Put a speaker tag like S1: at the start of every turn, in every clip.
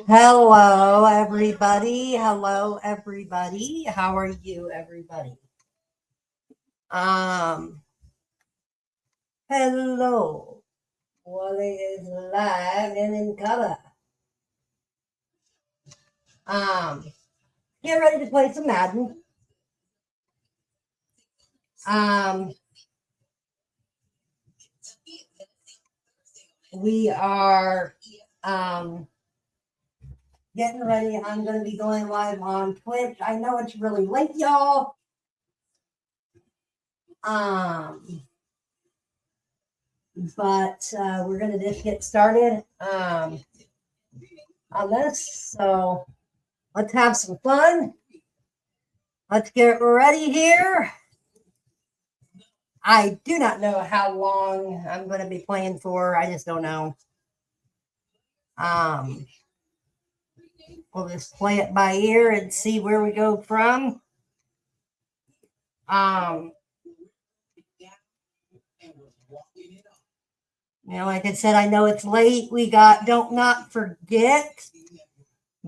S1: Hello, everybody. Hello, everybody. How are you, everybody? Um, hello. Wally is live and in color. Um, get ready to play some Madden. We are getting ready. I'm going to be going live on Twitch. I know it's really late, y'all. But we're going to just get started on this. So let's have some fun. Let's get ready here. I do not know how long I'm going to be playing for. I just don't know. We'll just play it by ear and see where we go from. Like I said, I know it's late. We got Don't Not Forget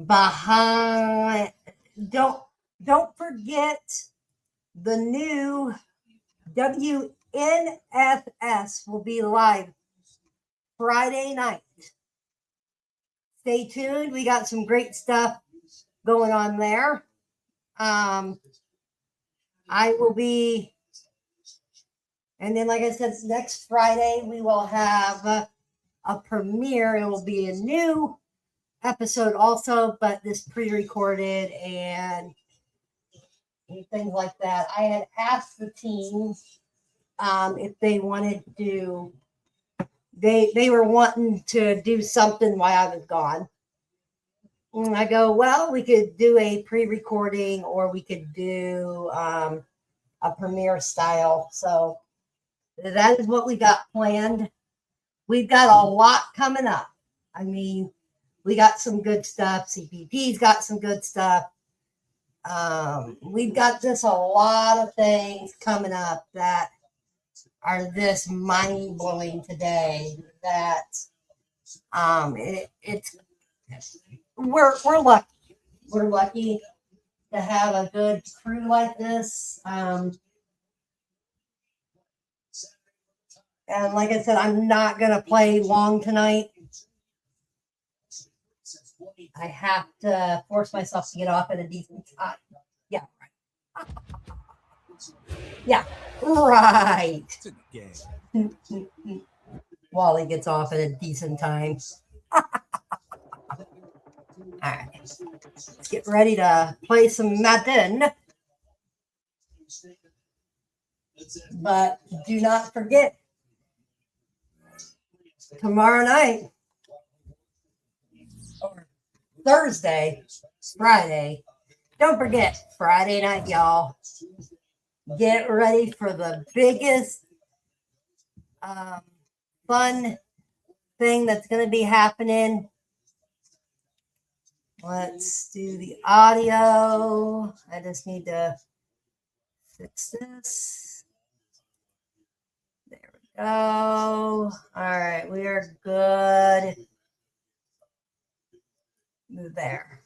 S1: behind. Don't forget the new WNFS will be live Friday night. Stay tuned. We got some great stuff going on there. I will be, and then like I said, next Friday we will have a premiere. It will be a new episode also, but this pre-recorded and things like that. I had asked the team if they wanted to. They were wanting to do something while I was gone. And I go, well, we could do a pre-recording or we could do a premiere style. So that is what we got planned. We've got a lot coming up. I mean, we got some good stuff. CPP's got some good stuff. We've got just a lot of things coming up that are this mind-blowing today that we're lucky. We're lucky to have a good crew like this. And like I said, I'm not going to play long tonight. I have to force myself to get off at a decent time. Yeah, right. Yeah, right. Wally gets off at a decent time. All right. Let's get ready to play some Madden. But do not forget, tomorrow night, or Thursday, Friday, don't forget, Friday night, y'all. Get ready for the biggest fun thing that's going to be happening. Let's do the audio. I just need to fix this. There we go. All right, we are good. There.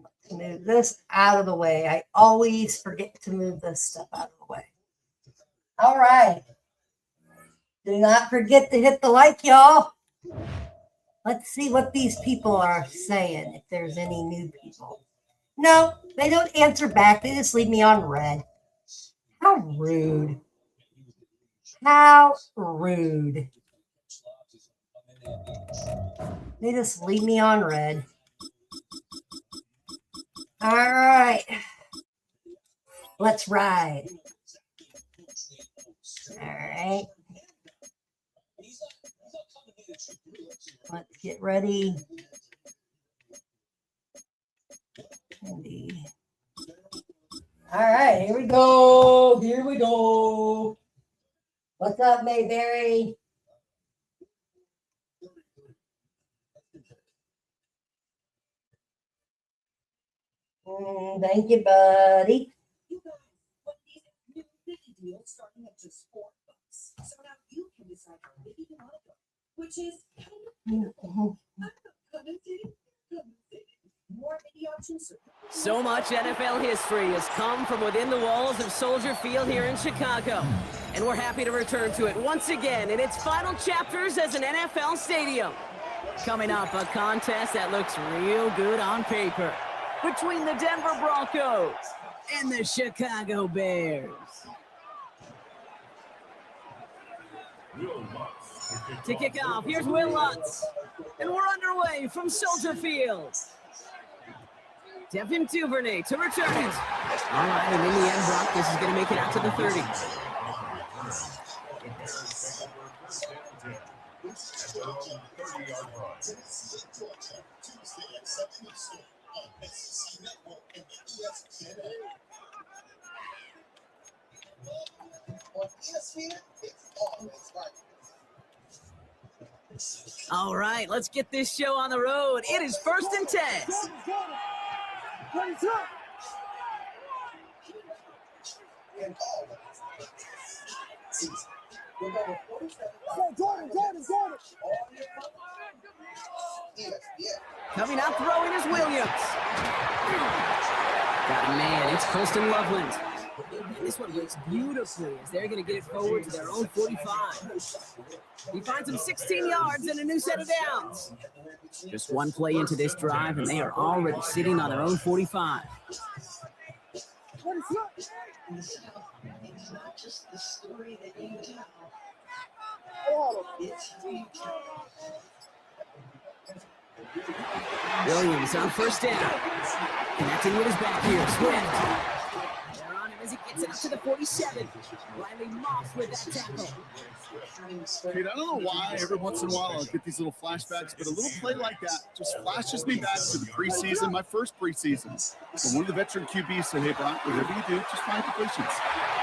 S1: Let's move this out of the way. I always forget to move this stuff out of the way. All right. Do not forget to hit the like, y'all. Let's see what these people are saying, if there's any new people. No, they don't answer back. They just leave me on red. How rude. How rude. They just leave me on red. All right. Let's ride. All right. Let's get ready. All right, here we go. Here we go. What's up, Mayberry? Thank you, buddy. Starting at just $4. So now you can decide how big you want to go.
S2: which is
S3: so much NFL history has come from within the walls of Soldier Field here in Chicago, and we're happy to return to it once again in its final chapters as an NFL stadium. Coming up, a contest that looks real good on paper between the Denver Broncos and the Chicago Bears. To kick off, here's Will Lutz, and we're underway from Soldier Field. Devin Duvernay to return it. All right, and in the end, Brock, this is going to make it out to the 30. All right, let's get this show on the road. It is 1st and 10. Coming out throwing is Williams. Got a man, it's Colston Loveland. And this one works beautifully as they're going to get it forward to their own 45. He finds him 16 yards and a new set of downs. Just one play into this drive, and they are already sitting on their own 45. Williams on 1st down. Connecting with his back here, Swift. They're on him as he gets it up to the 47. Riley Moss with that tackle.
S4: Hey, I don't know why every once in a while I'll get these little flashbacks, but a little play like that just flashes me back to the preseason, my first preseason. When one of the veteran QBs said, hey, Brock, whatever you do, just find completions.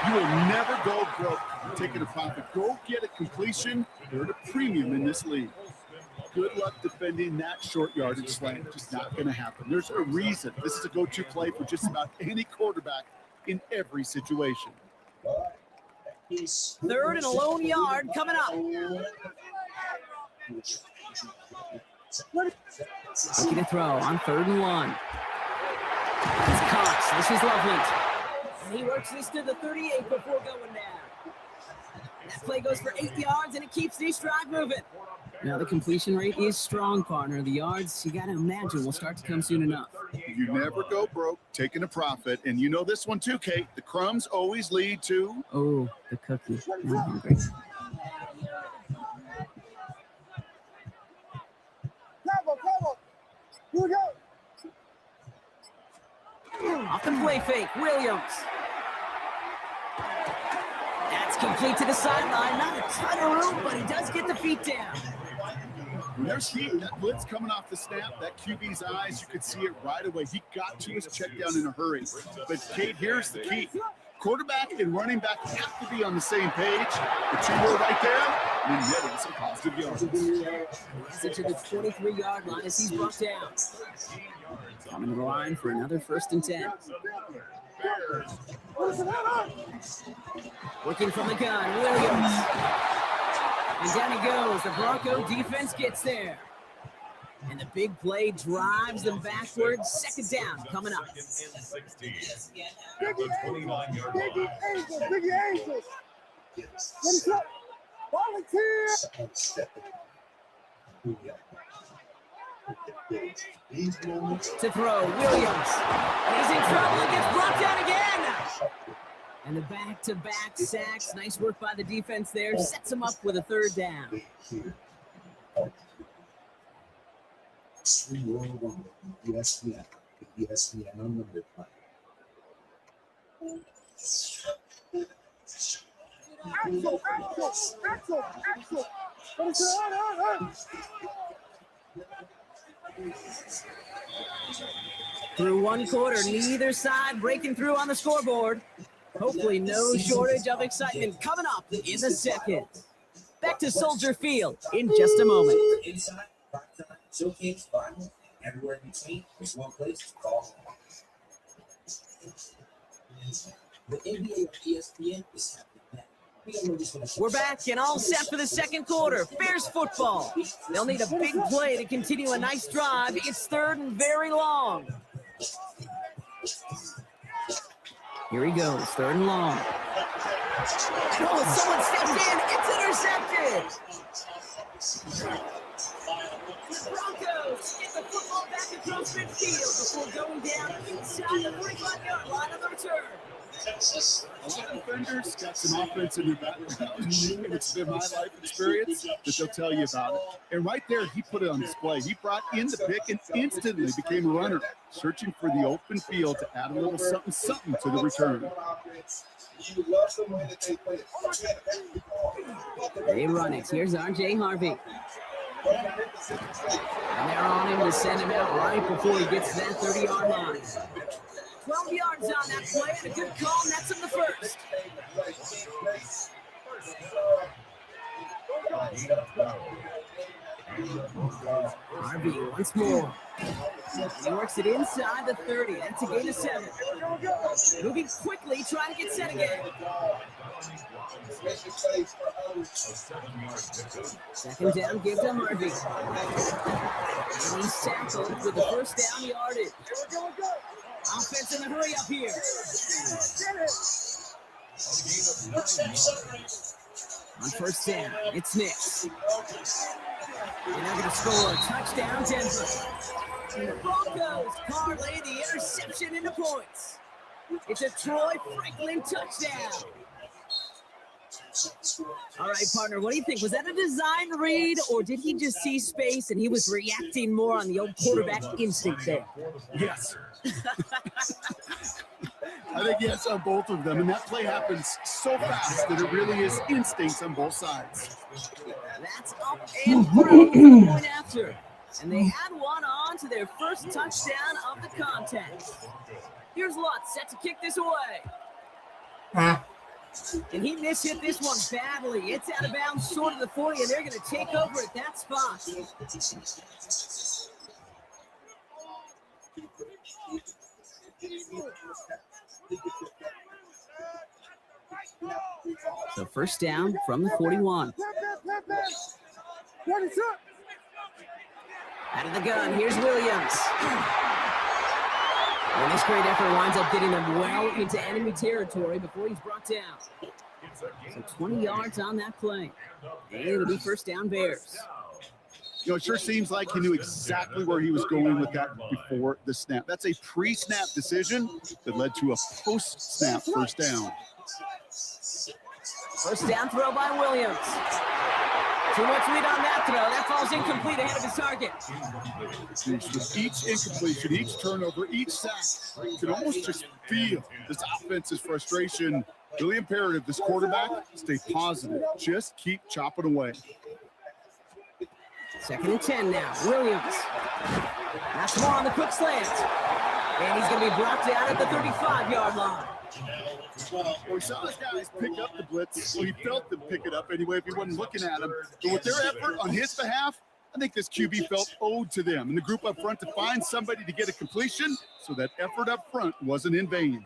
S4: You will never go broke taking a profit. Go get a completion. You're at a premium in this league. Good luck defending that short yardage slant. Just not going to happen. There's a reason. This is a go-to play for just about any quarterback in every situation.
S3: 3rd and a lone yard coming up. Looking to throw on 3rd and 1. It's Cox. This is Loveland. And he works this to the 38 before going down. That play goes for 8 yards, and it keeps this drive moving. Now, the completion rate is strong, partner. The yards, you got to imagine, will start to come soon enough.
S4: You never go broke taking a profit. And you know this one too, Kate. The crumbs always lead to...
S3: Oh, the cookie. I'm hungry. Off the play fake, Williams. That's complete to the sideline. Not a ton of room, but he does get the feet down.
S4: When there's heat, that blitz coming off the snap, that QB's eyes, you could see it right away. He got to his check down in a hurry. But, Kate, here's the key. Quarterback and running back have to be on the same page. The two were right there, and getting some positive yards.
S3: He's to the 23-yard line as he's brought down. Coming to the line for another 1st and 10. Working from the gun, Williams. And down he goes. The Bronco defense gets there. And the big play drives them backwards. 2nd down coming up. To throw, Williams. And he's in trouble and gets brought down again. And the back-to-back sacks. Nice work by the defense there. Sets him up with a 3rd down.
S5: ESPN Unlimited.
S3: Through one quarter, neither side breaking through on the scoreboard. Hopefully no shortage of excitement coming up in the 2nd. Back to Soldier Field in just a moment.
S5: Inside, showcase, Bible, everywhere in between, there's one place to call home. The NBA on ESPN is happening now.
S3: We're back and all set for the second quarter. Bears football. They'll need a big play to continue a nice drive. It's third and very long. Here he goes, third and long. Oh, someone stepped in. It's intercepted. Broncos get the football back across midfield before going down inside the 45-yard line on the return.
S4: A lot of defenders got some offense in their background. It's been my life experience that they'll tell you about it. And right there, he put it on display. He brought in the pick and instantly became a runner, searching for the open field to add a little something to the return.
S3: They run it. Here's R.J. Harvey. And they're on him to send him out right before he gets to that 30-yard line. 12 yards on that play and a good call, and that's in the first. Harvey once more. He works it inside the 30. That's a gain of 7. Moving quickly, trying to get set again. Second down, give to Harvey. And he's tackled with the first down yardage. Offense in a hurry up here. On first down, it's Knicks. They're now going to score a touchdown, Denver. The Broncos parlay the interception into points. It's a Troy Franklin touchdown. All right, partner, what do you think? Was that a design read, or did he just see space and he was reacting more on the old quarterback instinct there?
S4: Yes. I think yes on both of them, and that play happens so fast that it really is instincts on both sides.
S3: That's up and through for the point after. And they add one on to their first touchdown of the contest. Here's Lutz set to kick this away. And he mishit this one badly. It's out of bounds short of the 40, and they're going to take over at that spot. So first down from the 41. Out of the gun, here's Williams. And this great effort winds up getting them well into enemy territory before he's brought down. So 20 yards on that play. And it'll be first down Bears.
S4: You know, it sure seems like he knew exactly where he was going with that before the snap. That's a pre-snap decision that led to a post-snap first down.
S3: First down throw by Williams. Too much lead on that throw. That falls incomplete ahead of his target.
S4: With each incompletion, each turnover, each sack, you can almost just feel this offense's frustration. Really imperative, this quarterback, stay positive. Just keep chopping away.
S3: Second and 10 now. Williams. That's more on the quick slant. And he's going to be brought down at the 35-yard line.
S4: Well, we saw his guys pick up the blitz. Well, he felt them pick it up anyway if he wasn't looking at them. But with their effort on his behalf, I think this QB felt owed to them and the group up front to find somebody to get a completion, so that effort up front wasn't in vain.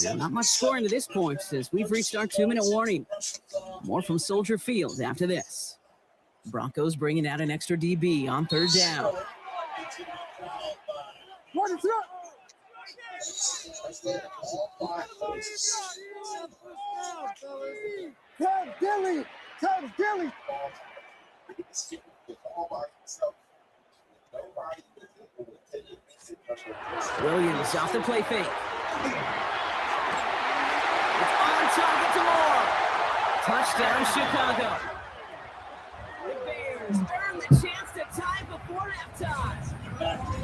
S3: Yeah, not much scoring to this point, as we've reached our 2-minute warning. More from Soldier Field after this. Broncos bringing out an extra DB on third down.
S2: What is up? Come, Dilly! Come, Dilly!
S3: Williams off the play fake. It's on target to Moore. Touchdown, Chicago. The Bears earn the chance to tie before halftime.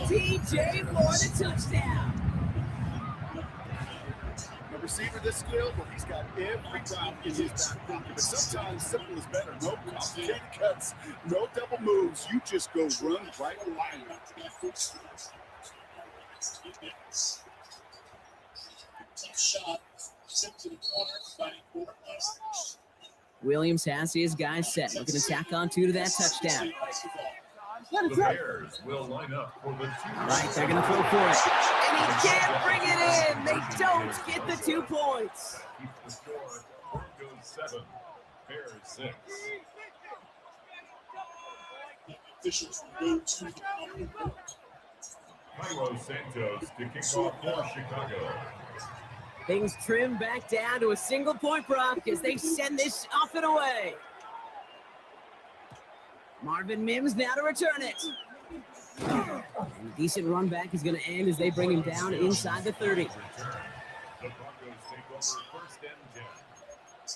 S3: DJ Moore the touchdown.
S4: The receiver this skilled, well, he's got every drop in his back pocket. But sometimes simple is better. No complicated cuts, no double moves. You just go run right line.
S3: Williams has his guys set. Looking to tack on 2 to that touchdown.
S6: The Bears will line up for the
S3: All right, they're going to throw for it. And he can't bring it in. They don't get the 2 points.
S6: 7, Bears 6. Cairo Santos to kick off for Chicago.
S3: Things trim back down to a single point, Brock, as they send this off and away. Marvin Mims now to return it. And a decent run back is going to end as they bring him down inside the 30.
S6: The Broncos take over first and 10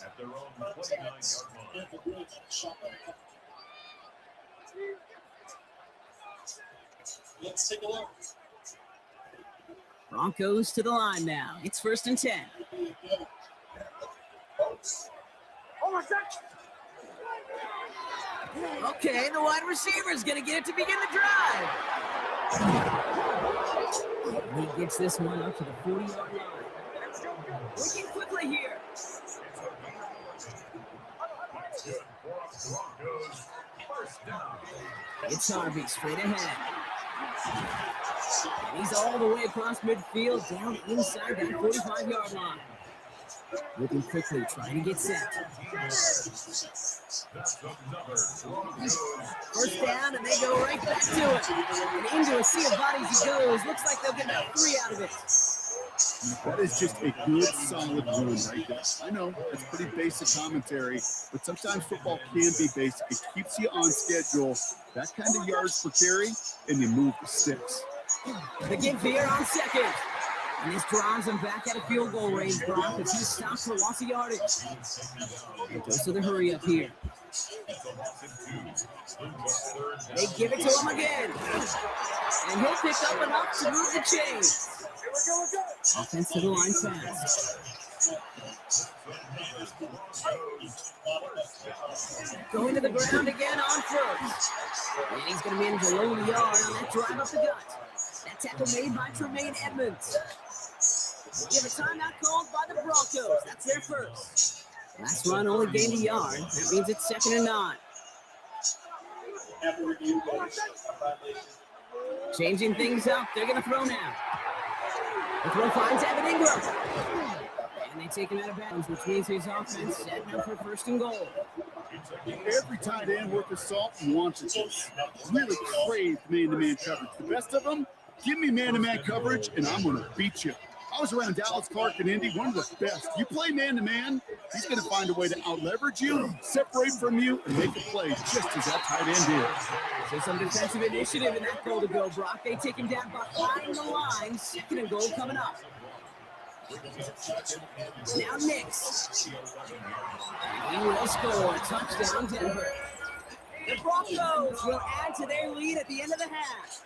S6: at their own 29-yard line.
S5: Let's take a look.
S3: Broncos to the line now. It's first and 10. Okay, the wide receiver is going to get it to begin the drive. He gets this one up to the 40-yard line. Working quickly here.
S6: Broncos first down.
S3: It's Harvey straight ahead. And he's all the way across midfield, down inside that 45-yard line. Looking quickly, trying to get set.
S6: That's another Broncos.
S3: First down, and they go right back to it. And into a sea of bodies he goes. Looks like they'll get about 3 out of it.
S4: That is just a good, solid run right there. I know it's pretty basic commentary, but sometimes football can be basic. It keeps you on schedule. That kind of yards per carry, and you move the sticks.
S3: The give here on second. And this drives him back at a field goal range, Brock, as he stops for loss of yardage. And goes to the hurry up here. They give it to him again. And he'll pick up enough to move the chains. Offense to the line fast. Going to the ground again on first. And he's going to manage a low yard on that drive up the gut. That tackle made by Tremaine Edmonds. We have a timeout called by the Broncos. That's their first. Last run only gained a yard. That means it's 2nd and 9. Changing things up. They're going to throw now. The throw finds Evan Ingram. And they take him out of bounds, which means his offense setting up for first and goal.
S4: Every tight end worth his salt wants it. Really crave man-to-man coverage. The best of them, give me man-to-man coverage, and I'm going to beat you. I was around Dallas Clark and Indy, one of the best. You play man-to-man, he's going to find a way to out-leverage you, separate from you, and make a play just as that tight end is.
S3: So some defensive initiative in that goal to go, Brock. They take him down behind the line. 2nd and goal coming up. Now Nix. He will score. Touchdown, Denver. The Broncos will add to their lead at the end of the half.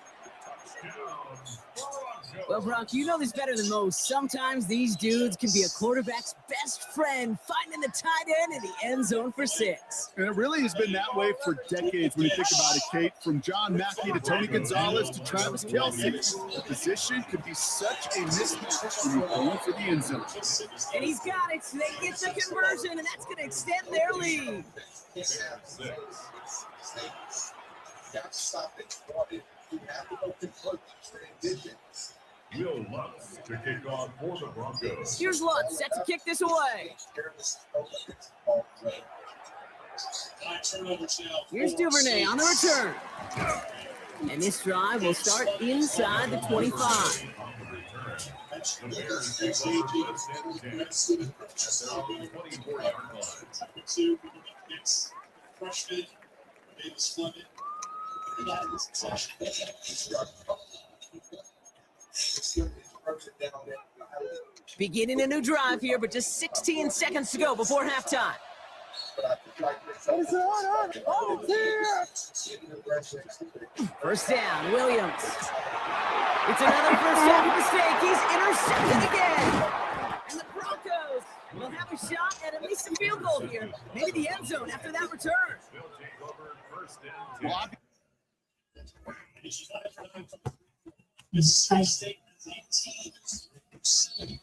S3: Well, Brock, you know this better than most. Sometimes these dudes can be a quarterback's best friend, finding the tight end in the end zone for 6.
S4: And it really has been that way for decades when you think about it, Kate. From John Mackey to Tony Gonzalez to Travis Kelce, the position could be such a mismatch when you're going for the end zone.
S3: And he's got it. So they get the conversion, and that's going to extend their lead.
S6: Will Lutz to kick off for the Broncos.
S3: Here's Lutz set to kick this away. Here's Duvernay on the return. And this drive will start inside the 25.
S6: The Bears take over first and 10 at their own 24-yard line.
S5: Freshman, Davis Fleming.
S3: Beginning a new drive here, but just 16 seconds to go before halftime. First down, Williams. It's another first down mistake. He's intercepted again. And the Broncos will have a shot at least a field goal here. Maybe the end zone after that return.
S6: They'll take over first and 10.
S5: Mississippi State is 18.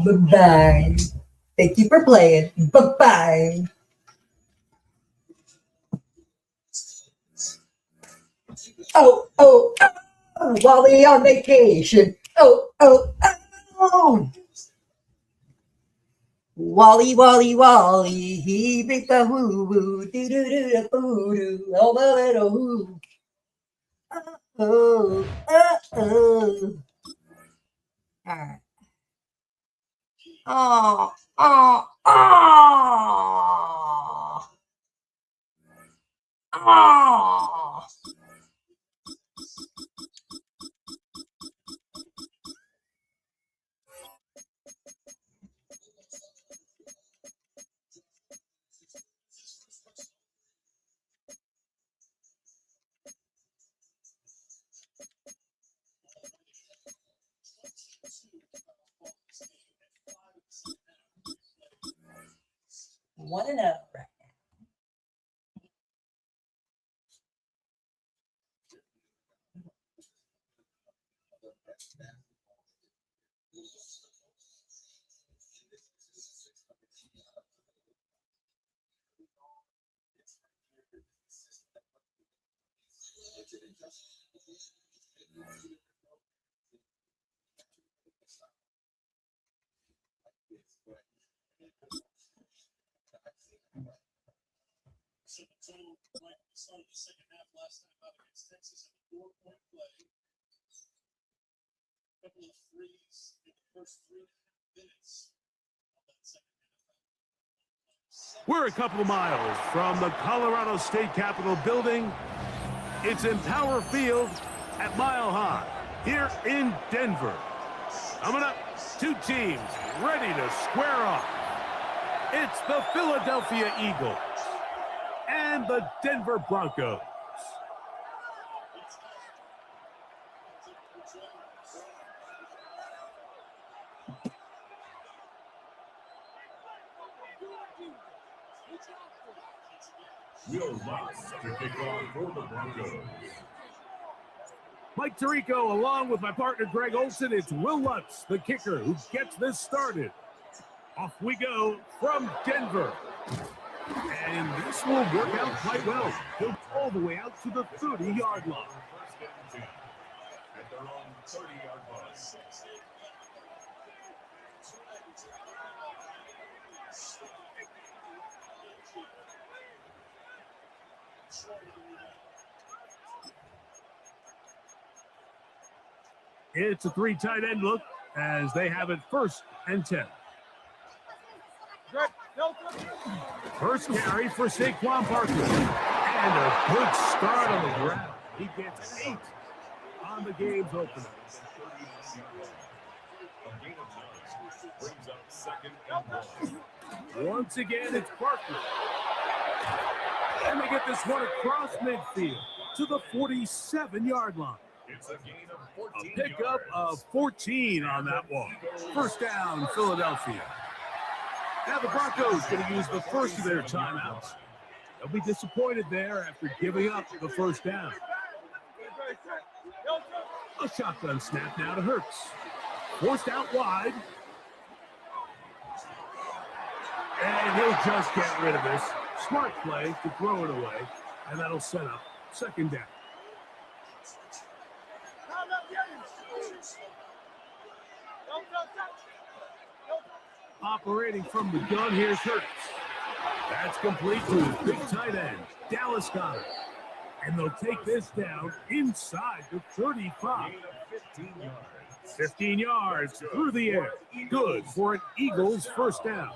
S1: Bye-bye. Thank you for playing. Bye-bye. Oh, Wally on vacation. Oh. Wally, Wally, Wally, he big the woo woo, doo doo doo doo boo doo, oh the little woo. Oh, oh. All right. Oh, oh, oh, oh. One and oh, right?
S7: We're a couple of miles from the Colorado State Capitol building. It's Empower Field at Mile High here in Denver. Coming up, two teams ready to square off. It's the Philadelphia Eagles and the Denver Broncos.
S6: Will Lutz to kick off for the Broncos.
S7: Mike Tirico, along with my partner Greg Olson, it's Will Lutz, the kicker, who gets this started. Off we go from Denver. And this will work out quite well. He'll all the way out to the 30-yard line.
S6: At their own 30-yard line.
S7: It's a three tight end look as they have it 1st and 10. First carry for Saquon Barkley. And a good start on the ground. He gets 8 on the game's opener.
S6: Brings up 2nd and 1.
S7: Once again, it's Barkley. And they get this one across midfield to the 47-yard line.
S6: It's a gain of 14
S7: A pickup of 14 on that one. First down, Philadelphia. Now the Broncos going to use the first of their timeouts. They'll be disappointed there after giving up the first down. A shotgun snap now to Hurts. Forced out wide. And he'll just get rid of this. Smart play to throw it away. And that'll set up 2nd down. Operating from the gun, here's Hurts. That's complete to his big tight end, Dallas Goedert. And they'll take this down inside the 35. 15 yards through the air. Good for an Eagles first down.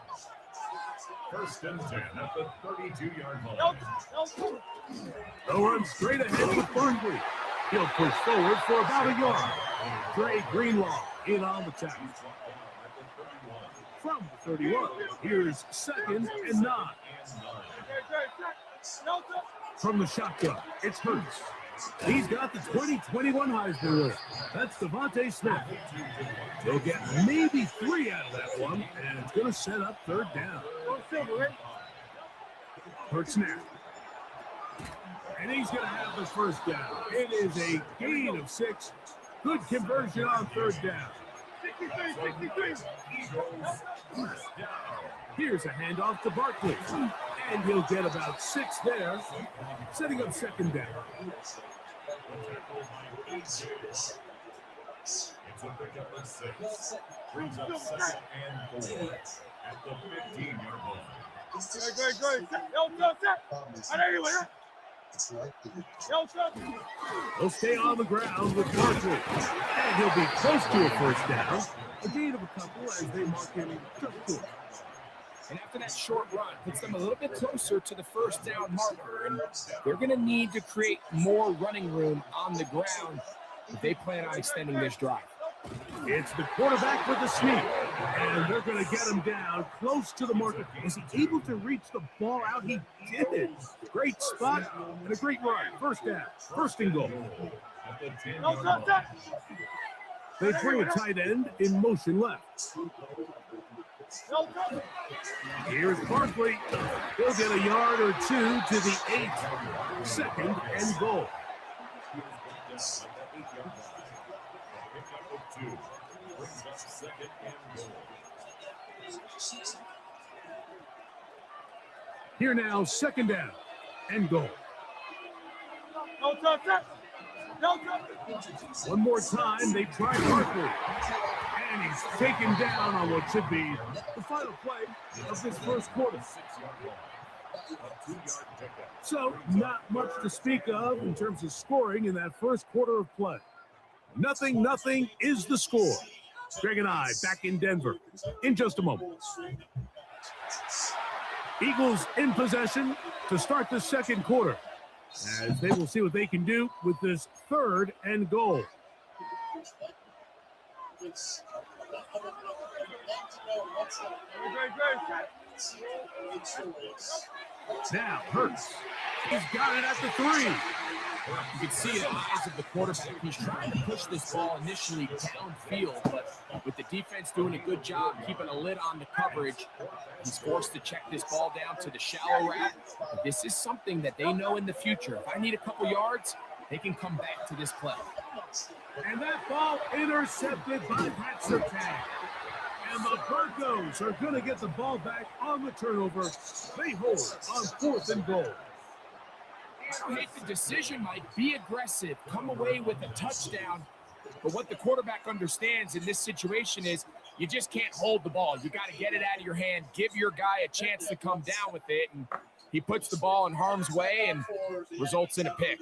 S6: 1st and 10 at the 32-yard line.
S7: They'll run straight ahead with Barkley. He'll push forward for about a yard. Trey Greenlaw in on the tackle. From the 31, here's 2nd and 9. From the shotgun, it's Hurts. He's got the 2021 Heisman winner. That's Devontae Smith. He'll get maybe 3 out of that one, and it's going to set up 3rd down. Hurts now. And he's going to have the first down. It is a gain of 6. Good conversion on 3rd down. Here's a handoff to Barkley. And he'll get about 6 there, setting up 2nd down.
S6: It's a pickup of 6. Brings up 2nd and 4. at the 15-yard line.
S7: He'll stay on the ground with Barkley. And he'll be close to a first down. A gain of a couple as they mark him just short.
S8: And after that short run, puts them a little bit closer to the first down marker. And they're going to need to create more running room on the ground if they plan on extending this drive.
S7: It's the quarterback with the sneak. And they're going to get him down close to the marker. Was he able to reach the ball out? He did. Great spot and a great run. First down. First and goal.
S6: At the 10-yard line.
S7: They bring a tight end in motion left. Here's Barkley. He'll get a yard or two to the 8. Second and goal. Here now, second down and goal. One more time, they try Barkley. And he's taken down on what should be the final play of this first quarter. So, not much to speak of in terms of scoring in that first quarter of play. Nothing is the score. Greg and I back in Denver in just a moment. Eagles in possession to start the second quarter, as they will see what they can do with this third and goal. Now Hurts. He's got it at the 3.
S8: You can see in the eyes of the quarterback, he's trying to push this ball initially downfield, but with the defense doing a good job keeping a lid on the coverage, he's forced to check this ball down to the shallow route. This is something that they know in the future. If I need a couple yards, they can come back to this play.
S7: And that ball intercepted by Pat Surtain. And the Broncos are going to get the ball back on the turnover. They hold on 4th and goal.
S8: I don't hate the decision, Mike. Be aggressive. Come away with a touchdown. But what the quarterback understands in this situation is you just can't hold the ball. You got to get it out of your hand. Give your guy a chance to come down with it. And he puts the ball in harm's way and results in a pick.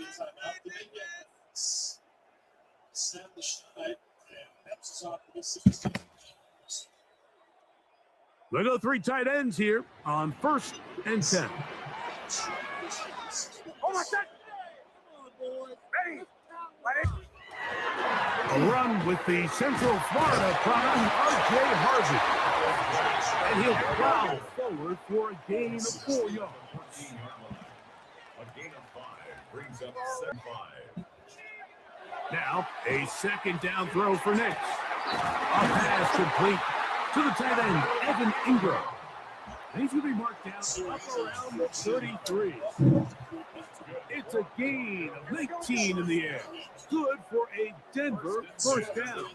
S7: They go 3 tight ends here on 1st and 10. A run with the Central Florida product, R.J. Harvey. And he'll plow forward for a gain of 4 yards.
S6: A gain of 5 brings up 7-5.
S7: Now, a second down throw for Knicks. A pass complete to the tight end, Evan Ingram. And he's going to be marked down up around 33. It's a gain of 19 in the air. Good for a Denver first down.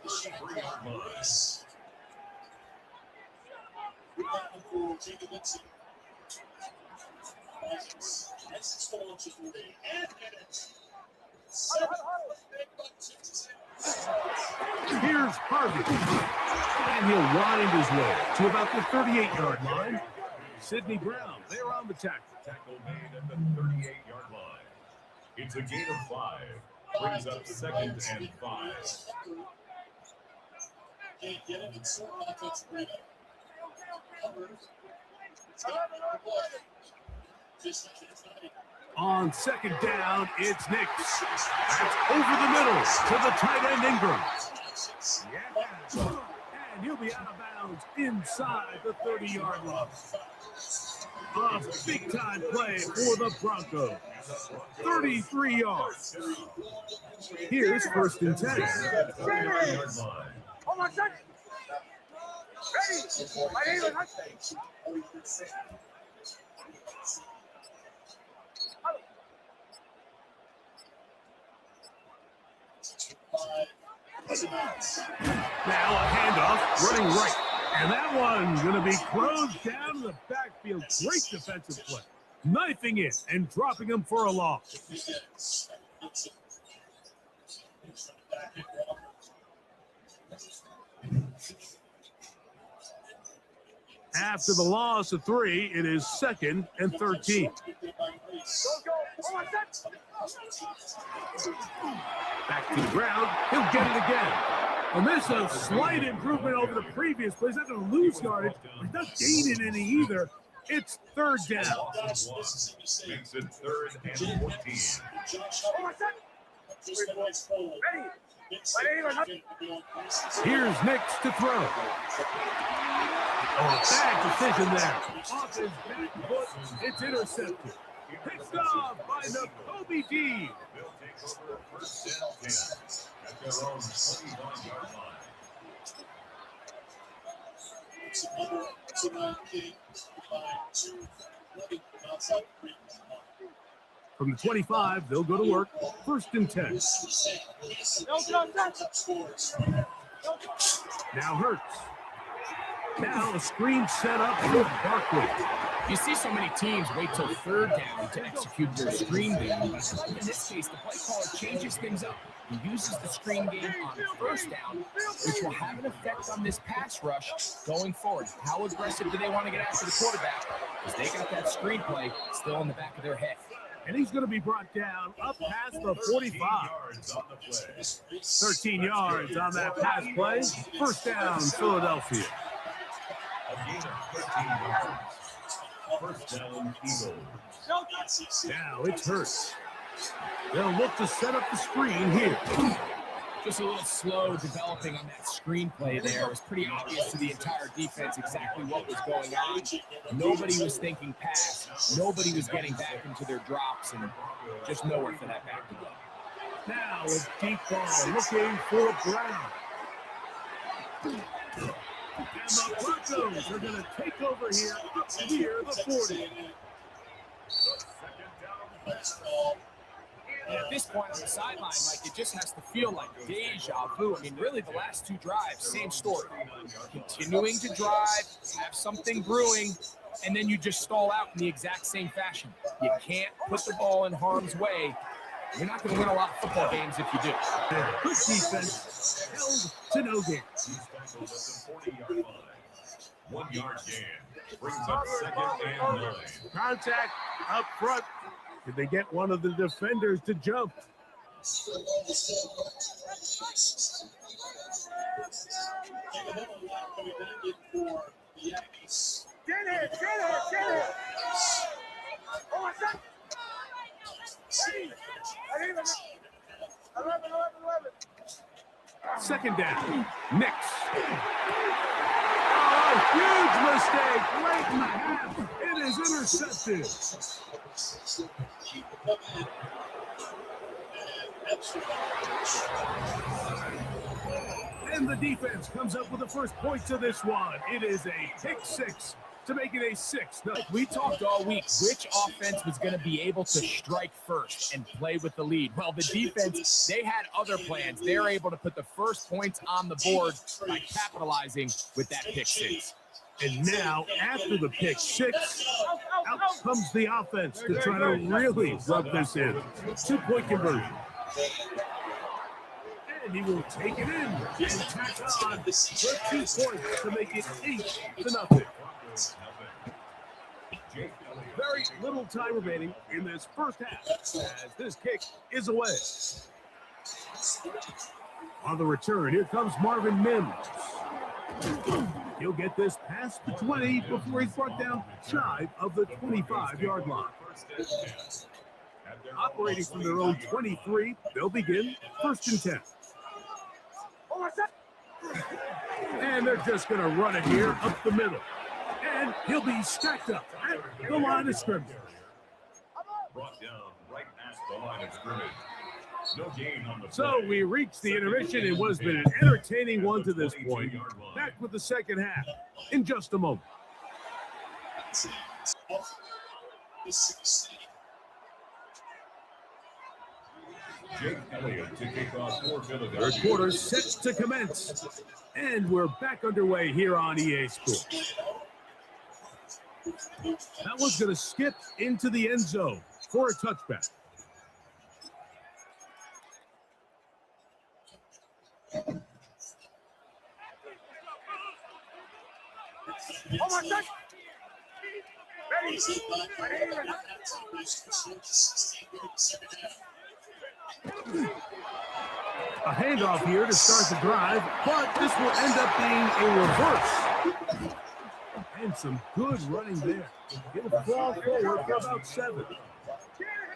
S7: Here's Harvey. And he'll wind his way to about the 38-yard line. Sidney Brown, they're on the tackle.
S6: Tackle made at the 38-yard line. It's a gain of 5. Brings up 2nd and 5.
S7: On second down, it's Knicks. That's over the middle to the tight end Ingram. Yeah. And he'll be out of bounds inside the 30-yard line. A big-time play for the Broncos. 33 yards. Here's 1st and 10. Now a handoff, running right. And that one's going to be closed down to the backfield. Great defensive play. Knifing it and dropping him for a loss. After the loss of 3, it is 2nd and 13. Back to the ground. He'll get it again. And this is a slight improvement over the previous play. He's not going to lose yardage. He's not gaining any either. It's 3rd down.
S6: Makes it 3rd and 14.
S7: Here's Nix to throw. Oh, bad decision there. Off his back foot, it's intercepted. Picked off by Nakobe D.
S6: They'll take over 1st and 10 at their own 21-yard line.
S7: From the 25, they'll go to work. 1st and 10. Now Hurts. Now a screen set up for Barkley.
S8: You see so many teams wait till 3rd down to execute their screen game. In this case, the play caller changes things up. He uses the screen game on 1st down, which will have an effect on this pass rush going forward. How aggressive do they want to get after the quarterback? Because they got that screen play still in the back of their head.
S7: And he's going to be brought down up past the 45. 13 yards on that pass play. 1st down, Philadelphia.
S6: A gain of 13 yards. 1st down, Eagles.
S7: Now it's Hurts. They'll look to set up the screen here.
S8: Just a little slow developing on that screenplay there. It was pretty obvious to the entire defense exactly what was going on. Nobody was thinking pass. Nobody was getting back into their drops, and just nowhere for that back to go.
S7: Now a deep ball looking for Brown. And the Broncos are going to take over here up near the 40.
S8: And at this point on the sideline, like, it just has to feel like deja vu. I mean, really, the last 2 drives, same story. Continuing to drive, have something brewing, and then you just stall out in the exact same fashion. You can't put the ball in harm's way. You're not going to win a lot of football games if you do.
S7: Good defense held to no gain.
S6: He's tackled at the 40-yard line. 1 yard gain. Brings up 2nd and 9.
S7: Contact up front. Did they get one of the defenders to jump? Second down. Nix. Oh, huge mistake late in the half. It is intercepted. And the defense comes up with the first points of this one. It is a pick 6 to make it a 6-0.
S8: We talked all week which offense was going to be able to strike first and play with the lead. Well, the defense, they had other plans. They're able to put the first points on the board by capitalizing with that pick 6.
S7: And now, after the pick 6, out comes the offense to try to really rub this in. 2-point conversion. And he will take it in and tack on for 2 points to make it 8-0. Very little time remaining in this first half as this kick is away. On the return, here comes Marvin Mims. He'll get this past the 20 before he's brought down shy of the 25-yard line. Operating from their own 23, they'll begin 1st and 10. And they're just going to run it here up the middle. And he'll be stacked up at the line of scrimmage.
S6: Brought down right past the line of scrimmage. No gain on the
S7: So we reached the intermission. It was been an entertaining one to this point. Back with the second half in just a moment.
S6: Jake Elliott to kick off for Philadelphia.
S7: Third quarter set to commence. And we're back underway here on EA Sports. That one's going to skip into the end zone for a touchback.
S2: Oh my God.
S7: A handoff here to start the drive, but this will end up being a reverse. And some good running there. He'll fall forward for about 7.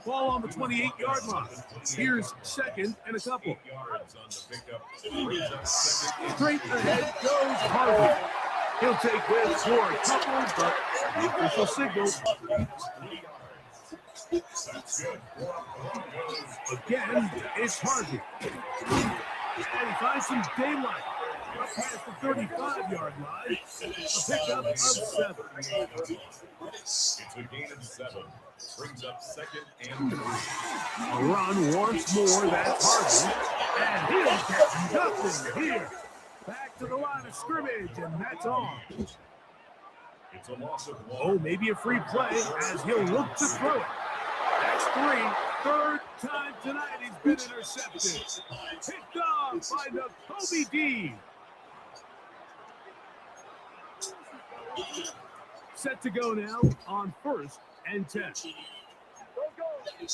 S7: Ball on the 28-yard line. Here's second and a couple. Straight ahead goes Harvey. He'll take this for a couple, but the official signal. Again, it's Harvey. And he finds some daylight. Up past the 35-yard line. A pickup of 7.
S6: It's a gain of 7. Brings up second and 3.
S7: A run once more, that's Harvey. And he'll get nothing here. Back to the line of scrimmage, and that's on.
S6: It's a loss of 1.
S7: Oh, maybe a free play as he'll look to throw it. That's 3. Third time tonight he's been intercepted. Picked off by Nakobe D. Set to go now on 1st and 10. We'll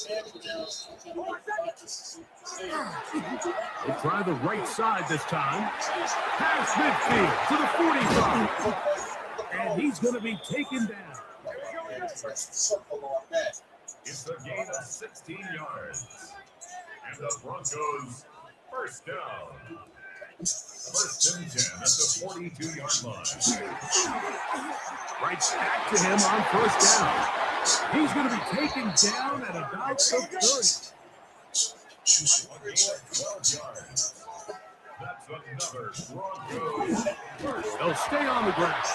S7: try the right side this time. Pass midfield to the 45. And he's going to be taken down.
S6: It's a gain of 16 yards. And the Broncos first down. 1st and 10 at the 42-yard line.
S7: Right back to him on 1st down. He's going to be taken down at about the 30.
S6: 12 yards. That's another Broncos.
S7: They'll stay on the ground.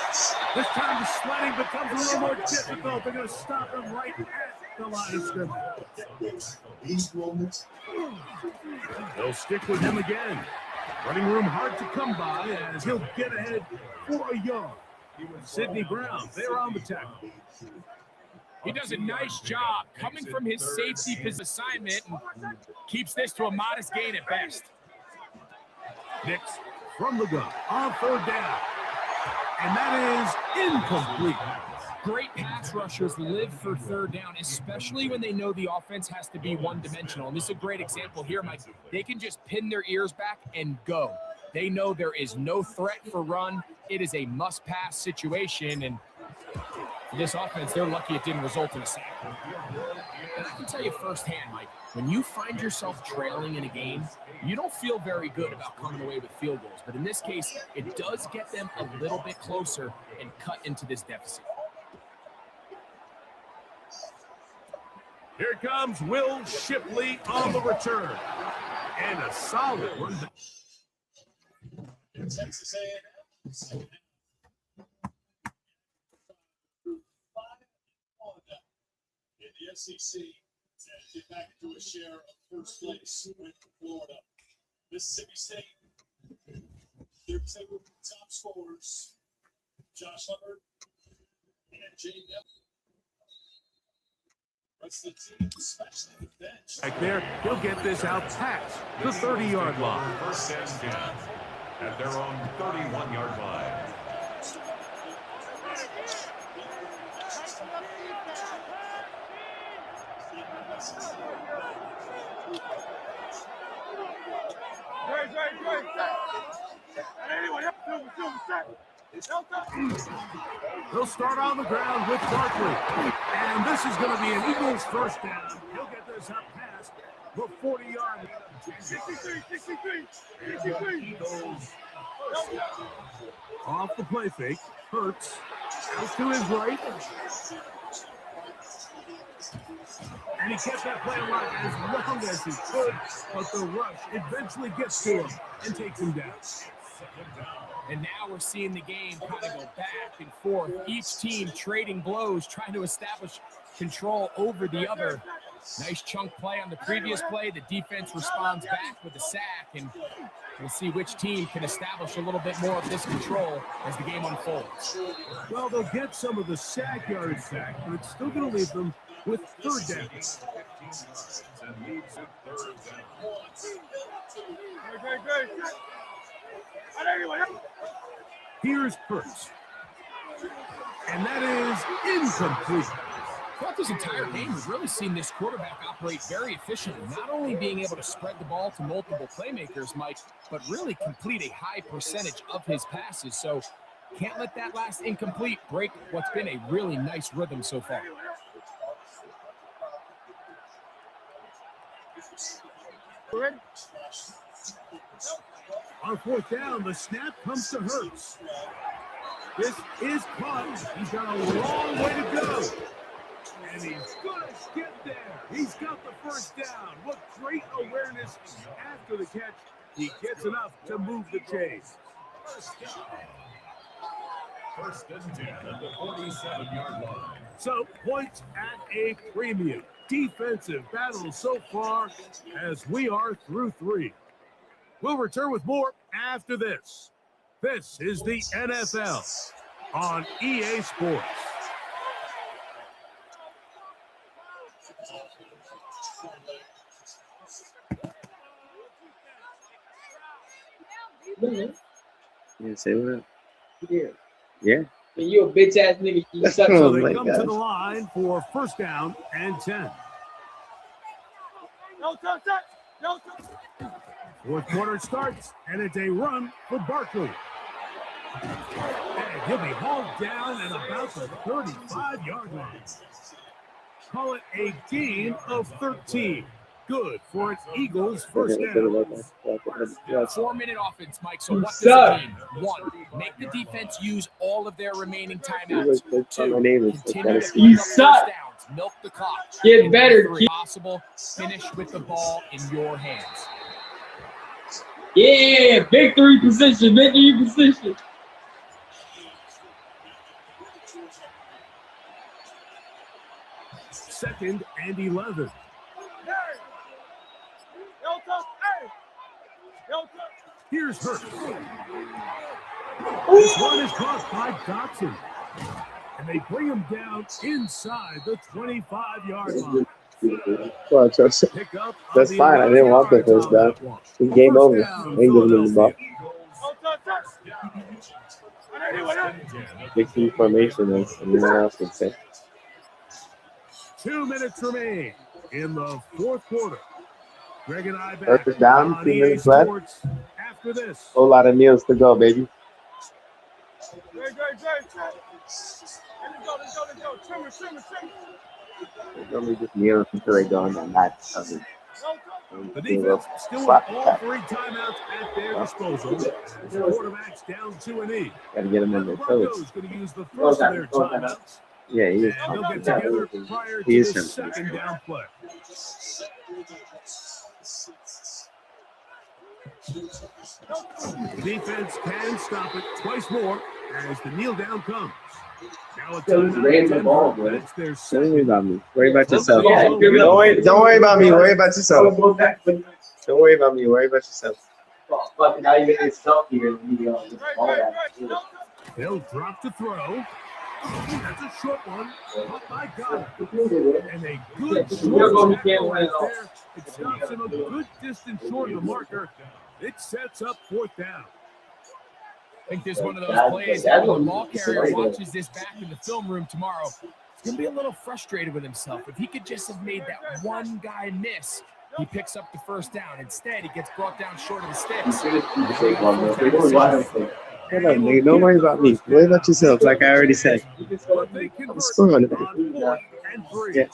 S7: This time the sledding becomes a little more difficult. They're going to stop him right at the line of scrimmage. They'll stick with him again. Running room hard to come by as he'll get ahead for a yard. Sidney Brown, they're on the tackle.
S8: He does a nice job coming from his safety assignment and keeps this to a modest gain at best.
S7: Nix from the gun on 3rd down. And that is incomplete.
S8: Great pass rushers live for 3rd down, especially when they know the offense has to be one-dimensional. And this is a great example here, Mike. They can just pin their ears back and go. They know there is no threat for run. It is a must-pass situation, and for this offense, they're lucky it didn't result in a sack. And I can tell you firsthand, Mike, when you find yourself trailing in a game, you don't feel very good about coming away with field goals. But in this case, it does get them a little bit closer and cut into this deficit.
S7: Here comes Will Shipley on the return. And a solid one.
S6: Texas A&M. In the SEC, and get back into a share of first place with Florida. Mississippi State, their two top scorers, Josh Hubbard and Jay Neville. Rest of the team, especially the bench.
S7: Back there, he'll get this out past the 30-yard line.
S6: 1st and 10 at their own 31-yard line.
S7: They'll start on the ground with Barkley. And this is going to be an Eagles 1st down. He'll get this up past the 40-yard line.
S2: 63.
S7: Off the play fake. Hurts. Out to his right. And he kept that play alive as long as he could, but the rush eventually gets to him and takes him down.
S8: And now we're seeing the game kind of go back and forth. Each team trading blows, trying to establish control over the other. Nice chunk play on the previous play. The defense responds back with a sack, and we'll see which team can establish a little bit more of this control as the game unfolds.
S7: Well, they'll get some of the sack yards back, but it's still going to leave them with 3rd down. Here's Kurtz. And that is incomplete.
S8: Throughout this entire game, we've really seen this quarterback operate very efficiently, not only being able to spread the ball to multiple playmakers, Mike, but really complete a high percentage of his passes. So can't let that last incomplete break what's been a really nice rhythm so far.
S7: On fourth down, the snap comes to Hurts. This is caught. He's got a long way to go. And he's going to get there. He's got the first down. What great awareness after the catch. He gets enough to move the chase.
S6: First and 10 at the 47-yard line.
S7: So, points at a premium. Defensive battle so far as we are through 3. We'll return with more after this. This is the NFL on EA Sports.
S9: Yeah, say what? Yeah.
S10: And you a bitch ass nigga. You suck.
S7: So
S9: Oh
S7: they
S9: my
S7: come to
S9: God.
S7: the line for first down and 10. Fourth quarter starts, and it's a run for Barkley. And he'll be hauled down at about the 35-yard line. Call it a gain of 13. Good for an Eagles first down.
S8: 4-minute offense, Mike. So what does
S10: suck.
S8: it mean? 1, make the defense use all of their remaining
S9: You
S8: timeouts.
S9: look
S8: 2,
S9: my neighbors.
S8: continue to
S10: You
S8: pick up
S10: suck.
S8: first downs, milk the clock.
S10: Get
S8: And
S10: better,
S8: 3,
S10: kid.
S8: possible, finish with the ball in your hands.
S10: Yeah, victory position, victory position.
S7: Second and 11. Here's Hurts. This one is caught by Dotson. And they bring him down inside the 25-yard line.
S9: Well, Chelsea.
S7: Pick up on
S9: That's
S7: the
S9: fine. I didn't want the
S7: 11
S9: first down.
S7: that one.
S9: It's game
S7: First
S9: over.
S7: down,
S9: I ain't giving him the ball. Victory formation, as anyone else would say.
S7: 2 minutes remain in the fourth quarter. Greg and I back
S9: First down,
S7: on
S9: 2
S7: EA
S9: minutes left.
S7: Sports after this.
S9: Whole lot of meals to go, baby. Let me just kneel until they go on that match.
S7: The defense still with all 3 timeouts at their disposal. The quarterback's down 2-8.
S9: Gotta get them in their
S7: Broncos
S9: toes.
S7: going to use the first of their timeouts.
S9: Yeah, he is.
S7: And they'll get together prior
S9: He
S7: to
S9: is
S7: the
S9: him.
S7: second down play. The defense can stop it twice more as the kneel down comes. Now a timeout. That's their
S9: Don't worry
S7: second.
S9: about me. Worry about yourself.
S10: Yeah,
S9: Don't worry about me. Worry about yourself. Don't worry about me. Worry about yourself.
S10: Fuck, now you get yourself here.
S7: They'll drop to throw. That's a short one. Oh my God. And a good short tackle right there. It stops him a good distance short of the marker. It sets up fourth down.
S8: I think this is one of those plays that when the ball carrier watches this back in the film room tomorrow, he's going to be a little frustrated with himself. If he could just have made that one guy miss, he picks up the first down. Instead, he gets brought down short of the sticks.
S9: Hold up, nigga. Don't worry about me. Worry about yourself, like I already said.
S7: But they convert
S9: What's going on?
S7: on 4th and 3.
S9: Yeah.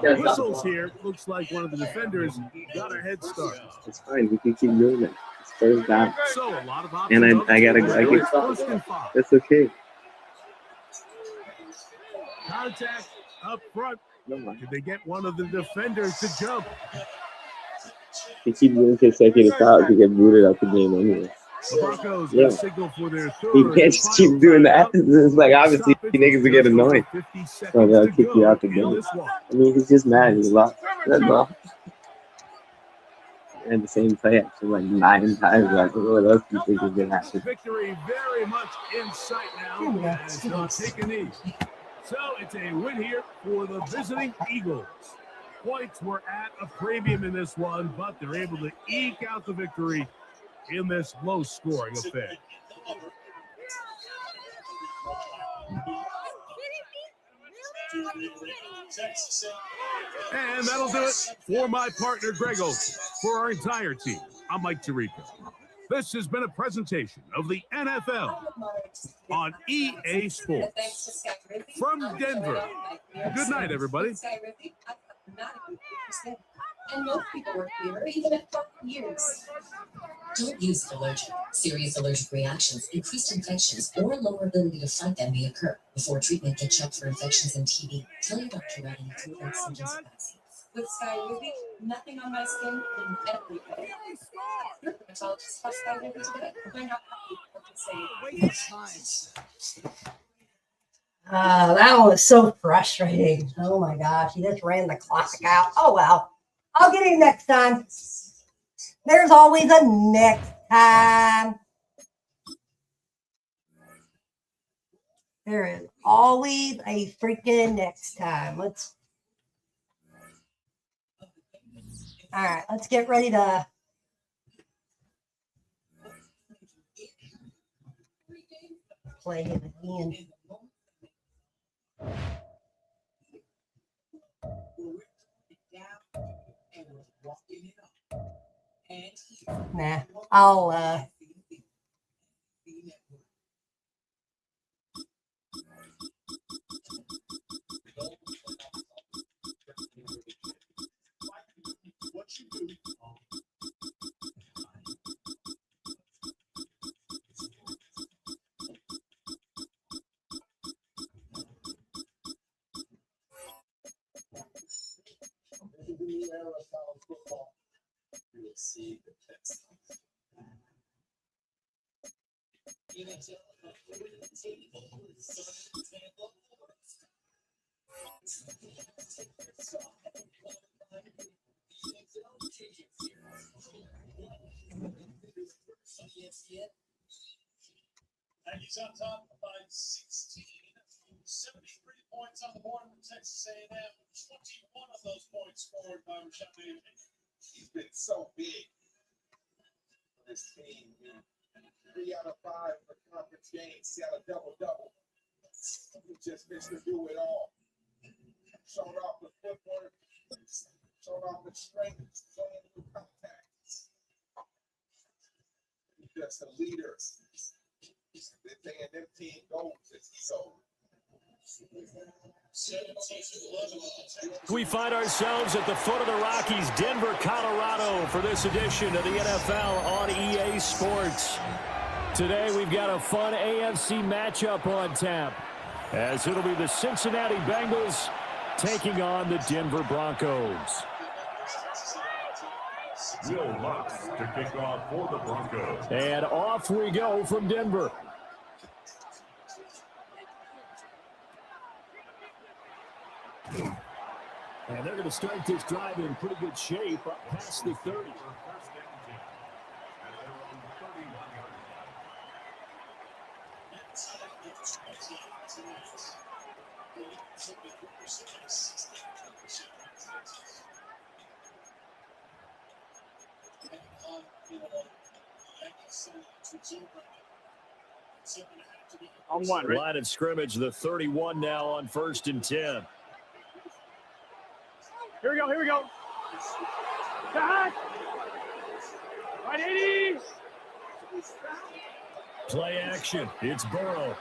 S7: Now, whistles here. Looks like one of the defenders got a head start.
S9: It's fine. We can keep doing it. It's first down.
S7: So a lot of
S9: And
S7: options.
S9: I gotta- I get-
S7: First and 5.
S9: That's okay.
S7: Contact up front.
S9: No mind.
S7: Did they get one of the defenders to jump?
S9: He keeps doing consecutive fouls. He get booted out the game anyway.
S7: The Broncos
S9: Yeah.
S7: signal for their third.
S9: He can't just keep doing that. It's like obviously niggas will get annoyed.
S7: 50
S9: So
S7: seconds
S9: they'll
S7: to
S9: kick
S7: go
S9: you out the
S7: in
S9: game.
S7: this one.
S9: I mean, he's just mad. He lost. That's all. And the same play actually like 9 times. Like, what else do you think is gonna happen?
S7: Victory very much in sight now as they'll take a knee. So it's a win here for the visiting Eagles. Points were at a premium in this one, but they're able to eke out the victory in this low-scoring affair. And that'll do it for my partner, Grego. For our entire team, I'm Mike Tirico. This has been a presentation of the NFL on EA Sports. From Denver, good night, everybody.
S11: And most people work here even at 5 years. Don't use it allergic. Serious allergic reactions, increased infections, or lower ability to fight them may occur. Before treatment, get checked for infections and TB. Tell your doctor about any flu-like symptoms of vaccines. With Sky Ruby, nothing on my skin in every way. Your dermatologist has Sky Ruby today. Find out how people can save.
S1: That one was so frustrating. Oh my gosh, he just ran the clock out. Oh well, I'll get him next time. There's always a next time. There is always a freaking next time. All right, let's get ready to play him again. Nah, I'll
S6: Aggies on top by 16. 73 points on the board from Texas A&M. 21 of those points scored by Rashad Bateman.
S2: He's been so big for this team. 3 out of 5 for conference games. He had a double-double. He just missed to do it all. Showed off the footwork. Showed off the strength. Showing the contact. He's just a leader. The A&M team goes as he goes.
S12: We find ourselves at the foot of the Rockies, Denver, Colorado, for this edition of the NFL on EA Sports. Today, we've got a fun AFC matchup on tap, as it'll be the Cincinnati Bengals taking on the Denver Broncos.
S7: Will Lutz to kick off for the Broncos.
S12: And off we go from Denver. And they're going to start this drive in pretty good shape up past the 30.
S13: On one, right?
S12: Line of scrimmage, the 31 now on 1st and 10.
S13: Here we go, here we go. Back. 180.
S12: Play action. It's Burrow.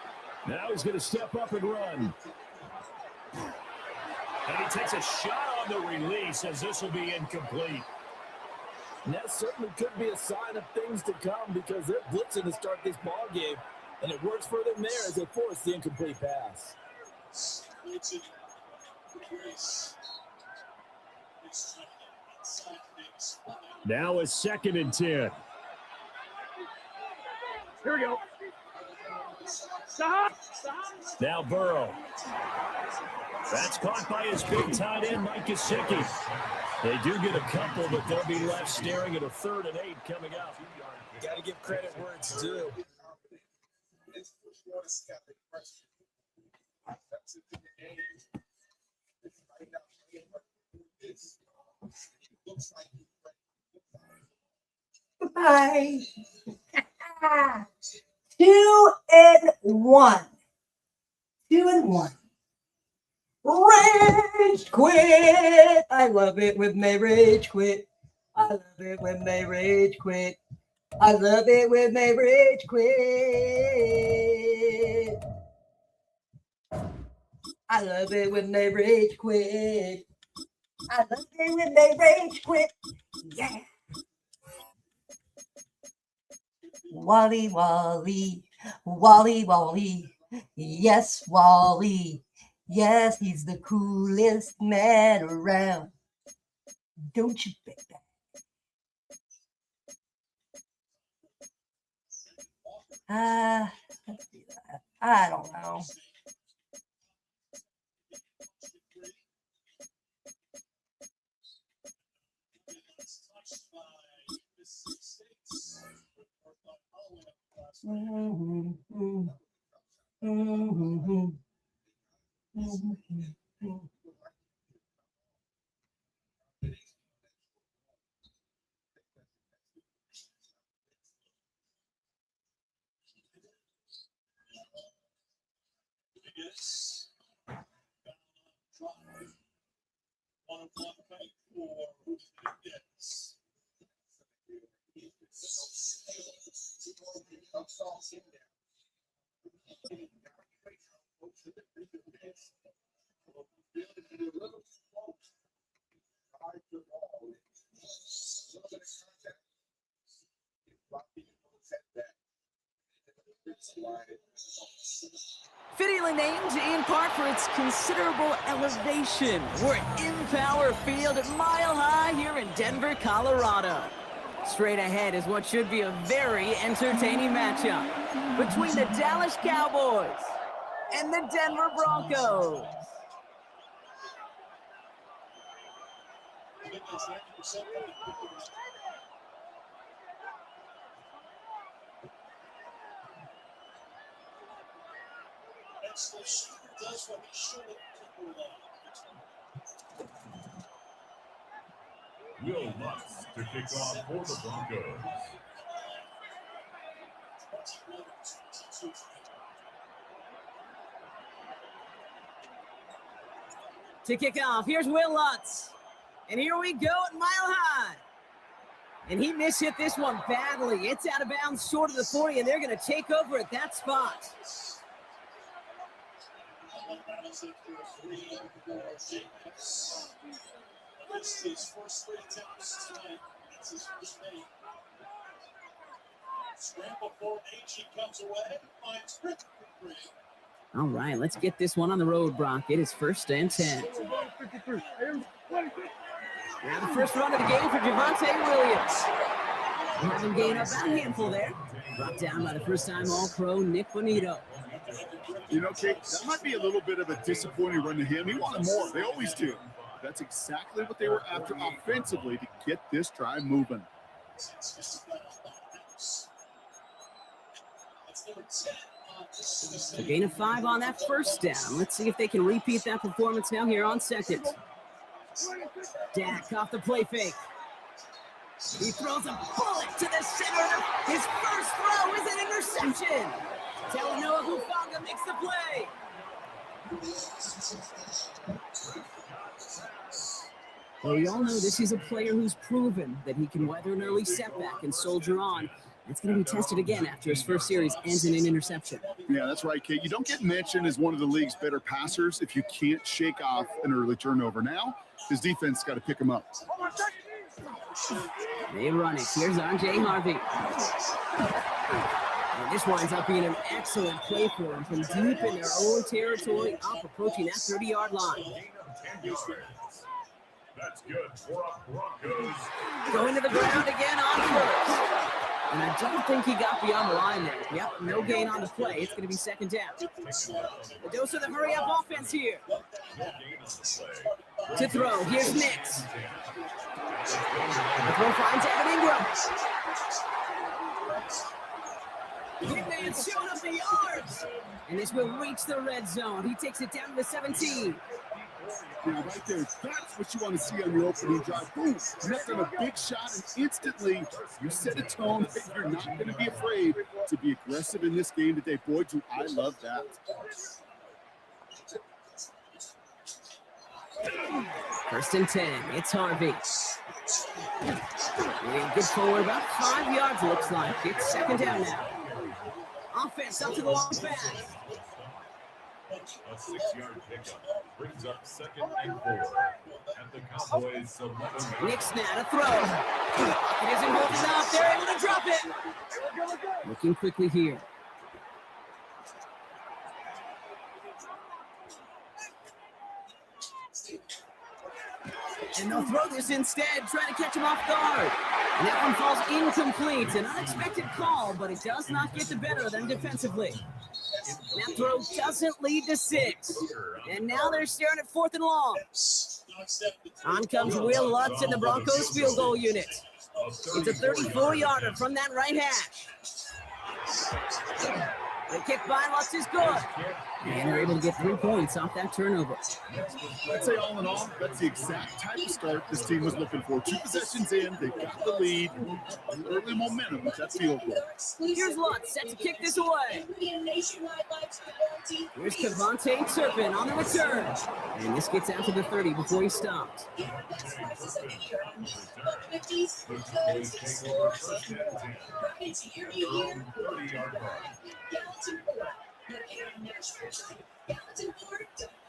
S12: Now he's going to step up and run. And he takes a shot on the release as this will be incomplete.
S14: And that certainly could be a sign of things to come because they're blitzing to start this ball game, and it works for them there as they force the incomplete pass.
S12: Now a 2nd and 10.
S13: Here we go. Stop.
S12: Now Burrow. That's caught by his big tight end, Mike Gesicki. They do get a couple, but they'll be left staring at a 3rd and 8 coming up.
S14: You got to give credit where it's due.
S1: Goodbye. 2-1. 2-1. Rage quit. I love it when they rage quit. I love it when they rage quit. I love it when they rage quit. I love it when they rage quit. I love it when they rage quit. Yeah. Wally, Wally, Wally, Wally. Yes, Wally. Yes, he's the coolest man around. Don't you bet that? Let's do that. I don't know.
S3: Fittingly named in part for its considerable elevation. We're at Empower Field at Mile High here in Denver, Colorado. Straight ahead is what should be a very entertaining matchup between the Dallas Cowboys and the Denver Broncos.
S6: Does what he should have.
S7: Will Lutz to kick off for the Broncos.
S3: To kick off, here's Will Lutz. And here we go at Mile High. And he mishit this one badly. It's out of bounds short of the 40, and they're going to take over at that spot.
S6: His first 3 attempts tonight. That's his first name. Scramble for AG comes away. Finds Rick.
S3: All right, let's get this one on the road, Brock. It is 1st and 10. Now the first run of the game for Javonte Williams. Having gained up that handful there. Brought down by the first-time All-Pro Nick Bonito.
S4: You know, Kate, that might be a little bit of a disappointing run to him. He wanted more. They always do. That's exactly what they were after offensively to get this drive moving.
S3: A gain of 5 on that first down. Let's see if they can repeat that performance now here on 2nd. Dak off the play fake. He throws a bullet to the center. His first throw is an interception. Talanoa Hufanga makes the play. Well, we all know this is a player who's proven that he can weather an early setback and soldier on. It's going to be tested again after his first series ends in an interception.
S4: Yeah, that's right, Kate. You don't get mentioned as one of the league's better passers if you can't shake off an early turnover. Now, his defense got to pick him up.
S3: They run it. Here's R.J. Harvey. And this winds up being an excellent play for him from deep in their own territory, up approaching that 30-yard line.
S7: That's good for a Broncos.
S3: Going to the ground again on 1st. And I don't think he got beyond the line there. Yep, no gain on the play. It's going to be 2nd down. The dose of the hurry-up offense here. To throw, here's Nix. The throw finds Evan Ingram. Big man showing up the yards. And this will reach the red zone. He takes it down to the 17.
S4: Yeah, right there. That's what you want to see on your opening drive. Boom, met on a big shot, and instantly you set a tone that you're not going to be afraid to be aggressive in this game today. Boy, do I love that.
S3: First and 10. It's Harvey. Yeah, good forward, about 5 yards, looks like. It's second down now. Offense up to the long pass.
S6: A 6-yard pickup brings up 2nd and 4 at the Cowboys' 11.
S3: Nick Snap, a throw. It isn't holding up. They're able to drop it. Looking quickly here. And they'll throw this instead, trying to catch him off guard. And that one falls incomplete. An unexpected call, but it does not get the better of them defensively. That throw doesn't lead to 6. And now they're staring at 4th and long. On comes Will Lutz in the Broncos field goal unit. It's a 34-yarder from that right hash. The kick by Lutz is good. And they're able to get 3 points off that turnover.
S4: I'd say all in all, that's the exact type of start this team was looking for. 2 possessions in, they got the lead, early momentum with that field goal.
S3: Here's Lutz set to kick this away. Here's Kevontae Turpin on the return. And this gets out to the 30 before he stops.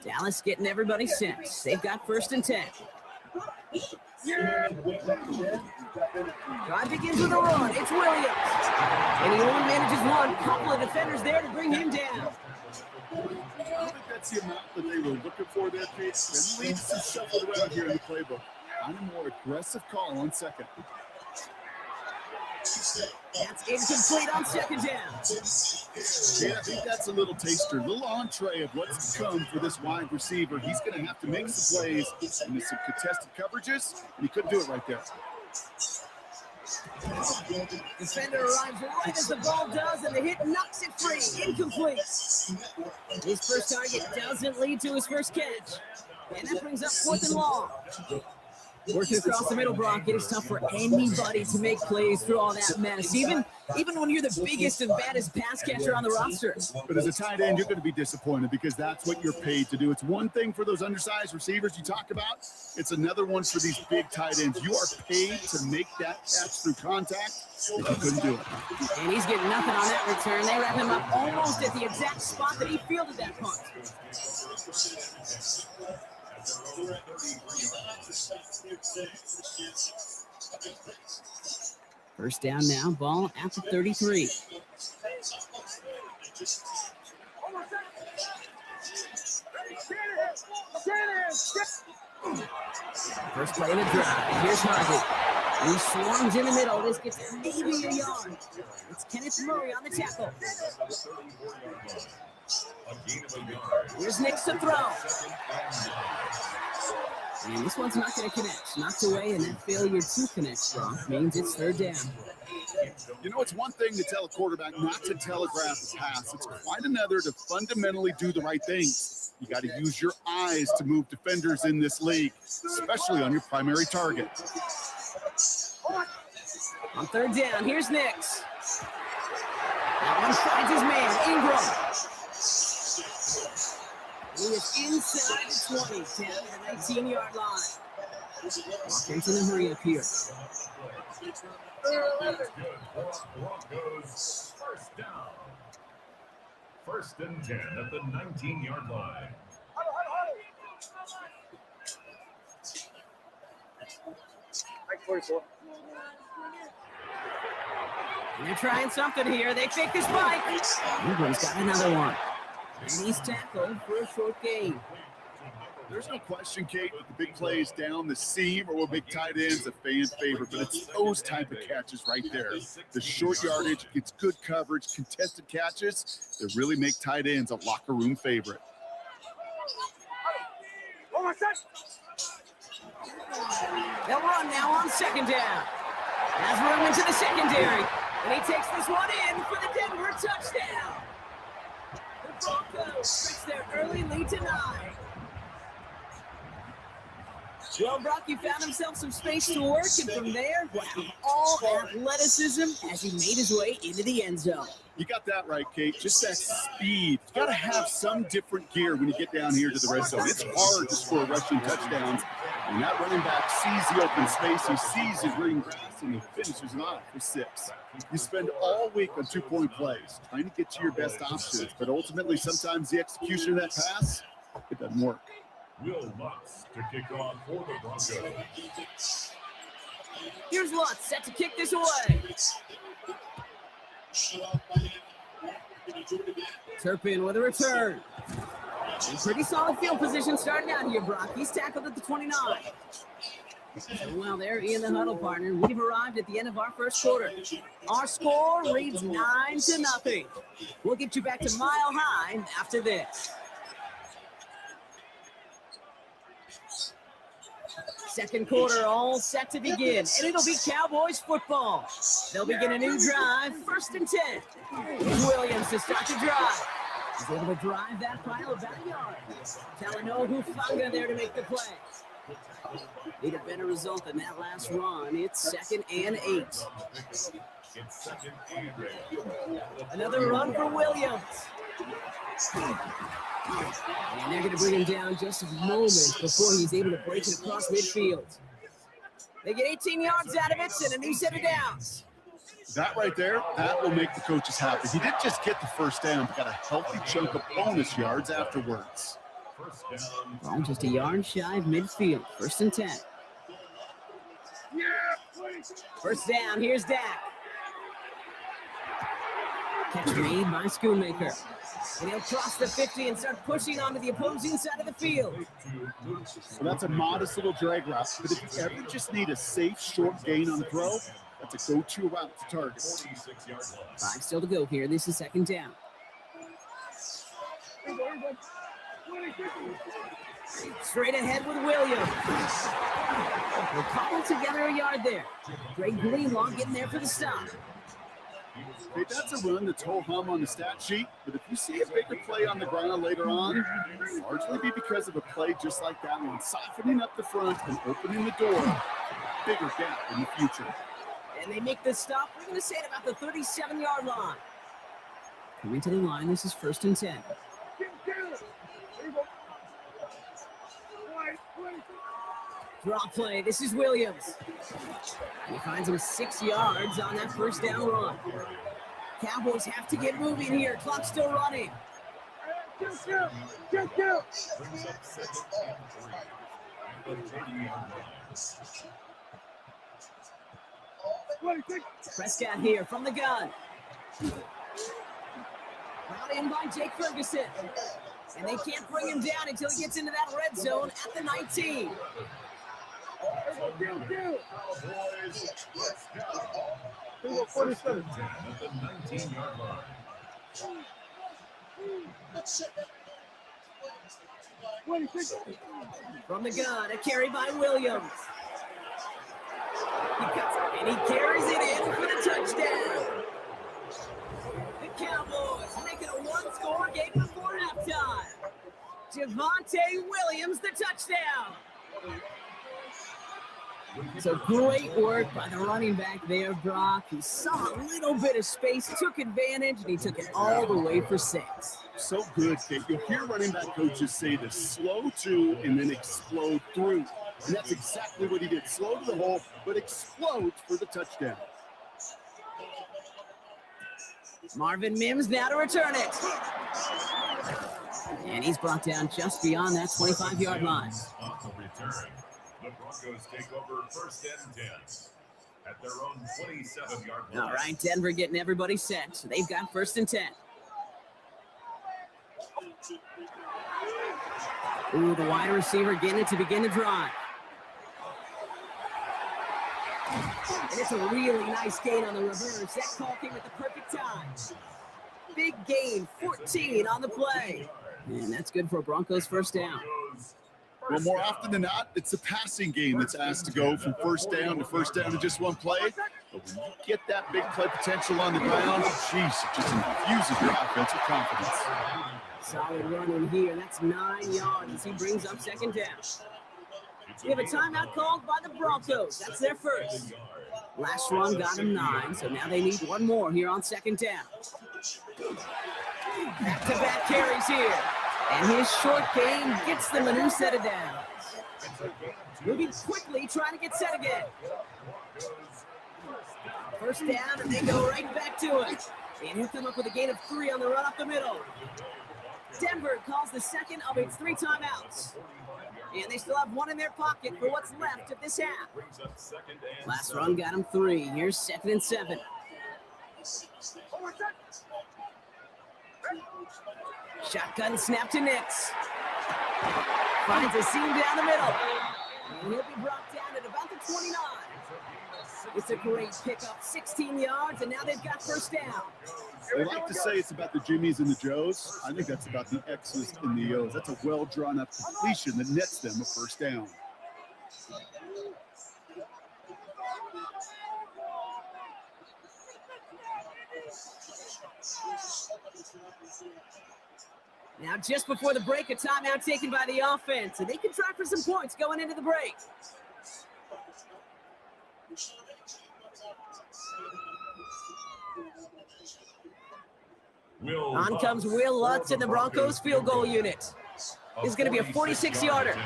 S3: Dallas getting everybody set. They've got 1st and 10. Drive begins with a run. It's Williams. And he only manages one. Couple of defenders there to bring him down.
S4: I don't think that's the amount that they were looking for there, Case. And leads to shuffled around here in the playbook. On a more aggressive call on 2nd.
S3: That's incomplete on 2nd down.
S4: Yeah, I think that's a little taster, a little entree of what's to come for this wide receiver. He's going to have to make some plays and some contested coverages, and he couldn't do it right there.
S3: Defender arrives right as the ball does, and the hit knocks it free. Incomplete. His first target doesn't lead to his first catch. And that brings up 4th and long. Working across the middle, Brock, it is tough for anybody to make plays through all that mess, even when you're the biggest and baddest pass catcher on the roster.
S4: But as a tight end, you're going to be disappointed because that's what you're paid to do. It's one thing for those undersized receivers you talk about. It's another one for these big tight ends. You are paid to make that catch through contact, and you couldn't do it.
S3: And he's getting nothing on that return. They wrap him up almost at the exact spot that he fielded that punt. First down now, ball at the 33. First play of the drive. Here's Harvey. He swarms in the middle. This gets maybe a yard. It's Kenneth Murray on the tackle. Here's Nick to throw. And this one's not going to connect. Knocked away, and that failure to connect, Brock, means it's 3rd down.
S4: You know, it's one thing to tell a quarterback not to telegraph a pass. It's quite another to fundamentally do the right things. You got to use your eyes to move defenders in this league, especially on your primary target.
S3: On 3rd down, here's Nix. That one finds his man, Ingram. He is inside the 20, down to the 19-yard line. Offense in the hurry up here.
S6: Broncos, 1st down. 1st and 10 at the 19-yard line.
S3: And they're trying something here. They fake the spike. Ingram's got another one. And he's tackled for a short gain.
S4: There's no question, Kate, that the big plays down the seam or big tight ends a fan favorite, but it's those type of catches right there. The short yardage, it's good coverage, contested catches that really make tight ends a locker room favorite.
S3: They'll run now on 2nd down. Has room into the secondary. And he takes this one in for the Denver touchdown. The Broncos fix their early lead to 9. Well, Brock, he found himself some space to work, and from there, wow, all athleticism as he made his way into the end zone.
S4: You got that right, Kate. Just that speed. You got to have some different gear when you get down here to the red zone. It's hard to score rushing touchdowns. And that running back sees the open space. He sees his green grass, and he finishes it off for 6. You spend all week on 2-point plays trying to get to your best options. But ultimately, sometimes the execution of that pass, it doesn't work.
S6: Will Lutz to kick off for the Broncos.
S3: Here's Lutz set to kick this away. Turpin with a return. Pretty solid field position starting out here, Brock. He's tackled at the 29. Well, there in the huddle, partner. We've arrived at the end of our first quarter. Our score reads 9-0. We'll get you back to Mile High after this. Second quarter all set to begin, and it'll be Cowboys football. They'll begin a new drive, 1st and 10. Williams to start the drive. He's able to drive that pile of backyard. Talanoa Hufanga there to make the play. Need a better result than that last run. It's 2nd and 8. Another run for Williams. And they're going to bring him down just a moment before he's able to break it across midfield. They get 18 yards out of it and a new set of downs.
S4: That right there, that will make the coaches happy. He didn't just get the first down, but got a healthy chunk of bonus yards afterwards.
S3: Well, just a yard shy of midfield. 1st and 10. First down, here's Dak. Catch made by Schoonmaker. And he'll cross the 50 and start pushing onto the opposing side of the field.
S4: So that's a modest little drag route. But if you ever just need a safe, short gain on the throw, that's a go-to route to target.
S3: 5 still to go here. This is 2nd down. Straight ahead with Williams. We'll cobble together a yard there. Greg Greenlaw getting there for the stop.
S4: Hey, that's a run that's ho-hum on the stat sheet, but if you see a bigger play on the ground later on, it'll largely be because of a play just like that one, softening up the front and opening the door. Bigger gap in the future.
S3: And they make the stop. We're going to say at about the 37-yard line. Coming to the line, this is 1st and 10. Draw play, this is Williams. And he finds him 6 yards on that 1st down run. Cowboys have to get moving here. Clock's still running. Prescott here from the gun. Brought in by Jake Ferguson. And they can't bring him down until he gets into that red zone at the 19. From the gun, a carry by Williams. He cuts and he carries it in for the touchdown. The Cowboys making a one-score game before halftime. Javonte Williams, the touchdown. So great work by the running back there, Brock. He saw a little bit of space, took advantage, and he took it all the way for 6.
S4: So good, Kate. You'll hear running back coaches say to slow to and then explode through. And that's exactly what he did. Slow to the hole, but explodes for the touchdown.
S3: Marvin Mims now to return it. And he's brought down just beyond that 25-yard line.
S6: The Broncos take over 1st and 10 at their own 27-yard line.
S3: All right, Denver getting everybody set. So they've got 1st and 10. Ooh, the wide receiver getting it to begin the drive. And it's a really nice gain on the reverse. That call came at the perfect time. Big gain, 14 on the play. And that's good for a Broncos 1st down.
S4: Well, more often than not, it's the passing game that's asked to go from 1st down to 1st down in just one play. But when you get that big play potential on the ground, geez, it just infuses your offensive confidence.
S3: Solid run in here. That's 9 yards as he brings up 2nd down. We have a timeout called by the Broncos. That's their first. Last run got them 9, so now they need one more here on second down. Back-to-back carries here. And his short game gets them a new set of downs. Moving quickly, trying to get set again. First down, and they go right back to it. And he'll come up with a gain of 3 on the run up the middle. Denver calls the second of its 3 timeouts. And they still have 1 in their pocket for what's left of this half. Last run got him 3. Here's 2nd and 7. Shotgun snap to Nix. Finds a seam down the middle. And he'll be brought down at about the 29. It's a great pickup, 16 yards, and now they've got first down.
S4: They like to say it's about the Jimmies and the Joes. I think that's about the X's and the O's. That's a well-drawn-up completion that nets them a first down.
S3: Now, just before the break, a timeout taken by the offense, and they can try for some points going into the break. On comes Will Lutz in the Broncos field goal unit. It's going to be a 46-yarder.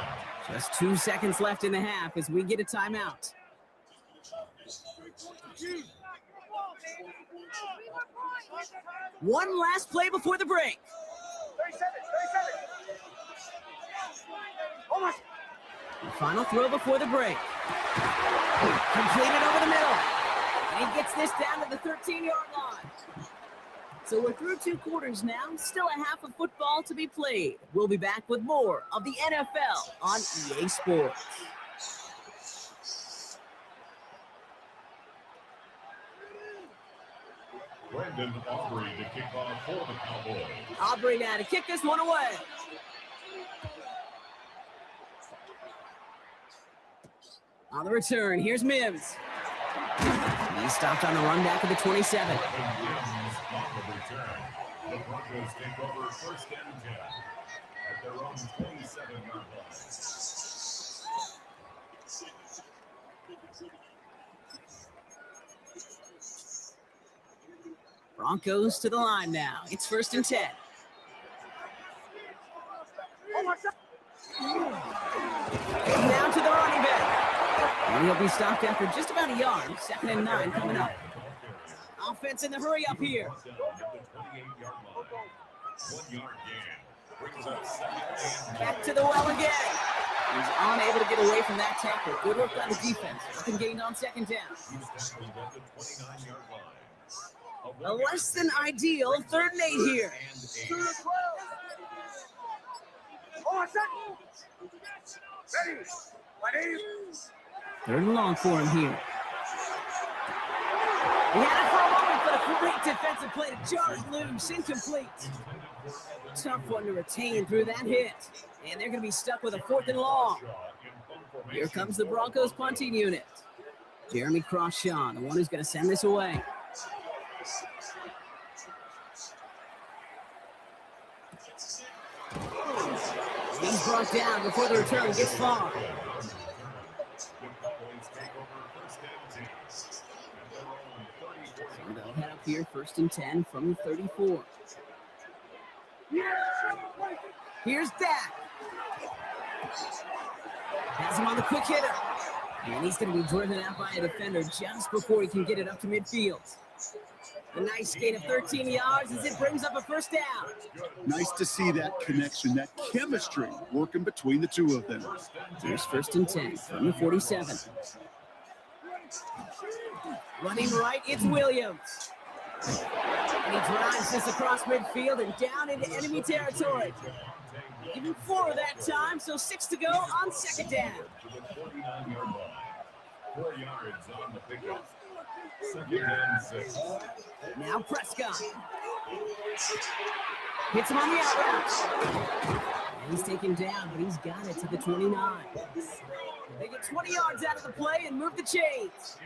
S3: Just 2 seconds left in the half as we get a timeout. One last play before the break.
S13: 37.
S3: The final throw before the break. Completed over the middle. And he gets this down to the 13-yard line. So we're through 2 quarters now. Still a half of football to be played. We'll be back with more of the NFL on EA Sports.
S6: Brandon Aubrey to kick off for the Cowboys.
S3: Aubrey now to kick this one away. On the return, here's Mims. He's stopped on the run back of the 27.
S6: The Broncos take over first and 10 at their own 27-yard line.
S3: Broncos to the line now. It's first and 10. Down to the running back. And he'll be stopped after just about a yard. 2nd and 9 coming up. Offense in the hurry up here. Back to the well again. He's unable to get away from that tackle. Good work on the defense. Nothing gained on 2nd down. A less than ideal 3rd and 8 here. 3rd and long for him here. He had it for a moment, but a great defensive play to Jarrett loose, incomplete. Tough one to retain through that hit. And they're going to be stuck with a 4th and long. Here comes the Broncos punting unit. Jeremy Crawshaw, the one who's going to send this away. He's brought down before the return gets far. So they'll head up here, 1st and 10 from the 34. Here's Dak. Has him on the quick hitter. And he's going to be driven out by a defender just before he can get it up to midfield. A nice gain of 13 yards as it brings up a first down.
S4: Nice to see that connection, that chemistry working between the two of them.
S3: Here's 1st and 10 from the 47. Running right, it's Williams. And he drives this across midfield and down into enemy territory. Even 4 that time, so 6 to go on 2nd down.
S6: 4 yards on the pickup. 2nd and 6.
S3: Now Prescott. Hits him on the out route. He's taken down, but he's got it to the 29. They get 20 yards out of the play and move the chains.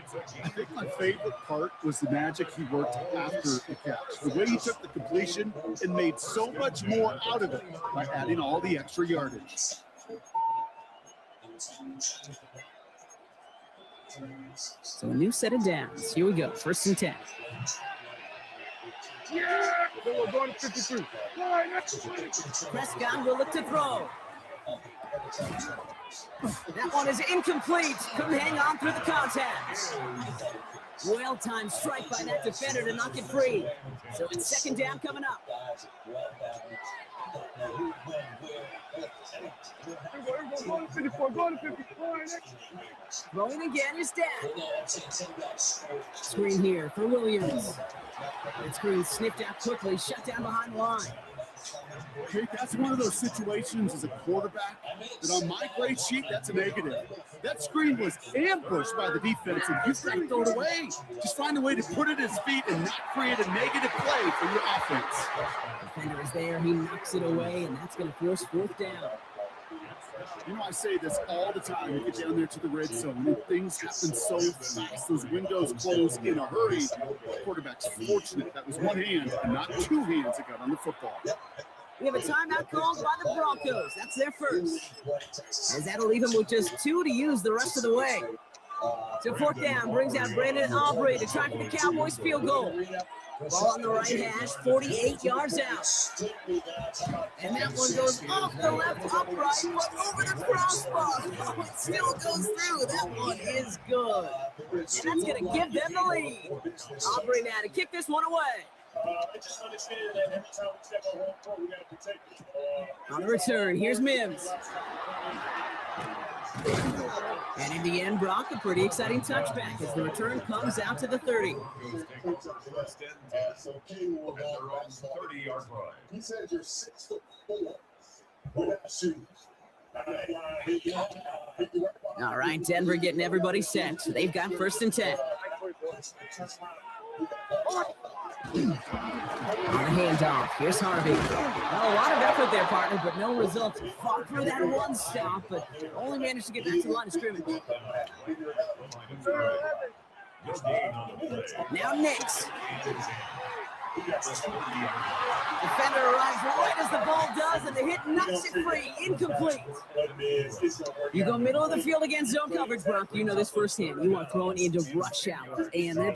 S4: I think my favorite part was the magic he worked after the catch. The way he took the completion and made so much more out of it by adding all the extra yardage.
S3: So a new set of downs. Here we go. 1st and 10.
S13: We're going to 53.
S3: Prescott will look to throw. That one is incomplete. Couldn't hang on through the contact. Well-timed strike by that defender to knock it free. So it's 2nd down coming up.
S13: Go to 54. Go to 54.
S3: Throwing again is down. Screen here for Williams. That screen sniffed out quickly, shut down behind the line.
S4: Okay, that's one of those situations as a quarterback that on my grade sheet, that's a negative. That screen was ambushed by the defense, and you've got to throw it away. Just find a way to put it at his feet and not create a negative play for your offense.
S3: Defender is there. He knocks it away, and that's going to force 4th down.
S4: You know, I say this all the time. You get down there to the red zone, and things happen so fast. Those windows close in a hurry. The quarterback's fortunate. That was one hand and not 2 hands that got on the football.
S3: We have a timeout called by the Broncos. That's their first. As that'll leave him with just 2 to use the rest of the way. So 4th down brings out Brandon Aubrey to try for the Cowboys field goal. Ball on the right hash, 48 yards out. And that one goes off the left upright, but over the crossbar. Oh, it still goes through. That one is good. And that's going to give them the lead. Aubrey now to kick this one away.
S6: I just understand that every time we step on home court, we got to protect it.
S3: On the return, here's Mims. And in the end, Brock, a pretty exciting touchback as the return comes out to the 30.
S2: So King will go back 30-yard line. He said you're 6'4". We're not shooting.
S3: All right, Denver getting everybody set. They've got 1st and 10. On the handoff, here's Harvey. Well, a lot of effort there, partner, but no results. Fought through that one stop, but only managed to get back to the line of scrimmage. Now Nix. Defender arrives right as the ball does, and the hit knocks it free. Incomplete. You go middle of the field against zone coverage, Brock. You know this firsthand. You are throwing into rush hour, and there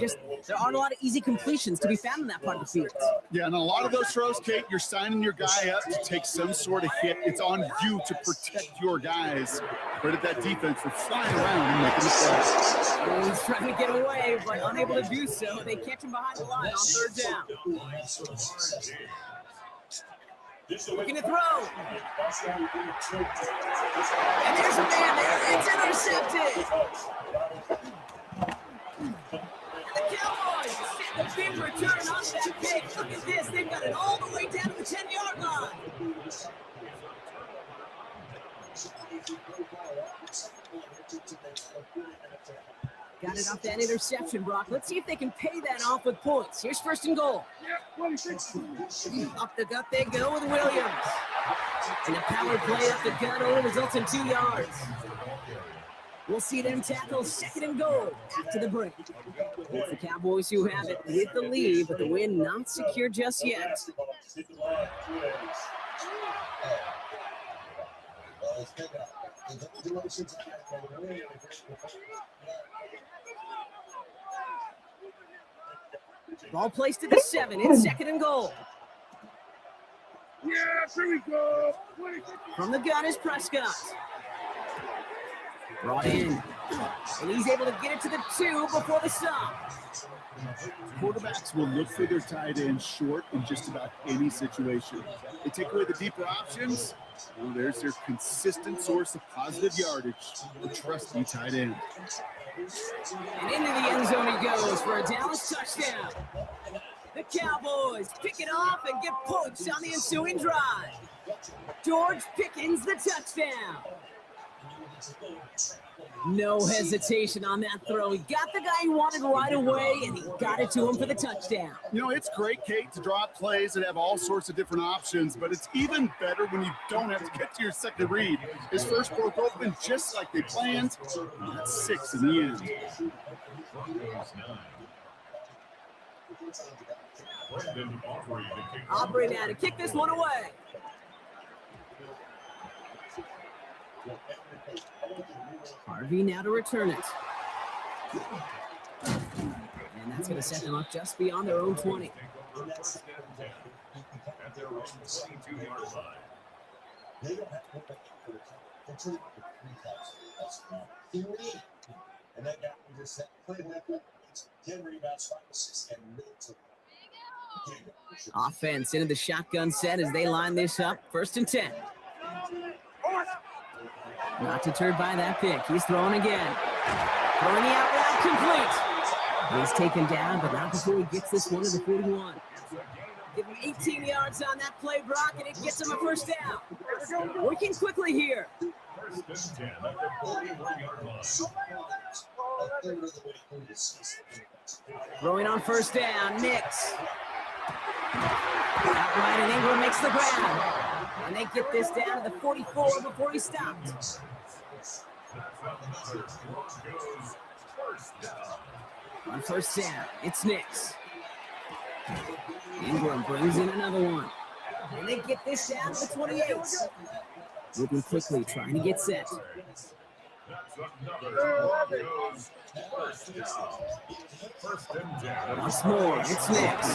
S3: aren't a lot of easy completions to be found in that part of the field.
S4: Yeah, and a lot of those throws, Kate, you're signing your guy up to take some sort of hit. It's on you to protect your guys. Credit that defense for flying around and making the play.
S3: He's trying to get away, but unable to do so. They catch him behind the line on 3rd down. Looking to throw. And there's a man there. It's intercepted. And the Cowboys get the big return on that pick. Look at this. They've got it all the way down to the 10-yard line. Got it off that interception, Brock. Let's see if they can pay that off with points. Here's 1st and goal. Up the gut they go with Williams. And a power play up the gut only results in 2 yards. We'll see them tackle 2nd and goal after the break. It's the Cowboys who have it with the lead, but the win not secure just yet. Ball placed to the 7. It's 2nd and goal.
S13: Yeah, here we go.
S3: From the gun is Prescott. Brought in. And he's able to get it to the 2 before the stop.
S4: Quarterbacks will look for their tight end short in just about any situation. They take away the deeper options. Well, there's their consistent source of positive yardage, the trusty tight end.
S3: And into the end zone he goes for a Dallas touchdown. The Cowboys pick it off and get points on the ensuing drive. George Pickens the touchdown. No hesitation on that throw. He got the guy he wanted right away, and he got it to him for the touchdown.
S4: You know, it's great, Kate, to draw up plays that have all sorts of different options, but it's even better when you don't have to get to your second read. His first broke open just like they planned. That's 6 in the end.
S3: Aubrey now to kick this one away. Harvey now to return it. And that's going to set them up just beyond their own 20.
S2: And that guy just said, play like that. 10 rebounds, 5 assists, and no turnovers.
S3: Offense into the shotgun set as they line this up. 1st and 10. Not deterred by that pick. He's throwing again. Throwing the out route complete. He's taken down, but not before he gets this one to the 41. Give him 18 yards on that play, Brock, and it gets him a 1st down. Working quickly here. Throwing on 1st down, Nix. Outright, and Ingram makes the grab. And they get this down to the 44 before he stopped. On 1st down, it's Nix. Ingram brings in another one. And they get this down to the 28. Moving quickly, trying to get set. Once more, it's Nix.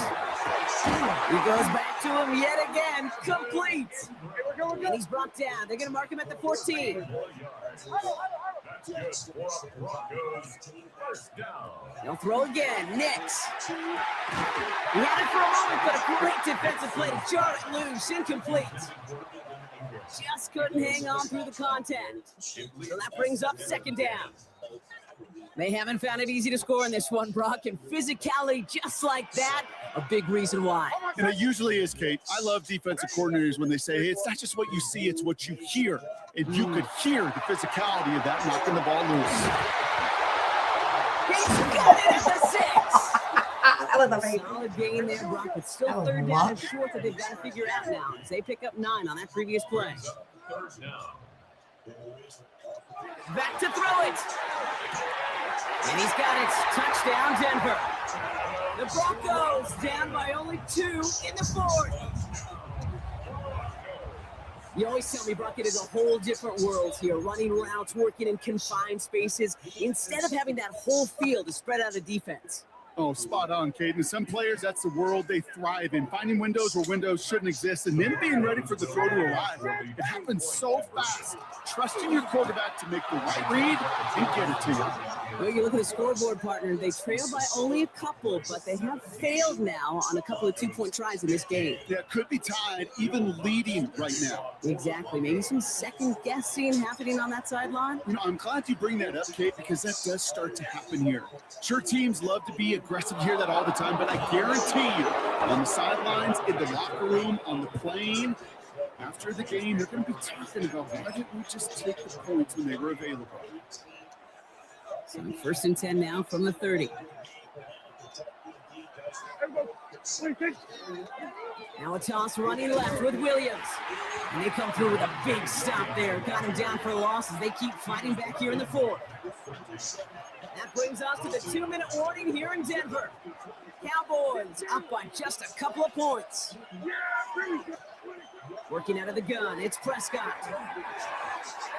S3: He goes back to him yet again, complete. And he's brought down. They're going to mark him at the 14. They'll throw again. Nix. He had it for a moment, but a great defensive play to jar it loose. Incomplete. Just couldn't hang on through the contact. So that brings up 2nd down. They haven't found it easy to score in this one, Brock, and physicality just like that, a big reason why.
S4: And it usually is, Kate. I love defensive coordinators when they say, hey, it's not just what you see, it's what you hear. And you could hear the physicality of that knocking the ball loose.
S3: He's got it at the 6.
S1: That was amazing.
S3: Solid gain there, Brock, but still 3rd down and short that they've got to figure out now as they pick up 9 on that previous play. Back to throw it. And he's got it. Touchdown, Denver. The Broncos down by only 2 in the 4th. You always tell me, Brock, it is a whole different world here. Running routes, working in confined spaces, instead of having that whole field to spread out a defense.
S4: Oh, spot on, Caden. Some players, that's the world they thrive in. Finding windows where windows shouldn't exist and then being ready for the throw to arrive. It happens so fast. Trusting your quarterback to make the right read and get it to you.
S3: Well, you look at the scoreboard, partner. They trail by only a couple, but they have failed now on a couple of 2-point tries in this game.
S4: Yeah, could be tied, even leading right now.
S3: Exactly. Maybe some second guessing happening on that sideline.
S4: You know, I'm glad you bring that up, Kate, because that does start to happen here. Sure, teams love to be aggressive, hear that all the time, but I guarantee you, on the sidelines, in the locker room, on the plane, after the game, they're going to be talking about why didn't we just take the points when they were available.
S3: So 1st and 10 now from the 30. Now a toss running left with Williams. And they come through with a big stop there. Got him down for a loss as they keep fighting back here in the 4th. That brings us to the 2-minute warning here in Denver. Cowboys up by just a couple of points. Working out of the gun, it's Prescott.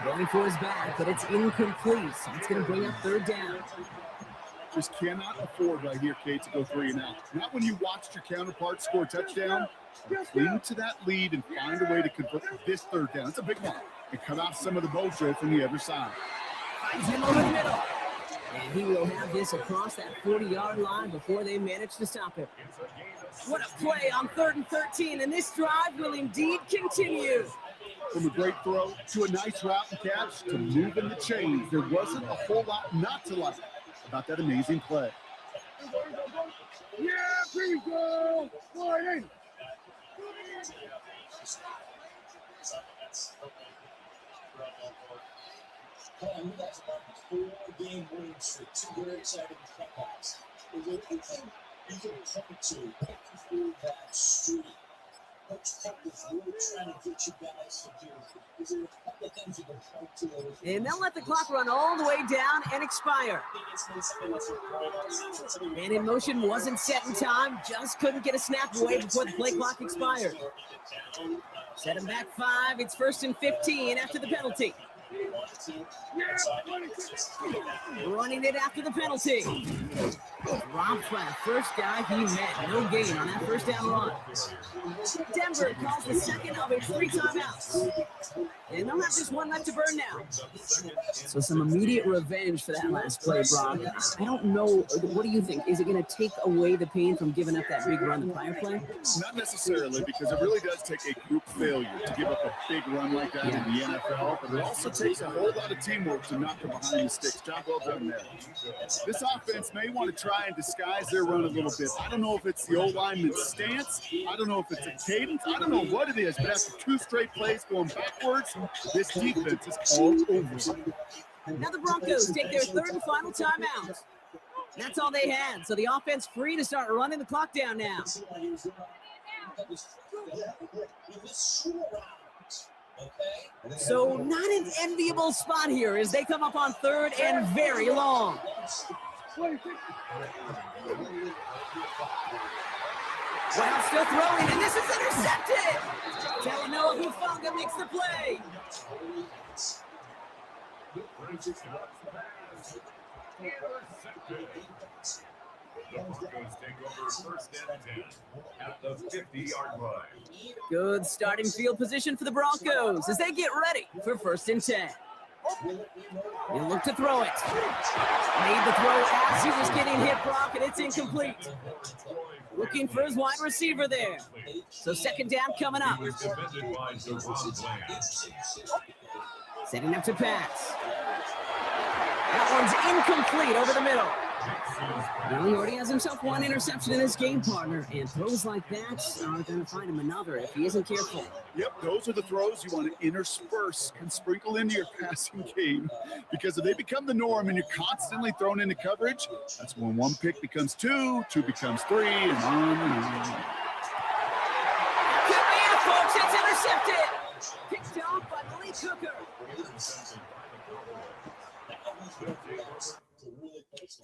S3: Going for his back, but it's incomplete. So it's going to bring up 3rd down.
S4: Just cannot afford right here, Kate, to go 3 and out. Not when you watched your counterpart score a touchdown. Cling to that lead and find a way to convert this 3rd down. It's a big one. And cut off some of the mojo from the other side.
S3: Finds him over the middle. And he will have this across that 40-yard line before they manage to stop him. What a play on 3rd and 13, and this drive will indeed continue.
S4: From a great throw to a nice route and catch to moving the chains, there wasn't a whole lot not to like about that amazing play.
S13: Yeah, here we go. Slide
S6: You guys are on a 4-game winning streak. 2 very exciting comebacks. Is there anything you can point to through that streak? Coach Pep is really trying to get you guys to do. Is there a couple of things you can point to?
S3: And they'll let the clock run all the way down and expire. And in motion wasn't set in time. Just couldn't get a snap away before the play clock expired. Set him back 5. It's 1st and 15 after the penalty. Running it after the penalty. Robbed by the first guy he met. No gain on that first down run. Denver calls the second of its 3 timeouts. And they'll have just one left to burn now. So some immediate revenge for that last play, Brock. I don't know. What do you think? Is it going to take away the pain from giving up that big run the prior play?
S4: Not necessarily, because it really does take a group failure to give up a big run like that in the NFL. But it also takes a whole lot of teamwork to knock it behind the sticks. Job well done there. This offense may want to try and disguise their run a little bit. I don't know if it's the O-lineman's stance. I don't know if it's a cadence. I don't know what it is. But after 2 straight plays going backwards, this defense is all over.
S3: Now the Broncos take their 3rd and final timeout. That's all they had. So the offense free to start running the clock down now. So not an enviable spot here as they come up on 3rd and very long. While still throwing, and this is intercepted. Talanoa Hufanga makes the play. Good starting field position for the Broncos as they get ready for 1st and 10. He'll look to throw it. Made the throw as he was getting hit, Brock, and it's incomplete. Looking for his wide receiver there. So 2nd down coming up. Setting up to pass. That one's incomplete over the middle. Well, he already has himself 1 interception in his game, partner, and throws like that are going to find him another if he isn't careful.
S4: Yep, those are the throws you want to intersperse and sprinkle into your passing game, because if they become the norm and you're constantly thrown into coverage, that's when 1 pick becomes 2, 2 becomes 3, and on and on.
S3: Could be it, folks. It's intercepted. Picked off by Malik Hooker.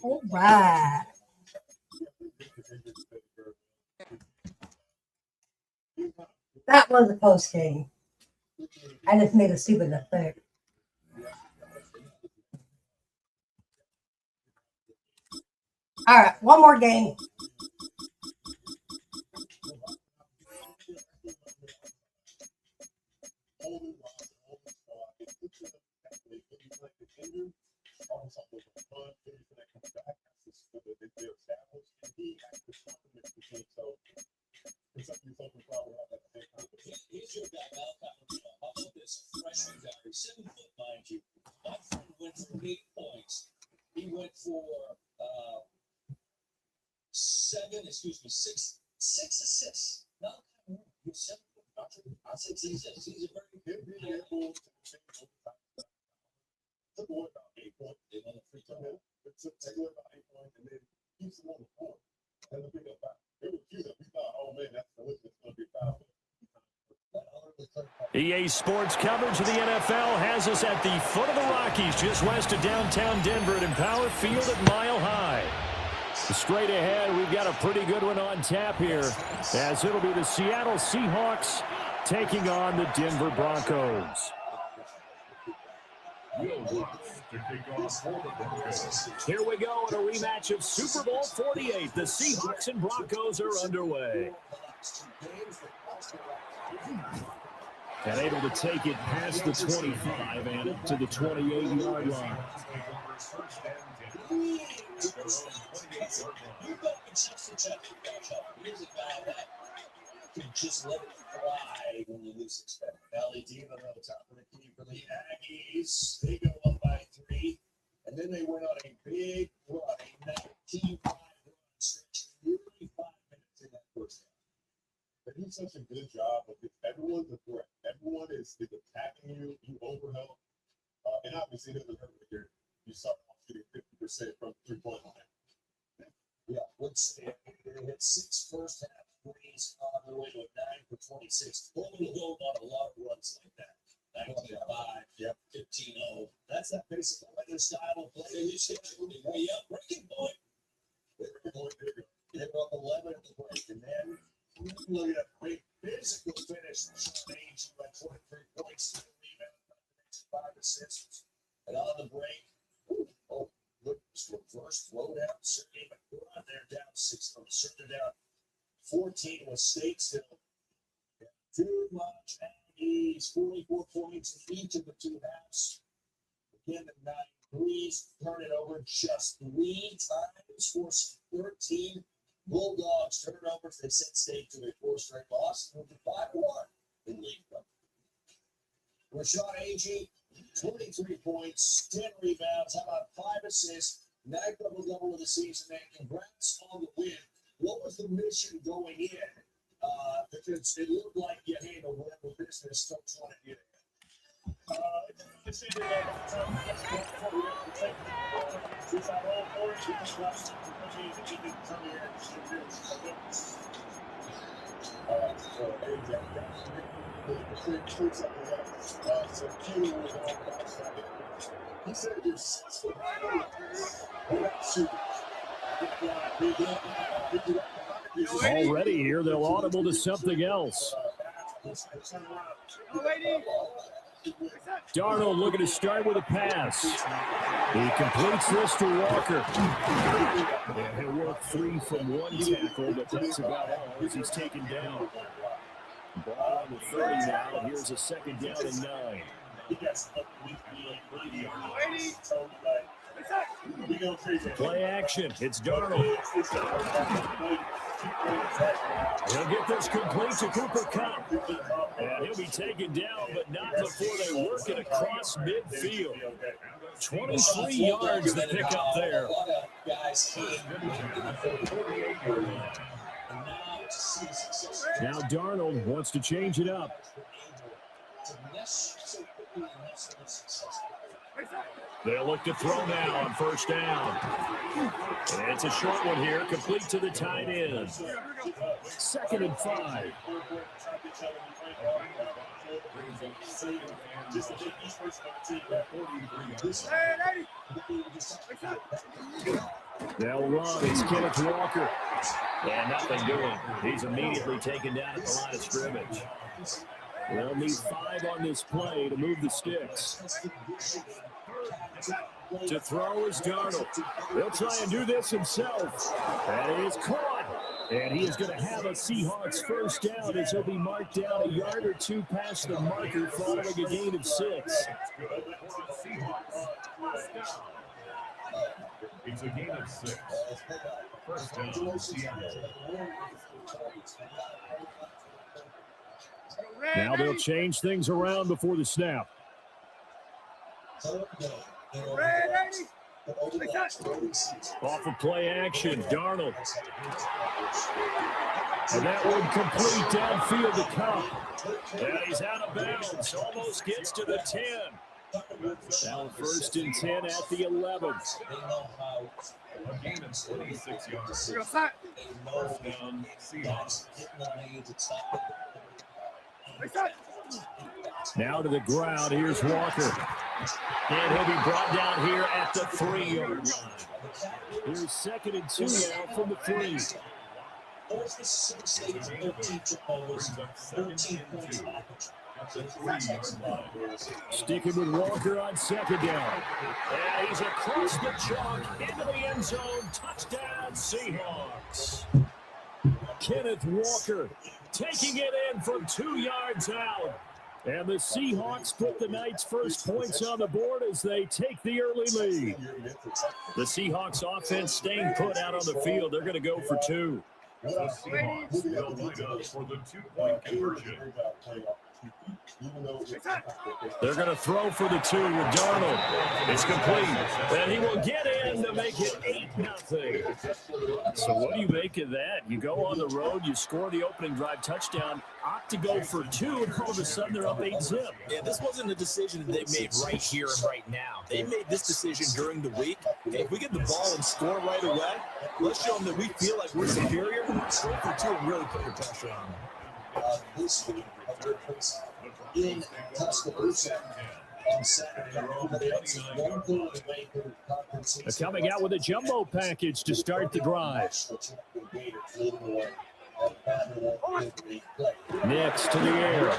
S1: All right. That was a close game. I just made a stupid mistake. All right, one more game.
S6: Here's your guy, How about this freshman guy, 7 foot, mind you. My friend went for 8 points. He went for 6 assists. No, he's 7 foot. I said 6 assists. He's a very good player. Took away about 8 points. They won the free throw. Take away about 8 points, and then keeps them on the floor. And the big up. It was cute. We thought, oh man, that's going to be foul.
S12: EA Sports coverage of the NFL has us at the foot of the Rockies, just west of downtown Denver at Empower Field at Mile High. Straight ahead, we've got a pretty good one on tap here, as it'll be the Seattle Seahawks taking on the Denver Broncos. Here we go in a rematch of Super Bowl 48. The Seahawks and Broncos are underway. And able to take it past the 25 and up to the 28-yard line.
S6: Here's a guy that can just let it fly when you least expect it. LED on the top of the key for the Aggies. They go up by 3, and then they went on a big run, a 19-5 run, stretching nearly 5 minutes in that first half.
S2: They do such a good job of it. Everyone's a threat. Everyone is attacking you. You overhelp. And obviously, it doesn't hurt when you start shooting 50% from the 3-point line.
S6: Yeah, let's see. They hit 6 first half threes on their way to a 9 for 26. Only go on a lot of runs like that. 19-5, 15-0. That's that basic weather style of play. They just hit you way up. Breaking point. They were up 11 at the break. And then look at a great physical finish. Strange, who had 23 points. 5
S2: assists. And on the break, look, reverse throw down. Sergey McGraw, they're down 6 from Sergey down 14 with State still. Too much Aggies, 44 points in each of the two halves. Again, the 9 threes, turn it over just 3 times, forcing 13 Bulldogs turnovers. They sent State to their 4th straight loss, moving 5-1 in league play. Rashad Agee, 23 points, 10 rebounds, how about 5 assists, 9 double-double of the season, man. Congrats on the win. What was the mission going in? Because it looked like you handled whatever business folks wanted you to he said
S12: Already here, they'll audible to something else. Darnold looking to start with a pass. He completes this to Walker. And he'll work 3 from 1 tackle, but that's about all as he's taken down. Ball on the 30 now. Here's a 2nd down and 9. Play action. It's Darnold. He'll get this complete to Cooper Kupp. And he'll be taken down, but not before they work it across midfield. 23 yards to pick up there. Now Darnold wants to change it up. They'll look to throw now on 1st down. And it's a short one here, complete to the tight end. 2nd and 5. They'll run. It's Kenneth Walker. And nothing doing. He's immediately taken down at the line of scrimmage. They'll need 5 on this play to move the sticks. To throw is Darnold. He'll try and do this himself. And it is caught. And he is going to have a Seahawks 1st down as he'll be marked down a yard or 2 past the marker following a gain of 6.
S6: It's a gain of 6. 1st down, Seattle.
S12: Now they'll change things around before the snap. Off of play action, Darnold. And that one complete downfield to Kupp. And he's out of bounds, almost gets to the 10. Now 1st and 10 at the 11.
S6: A gain of 26 yards. 1st down, Seahawks.
S12: Now to the ground. Here's Walker. And he'll be brought down here at the 3-yard line. Here's 2nd and 2 now from the 3. Sticking with Walker on 2nd down. And he's across the chalk into the end zone. Touchdown, Seahawks. Kenneth Walker taking it in from 2 yards out. And the Seahawks put the Knights' first points on the board as they take the early lead. The Seahawks offense staying put out on the field. They're going to go for 2.
S6: The Seahawks will line up for the 2-point conversion.
S12: They're going to throw for the 2 with Darnold. It's complete. And he will get in to make it 8-0. So what do you make of that? You go on the road, you score the opening drive touchdown, opt to go for 2, and all of a sudden they're up 8-zip.
S8: Yeah, this wasn't a decision that they made right here and right now. They made this decision during the week. Hey, if we get the ball and score right away, let's show them that we feel like we're superior. Go for 2 and really put the pressure on them.
S2: This week, in Tuscaloosa on Saturday.
S12: They're coming out with a jumbo package to start the drive. Next to the air.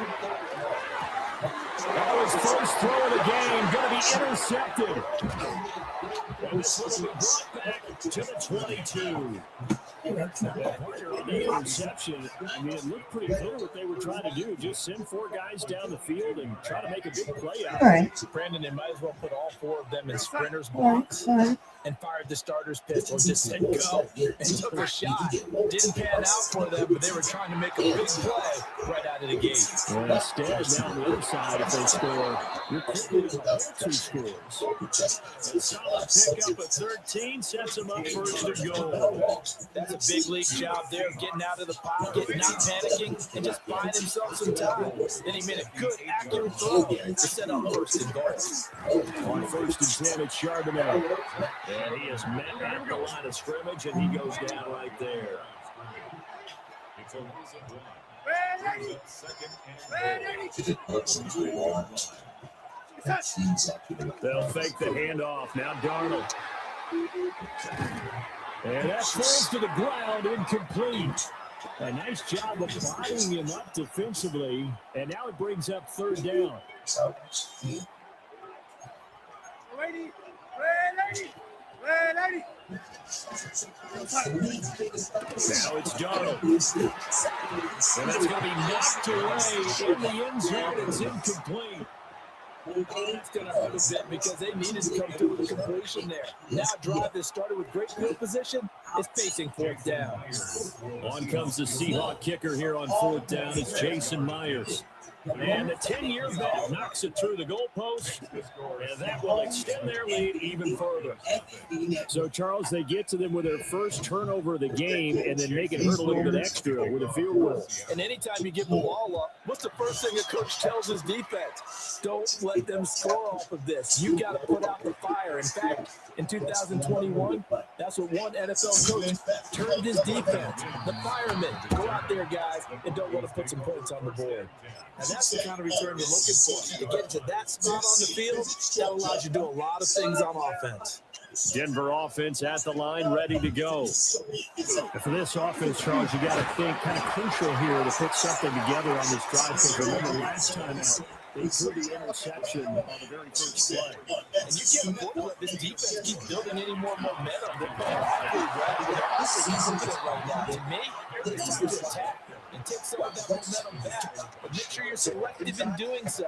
S12: That was first throw of the game, going to be intercepted. And this will be brought back to the 22. The interception, I mean, it looked pretty clear what they were trying to do. Just send 4 guys down the field and try to make a big play out of it.
S1: All right.
S8: Brandon, they might as well put all 4 of them in sprinters box and fired the starter's pistol. Just said go and took a shot. Didn't pan out for them, but they were trying to make a big play right out of the gate.
S12: Well, instead, down the other side, if they score, you're quickly to the 2 scores. A solid pickup at 13 sets them up first and goal.
S8: That's a big league job there, getting out of the pocket, not panicking, and just buying himself some time. Then he made a good, accurate throw to set up first and goal.
S12: On first and 10, it's Charbonnet. And he is met at the line of scrimmage, and he goes down right there. They'll fake the handoff. Now Darnold. And that falls to the ground, incomplete. A nice job of bodying him up defensively, and now it brings up third down. Now it's Darnold. And that's going to be knocked away in the end zone. It's incomplete.
S8: That's going to hurt a bit because they needed to come through with a completion there. Now drive that started with great field position is facing fourth down.
S12: On comes the Seahawk kicker here on fourth down. It's Jason Myers. And the 10-year vet knocks it through the goalpost, and that will extend their lead even further. So, Charles, they get to them with their first turnover of the game and then make it hurt a little bit extra with a field goal.
S8: And anytime you give the ball up, what's the first thing a coach tells his defense? Don't let them score off of this. You got to put out the fire. In fact, in 2021, that's what one NFL coach turned his defense, the firemen. Go out there, guys, and don't let them put some points on the board. And that's the kind of return you're looking for. To get to that spot on the field, that allows you to do a lot of things on offense.
S12: Denver offense at the line, ready to go. And for this offense, Charles, you got to think kind of crucial here to put something together on this drive. Because remember, last time out, they threw the interception on the very first play.
S8: And you can't afford to let this defense keep building any more momentum. They're playing awfully well. They're awfully right now. To me, it's time to attack and take some of that momentum back. But make sure you're selective in doing so.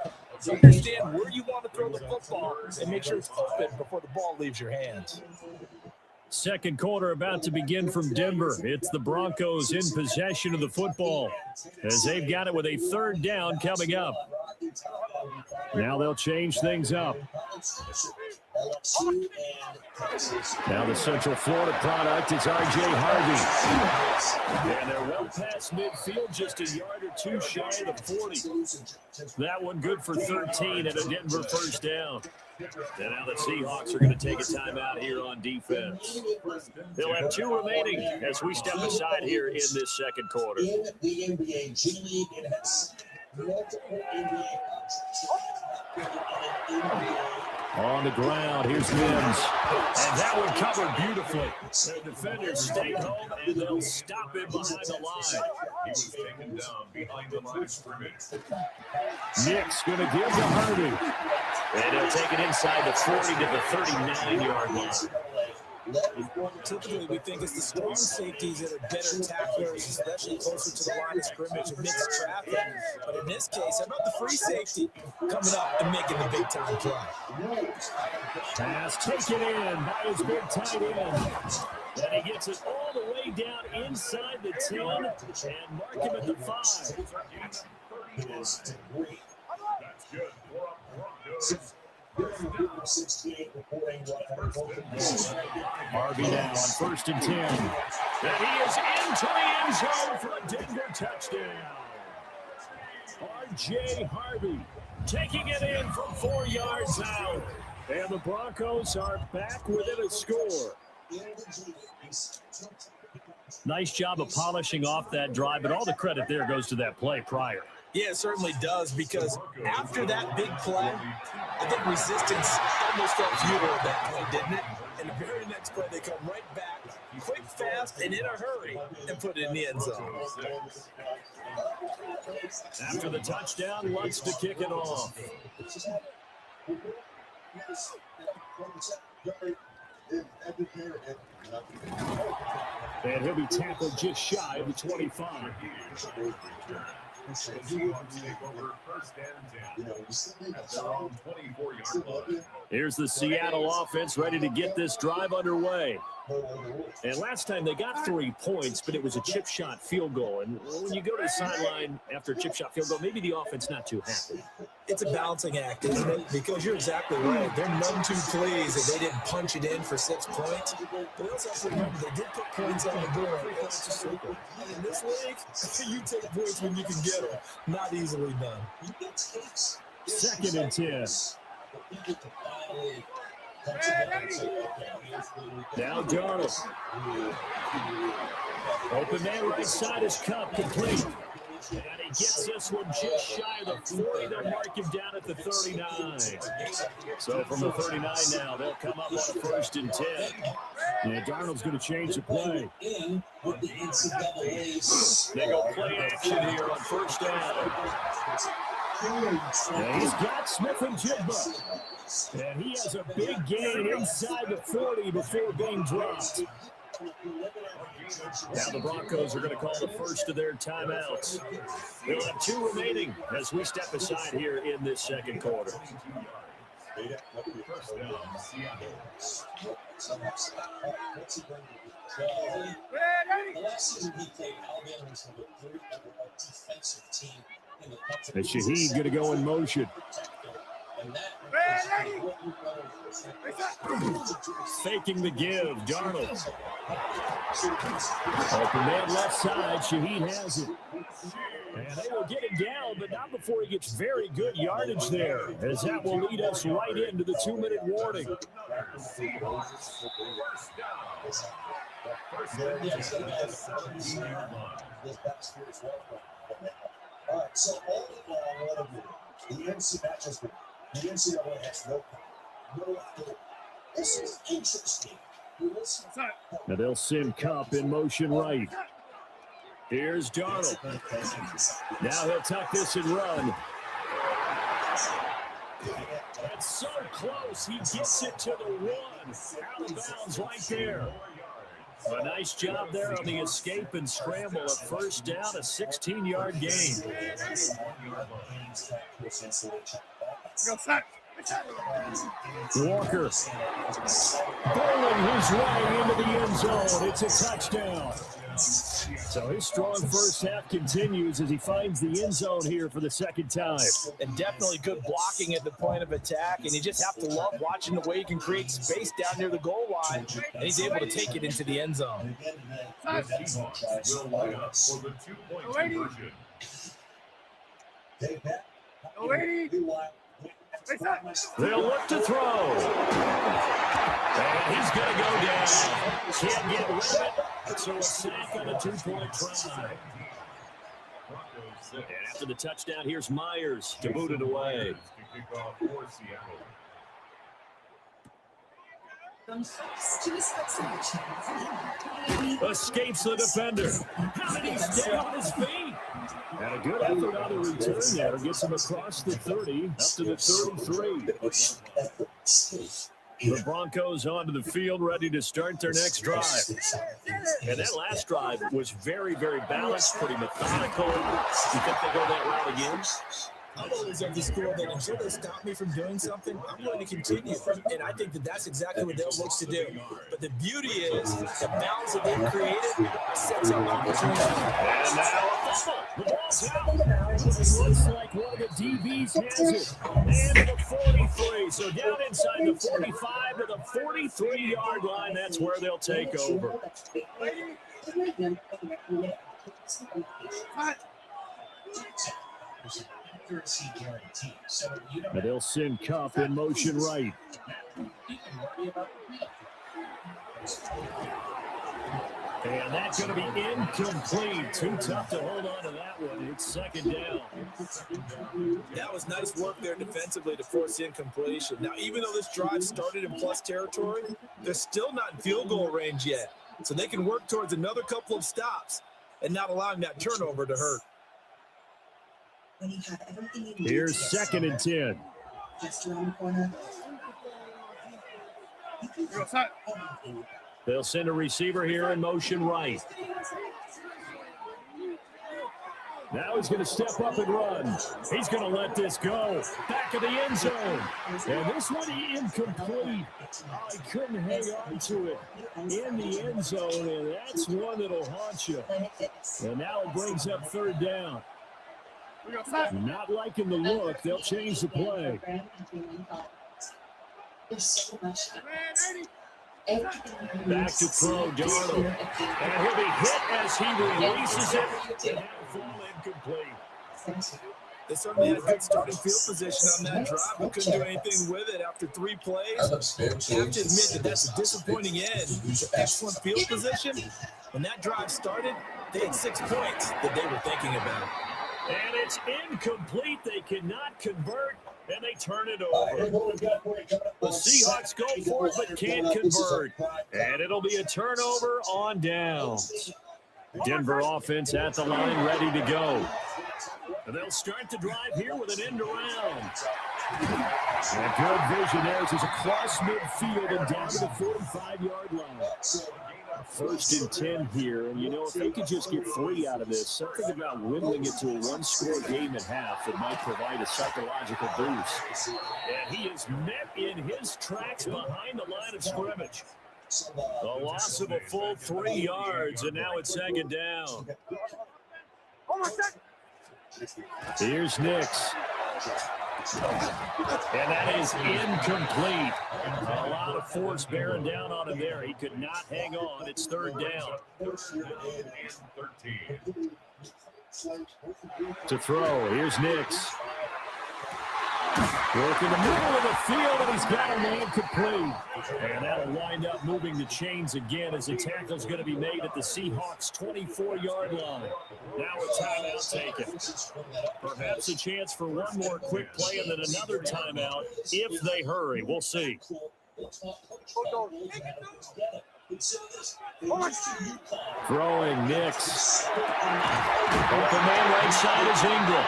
S8: Understand where you want to throw the football and make sure it's open before the ball leaves your hands.
S12: Second quarter about to begin from Denver. It's the Broncos in possession of the football as they've got it with a third down coming up. Now they'll change things up. Now the Central Florida product is R.J. Harvey. And they're well past midfield, just a yard or two shy of the 40. That one good for 13 and a Denver first down. And now the Seahawks are going to take a timeout here on defense. They'll have 2 remaining as we step aside here in this second quarter.
S2: In the NBA G League, it has multiple NBA
S12: On the ground, here's Mims. And that one covered beautifully. The defenders stay home, and they'll stop him behind the line.
S6: He was taken down behind the line of scrimmage.
S12: Nick's going to give to Harvey. And he'll take it inside the 40 to the 39-yard line.
S8: Typically, we think it's the strong safeties that are better tacklers, especially closer to the line of scrimmage amidst traffic. But in this case, how about the free safety coming up and making the big-time play?
S12: Pass taken in by his big tight end. And he gets it all the way down inside the 10 and mark him at the 5.
S6: That's good.
S12: Harvey now on first and 10. And he is into the end zone for a Denver touchdown. R.J. Harvey taking it in from 4 yards out. And the Broncos are back within a score. Nice job of polishing off that drive, but all the credit there goes to that play prior.
S8: Yeah, it certainly does, because after that big play, I think resistance almost felt futile at that point, didn't it? And the very next play, they come right back, quick
S14: fast and in a hurry and put it in the end zone.
S12: After the touchdown, Lutz to kick it off. And he'll be tackled just shy of the 25. Here's the Seattle offense ready to get this drive underway. And last time they got 3 points, but it was a chip shot field goal. And when you go to the sideline after a chip shot field goal, maybe the offense not too happy.
S14: It's a balancing act, isn't it? Because you're exactly right. They're none too pleased that they didn't punch it in for 6 points. But they also have to remember they did put points on the board. In this league, you take points when you can get them. Not easily done.
S12: 2nd and 10. Now Darnold. Open man right side is Cup complete. And he gets this one just shy of the 40. They'll mark him down at the 39. So from the 39 now, they'll come up on a 1st and 10. Yeah, Darnold's going to change the play. They go play action here on 1st down. And he's got Smith and Jigba. And he has a big gain inside the 40 before being dropped. Now the Broncos are going to call the first of their timeouts. They'll have 2 remaining as we step aside here in this 2nd quarter. And Shaheed going to go in motion. Faking the give, Darnold. Open man left side, Shaheed has it. And they will get him down, but not before he gets very good yardage there, as that will lead us right into the 2-minute warning.
S2: All right, so all in all, what have we? The NCAA has no authority. This is interesting.
S12: Now they'll send Cup in motion right. Here's Darnold. Now he'll tuck this and run. That's so close. He gets it to the 1. Out of bounds right there. A nice job there on the escape and scramble. A 1st down, a 16-yard gain. Walker bowling his way into the end zone. It's a touchdown. So his strong first half continues as he finds the end zone here for the 2nd time.
S14: And definitely good blocking at the point of attack. And you just have to love watching the way he can create space down near the goal line. And he's able to take it into the end zone.
S12: They'll look to throw. And he's going to go down. Can't get rid of it. So a sack on a 2-point try. And after the touchdown, here's Myers to boot it away. Escapes the defender. How did he stay on his feet? And a good effort on the return there. Gets him across the 30, up to the 33. The Broncos onto the field, ready to start their next drive. And that last drive was very, very balanced, pretty methodical. You think they'll go that route again?
S14: I'm always of the school that until they stop me from doing something, I'm going to continue. And I think that that's exactly what they'll look to do. But the beauty is the balance that they've created sets up opportunity.
S12: And now the ball's out. It looks like one of the DBs has it. And to the 43. So down inside the 45 to the 43-yard line. That's where they'll take over. And they'll send Cup in motion right. And that's going to be incomplete. Too tough to hold on to that one. It's 2nd down.
S14: That was nice work there defensively to force incompletion. Now, even though this drive started in plus territory, they're still not in field goal range yet. so they can work towards another couple of stops and not allowing that turnover to hurt.
S11: When you have everything you need.
S12: Here's 2nd and 10.
S11: Just around the corner.
S12: They'll send a receiver here in motion right. Now he's going to step up and run. He's going to let this go. Back of the end zone. And this one incomplete. Oh, he couldn't hang on to it in the end zone, and that's one that'll haunt you. And now it brings up 3rd down. Not liking the look. They'll change the play.
S11: There's so much.
S12: Back to throw, Darnold. And he'll be hit as he releases it. And that'll fall incomplete.
S14: They certainly had a good starting field position on that drive, but couldn't do anything with it after 3 plays. I have to admit that that's a disappointing end. Excellent field position. When that drive started, they had 6 points that they were thinking about.
S12: And it's incomplete. They cannot convert, and they turn it over. The Seahawks go for it, but can't convert. And it'll be a turnover on downs. Denver offense at the line, ready to go. And they'll start the drive here with an end around. And good vision there as it's across midfield and down to the 45-yard line. 1st and 10 here, and if they could just get 3 out of this, something about whittling it to a 1-score game at half that might provide a psychological boost. And he is met in his tracks behind the line of scrimmage. The loss of a full 3 yards, and now it's 2nd down. Here's Nix. And that is incomplete. A lot of force bearing down on him there. He could not hang on. It's 3rd down. To throw. Here's Nix. Work in the middle of the field, and he's got a man complete. And that'll wind up moving the chains again as the tackle's going to be made at the Seahawks' 24-yard line. Now a timeout taken. Perhaps a chance for one more quick play and then another timeout if they hurry. We'll see. Throwing Nix. Open man right side is Ingram.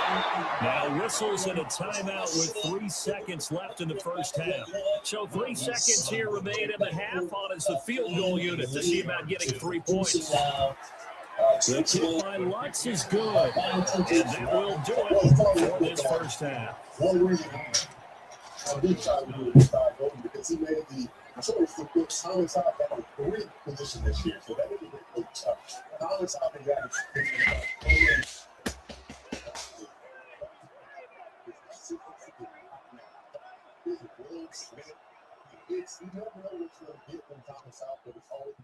S12: Now whistles and a timeout with 3 seconds left in the first half. So 3 seconds here remain in the half on as the field goal unit to see about getting 3 points. The kick by Lutz is good. And that will do it for this first half.
S2: Because he made the choice to put Thomas Hop at a great position this year. So that is a big tough. Thomas Hop got it's you never know what you're going to get from Thomas Hop, but it's always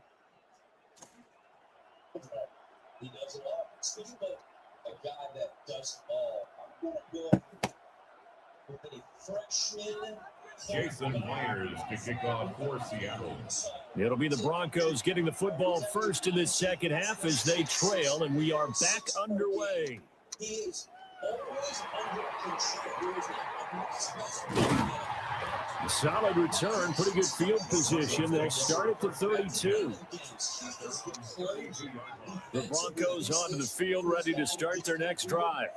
S2: he does it all. Speaking of a guy that does it all, I'm going to go with a freshman.
S15: Jason Myers to kick off for Seattle.
S12: It'll be the Broncos getting the football first in this second half as they trail, and we are back underway.
S2: He is always under control.
S12: Solid return, pretty good field position. They'll start at the 32. The Broncos onto the field, ready to start their next drive.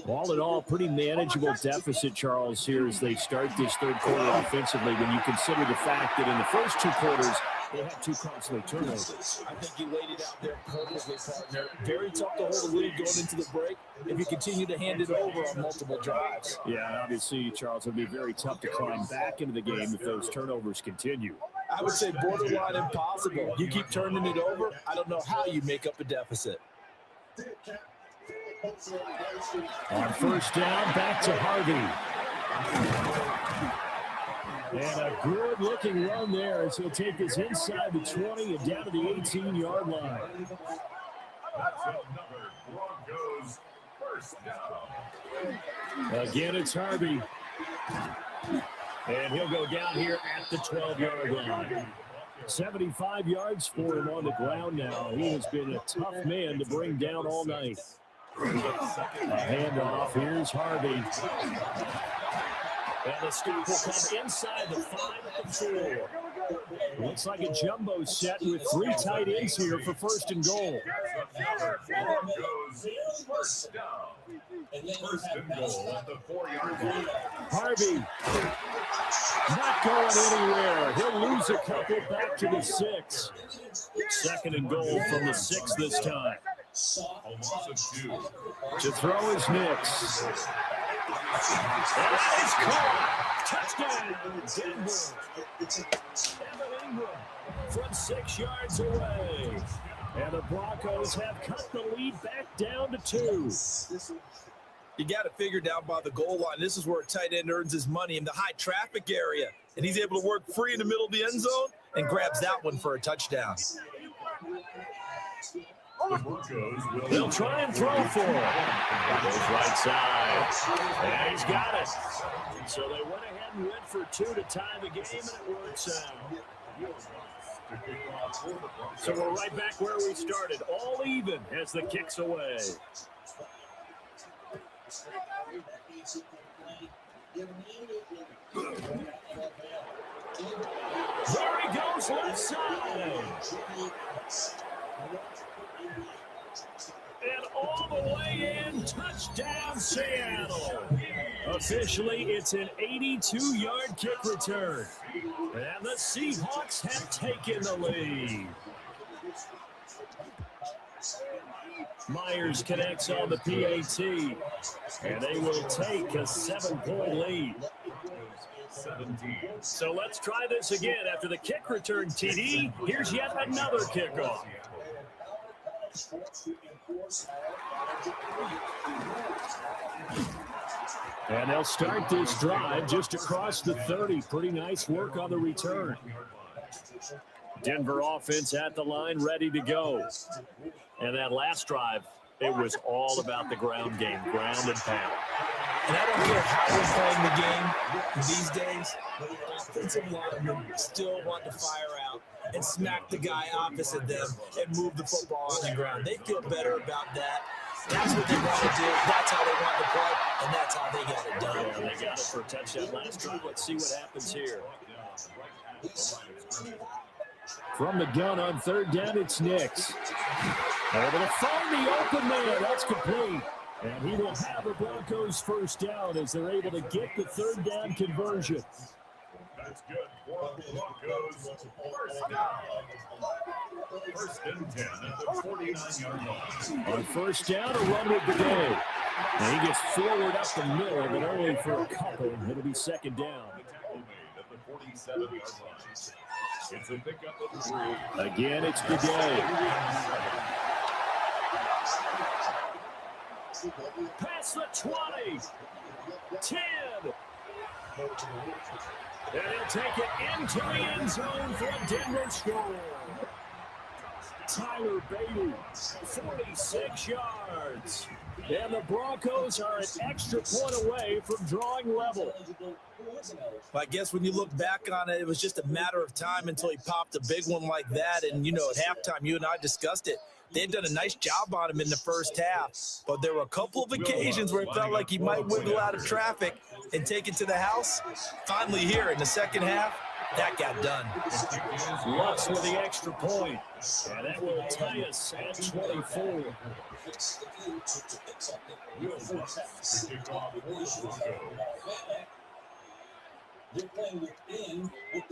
S12: All in all, pretty manageable deficit, Charles, here as they start this third quarter offensively when you consider the fact that in the first 2 quarters, they had 2 costly turnovers.
S14: I think you laid it out there perfectly, partner. Very tough to hold a lead going into the break if you continue to hand it over on multiple drives.
S12: Yeah, and obviously, Charles, it'll be very tough to climb back into the game if those turnovers continue.
S14: I would say borderline impossible. You keep turning it over, I don't know how you make up a deficit.
S12: On first down, back to Harvey. And a good-looking run there as he'll take us inside the 20 and down to the 18-yard line. Again, it's Harvey. And he'll go down here at the 12-yard line. 75 yards for him on the ground now. He has been a tough man to bring down all night. A handoff. Here's Harvey. And the stop will come inside the 5 at the 4. Looks like a jumbo set with 3 tight ends here for 1st and goal.
S15: First and goal at the 4-yard line.
S12: Harvey not going anywhere. He'll lose a couple back to the 6. 2nd and goal from the 6 this time.
S15: A loss of 2.
S12: To throw is Nix. And that is caught. Touchdown, Denver. Evan Ingram from 6 yards away. And the Broncos have cut the lead back down to 2.
S16: You got it figured out by the goal line. This is where a tight end earns his money, in the high traffic area. And he's able to work free in the middle of the end zone and grabs that one for a touchdown.
S12: They'll try and throw for him. Goes right side. And he's got it. So they went ahead and went for 2 to tie the game, and it works out. So we're right back where we started. All even as the kick's away. There he goes left side. And all the way in, touchdown Seattle. Officially, it's an 82-yard kick return. And the Seahawks have taken the lead. Myers connects on the PAT, and they will take a 7-point lead.
S15: 17.
S12: So let's try this again. After the kick return TD, here's yet another kickoff. And they'll start this drive just across the 30. Pretty nice work on the return. Denver offense at the line, ready to go. And that last drive, it was all about the ground game, ground and pound.
S16: And I don't care how we're playing the game these days, the offensive linemen still want to fire out and smack the guy opposite them and move the football on the ground. They feel better about that. That's what they want to do. That's how they want to play, and that's how they got it done.
S12: Yeah, they got it for a touchdown last drive. Let's see what happens here. From the gun on 3rd down, it's Nix. Able to find the open man. That's complete. And he will have the Broncos 1st down as they're able to get the 3rd down conversion.
S15: That's good for the Broncos. 1st down. 1st and 10 at the 49-yard line.
S12: On 1st down, a run with the day. And he gets forward up the middle, but only for a couple. It'll be 2nd down.
S15: At the 47-yard line. It's a pickup of 3.
S12: Again, it's the day. Past the 20. 10. And he'll take it into the end zone for a Denver score. Tyler Beatty, 46 yards. And the Broncos are an extra point away from drawing level.
S16: Well, I guess when you look back on it, it was just a matter of time until he popped a big one like that. And, you know, at halftime, you and I discussed it. They'd done a nice job on him in the 1st half. But there were a couple of occasions where it felt like he might wiggle out of traffic and take it to the house. Finally here in the 2nd half, that got done.
S12: Lutz with the extra point. And that will tie us at 24.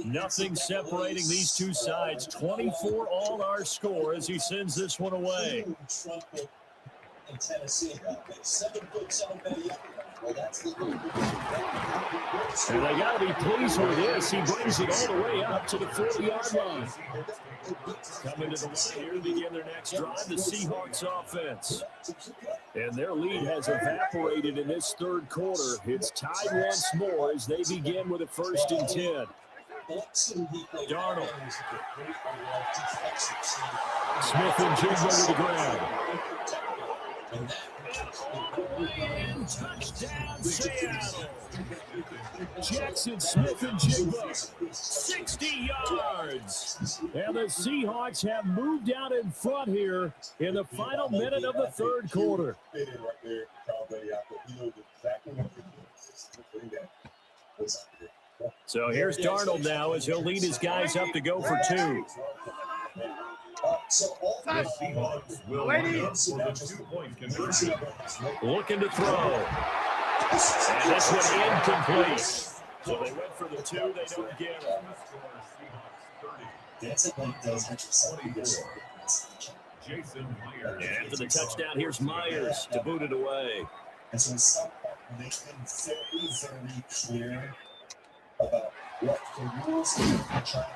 S12: Nothing separating these two sides. 24 all our score as he sends this one away. And they got to be pleased with this. He brings it all the way up to the 40-yard line. Coming to the line here to begin their next drive, the Seahawks offense. And their lead has evaporated in this 3rd quarter. It's tied once more as they begin with a 1st and 10. Darnold. Smith and Jigba to the ground. And touchdown Seattle. Jackson Smith and Jigba, 60 yards. And the Seahawks have moved out in front here in the final minute of the 3rd quarter. So here's Darnold now as he'll lead his guys up to go for 2.
S15: The Seahawks will line up for the 2-point conversion.
S12: Looking to throw. And this one incomplete. So they went for the 2, they don't get it.
S15: Jason Myers.
S12: And after the touchdown, here's Myers to boot it away.
S2: And so they've been very clear about what the rules are.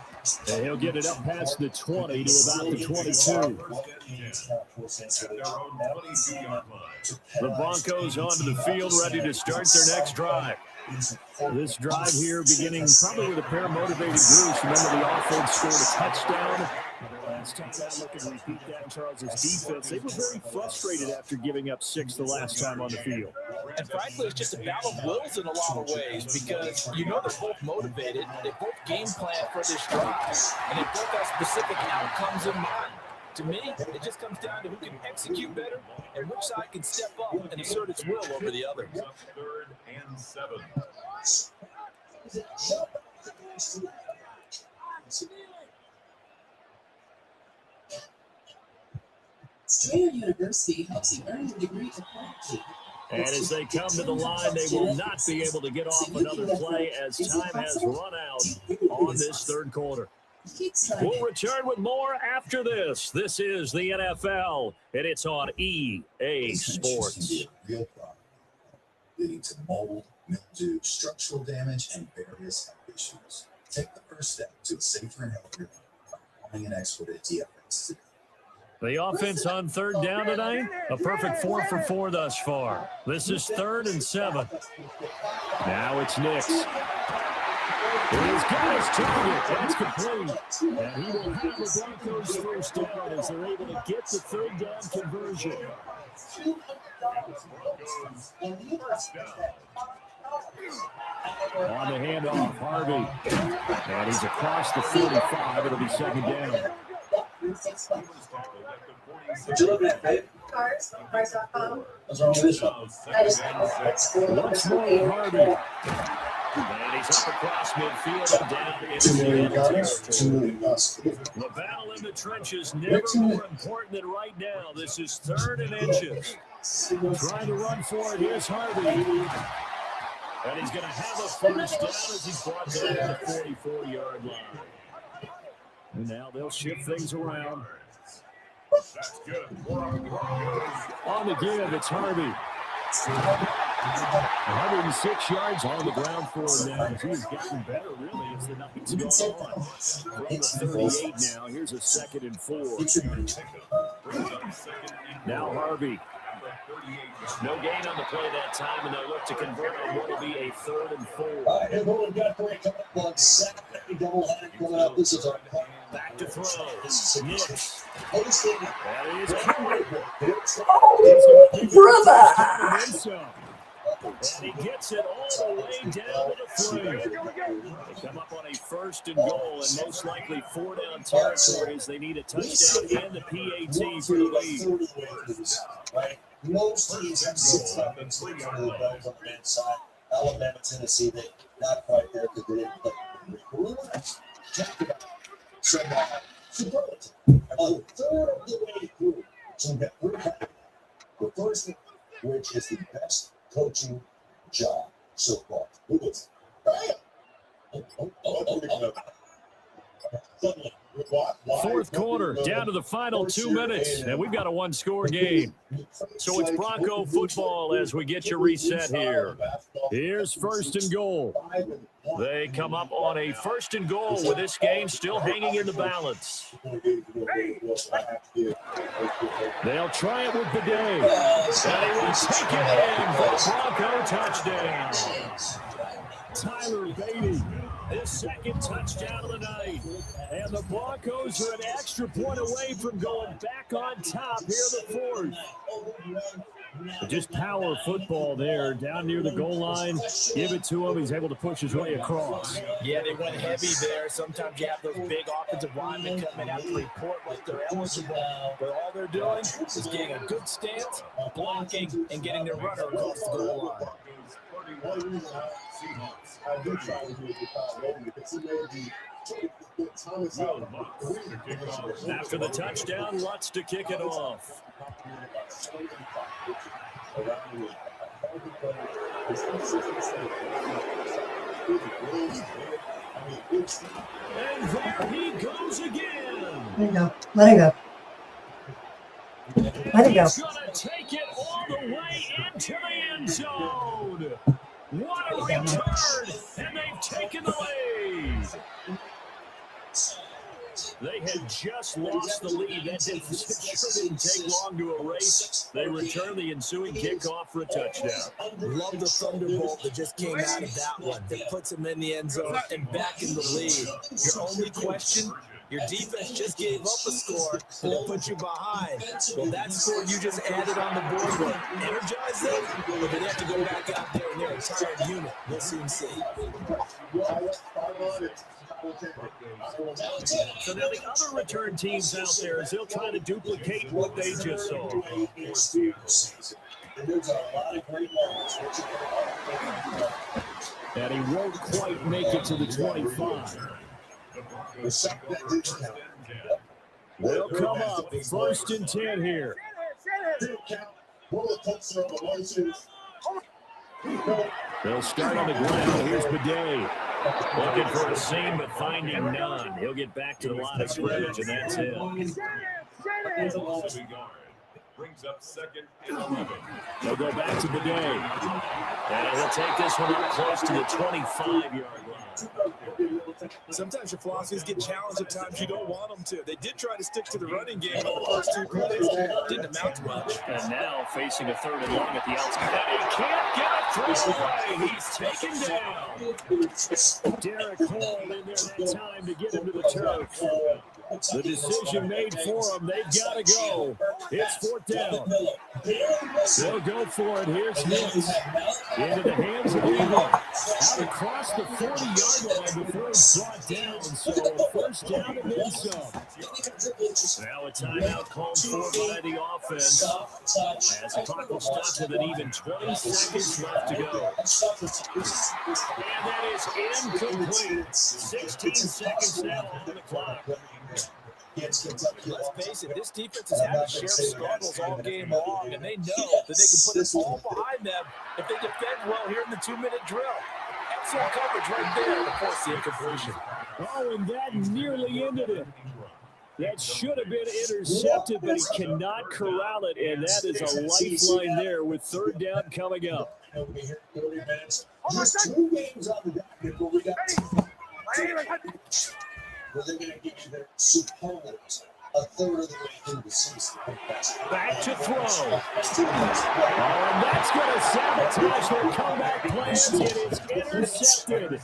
S12: And he'll get it up past the 20 to about the 22. The Broncos onto the field, ready to start their next drive. This drive here beginning probably with a pair of motivated groups. Remember, the offense scored a touchdown. Last time I look and repeat that in Charles's defense, they were very frustrated after giving up 6 the last time on the field.
S16: And frankly, it's just a battle of wills in a lot of ways because you know they're both motivated. They both game plan for this drive, and they both have specific outcomes in mind. To me, it just comes down to who can execute better and which side can step up and assert its will over the other.
S15: 3rd and 7.
S11: Strayer University helps you earn your degree to quality.
S12: And as they come to the line, they will not be able to get off another play as time has run out on this 3rd quarter. We'll return with more after this. This is the NFL, and it's on EA Sports.
S2: Real problem, leading to mold, mildew, structural damage, and various health issues. Take the first step to a safer and healthier by calling an expert at DFX today.
S12: The offense on 3rd down tonight, a perfect 4 for 4 thus far. This is 3rd and 7. Now it's Nix. He's got his target. That's complete. And he will have the Broncos first down as they're able to get the 3rd down conversion. On the handoff, Harvey. And he's across the 45. It'll be 2nd down.
S10: What you looking at, babe?
S11: Cars.com.
S10: What's wrong with this one?
S11: I just
S12: Once more, Harvey. And he's up across midfield and down into the territory. The battle in the trenches never more important than right now. This is 3rd and inches. Trying to run for it. Here's Harvey. And he's going to have a first down as he's brought down to the 44-yard line. And now they'll shift things around.
S15: That's good.
S12: On the give, it's Harvey. 106 yards on the ground for him now. He's getting better, really, as the night's going on. From the 38 now. Here's a 2nd and 4. Now Harvey. No gain on the play that time, and they'll look to convert on what will be a 3rd and 4. Back to throw. Nix. That is
S1: Brother!
S12: And he gets it all the way down to the 3. They come up on a 1st and goal, and most likely 4-down territory as they need a touchdown and the PAT for the lead.
S2: Most teams have 6 up and 3 on the bells on the inside. Alabama, Tennessee, they not quite there because they didn't play. Talk about trend on superlative. A third of the way through. So we got 3 the first thing, which is the best coaching job so far. Who was suddenly.
S12: 4th quarter, down to the final 2 minutes, and we've got a 1-score game. So it's Bronco football as we get you reset here. Here's 1st and goal. They come up on a 1st and goal with this game still hanging in the balance. They'll try it with the day. And he will take it in for a Bronco touchdown. Tyler Beatty, his 2nd touchdown of the night. And the Broncos are an extra point away from going back on top here in the 4th. Just power football there, down near the goal line. Give it to him. He's able to push his way across.
S16: Yeah, they went heavy there. Sometimes you have those big offensive linemen come in after report like they're eligible. But all they're doing is getting a good stance, blocking, and getting their runner across the goal line.
S2: One reason I do try to do it without Logan because he may be Thomas
S12: After the touchdown, Lutz to kick it off. And there he goes again.
S1: Let it go. Let it go. Let it go.
S12: He's going to take it all the way into the end zone. What a return, and they've taken the lead. They had just lost the lead. That didn't take long to erase. They return the ensuing kickoff for a touchdown.
S16: Love the thunderbolt that just came out of that one. That puts them in the end zone and back in the lead. Your only question, your defense just gave up a score and it put you behind. Well, that score you just added on the board will energize them, but they have to go back out there in their entire unit. We'll soon see.
S12: So now the other return teams out there, as they'll try to duplicate what they just saw. And he won't quite make it to the 25. They'll come up 1st and 10 here. They'll start on the ground. Here's Bidet. Looking for a seam, but finding none. He'll get back to the line of scrimmage, and that's it.
S15: Brings up 2nd and 11.
S12: They'll go back to Bidet. And he'll take this one up close to the 25-yard line.
S16: Sometimes your philosophies get challenged at times you don't want them to. They did try to stick to the running game on the first 2 plays. Didn't amount to much.
S12: And now facing a 3rd and long at the outside. And he can't get a throw away. He's taken down. Derek Hall in there that time to get him to the turf. The decision made for them. They've got to go. It's 4th down. They'll go for it. Here's Hicks. Into the hands of Eagle. Out across the 40-yard line before he's brought down. So 1st down and then some. Now a timeout called for by the offense. As the clock will stop with an even 20 seconds left to go. And that is incomplete. 16 seconds now on the clock.
S16: Let's face it, this defense has had to share struggles all game long, and they know that they can put us all behind them if they defend well here in the 2-minute drill. Excellent coverage right there to force the incompletion.
S12: Oh, and that nearly ended it. That should have been intercepted, but he cannot corral it, and that is a lifeline there with 3rd down coming up.
S2: Just 2 games on the docket, but we got where they're going to give you their supposed a 3rd of the way through the season.
S12: Back to throw. Oh, and that's going to sabotage their comeback plans. It is intercepted.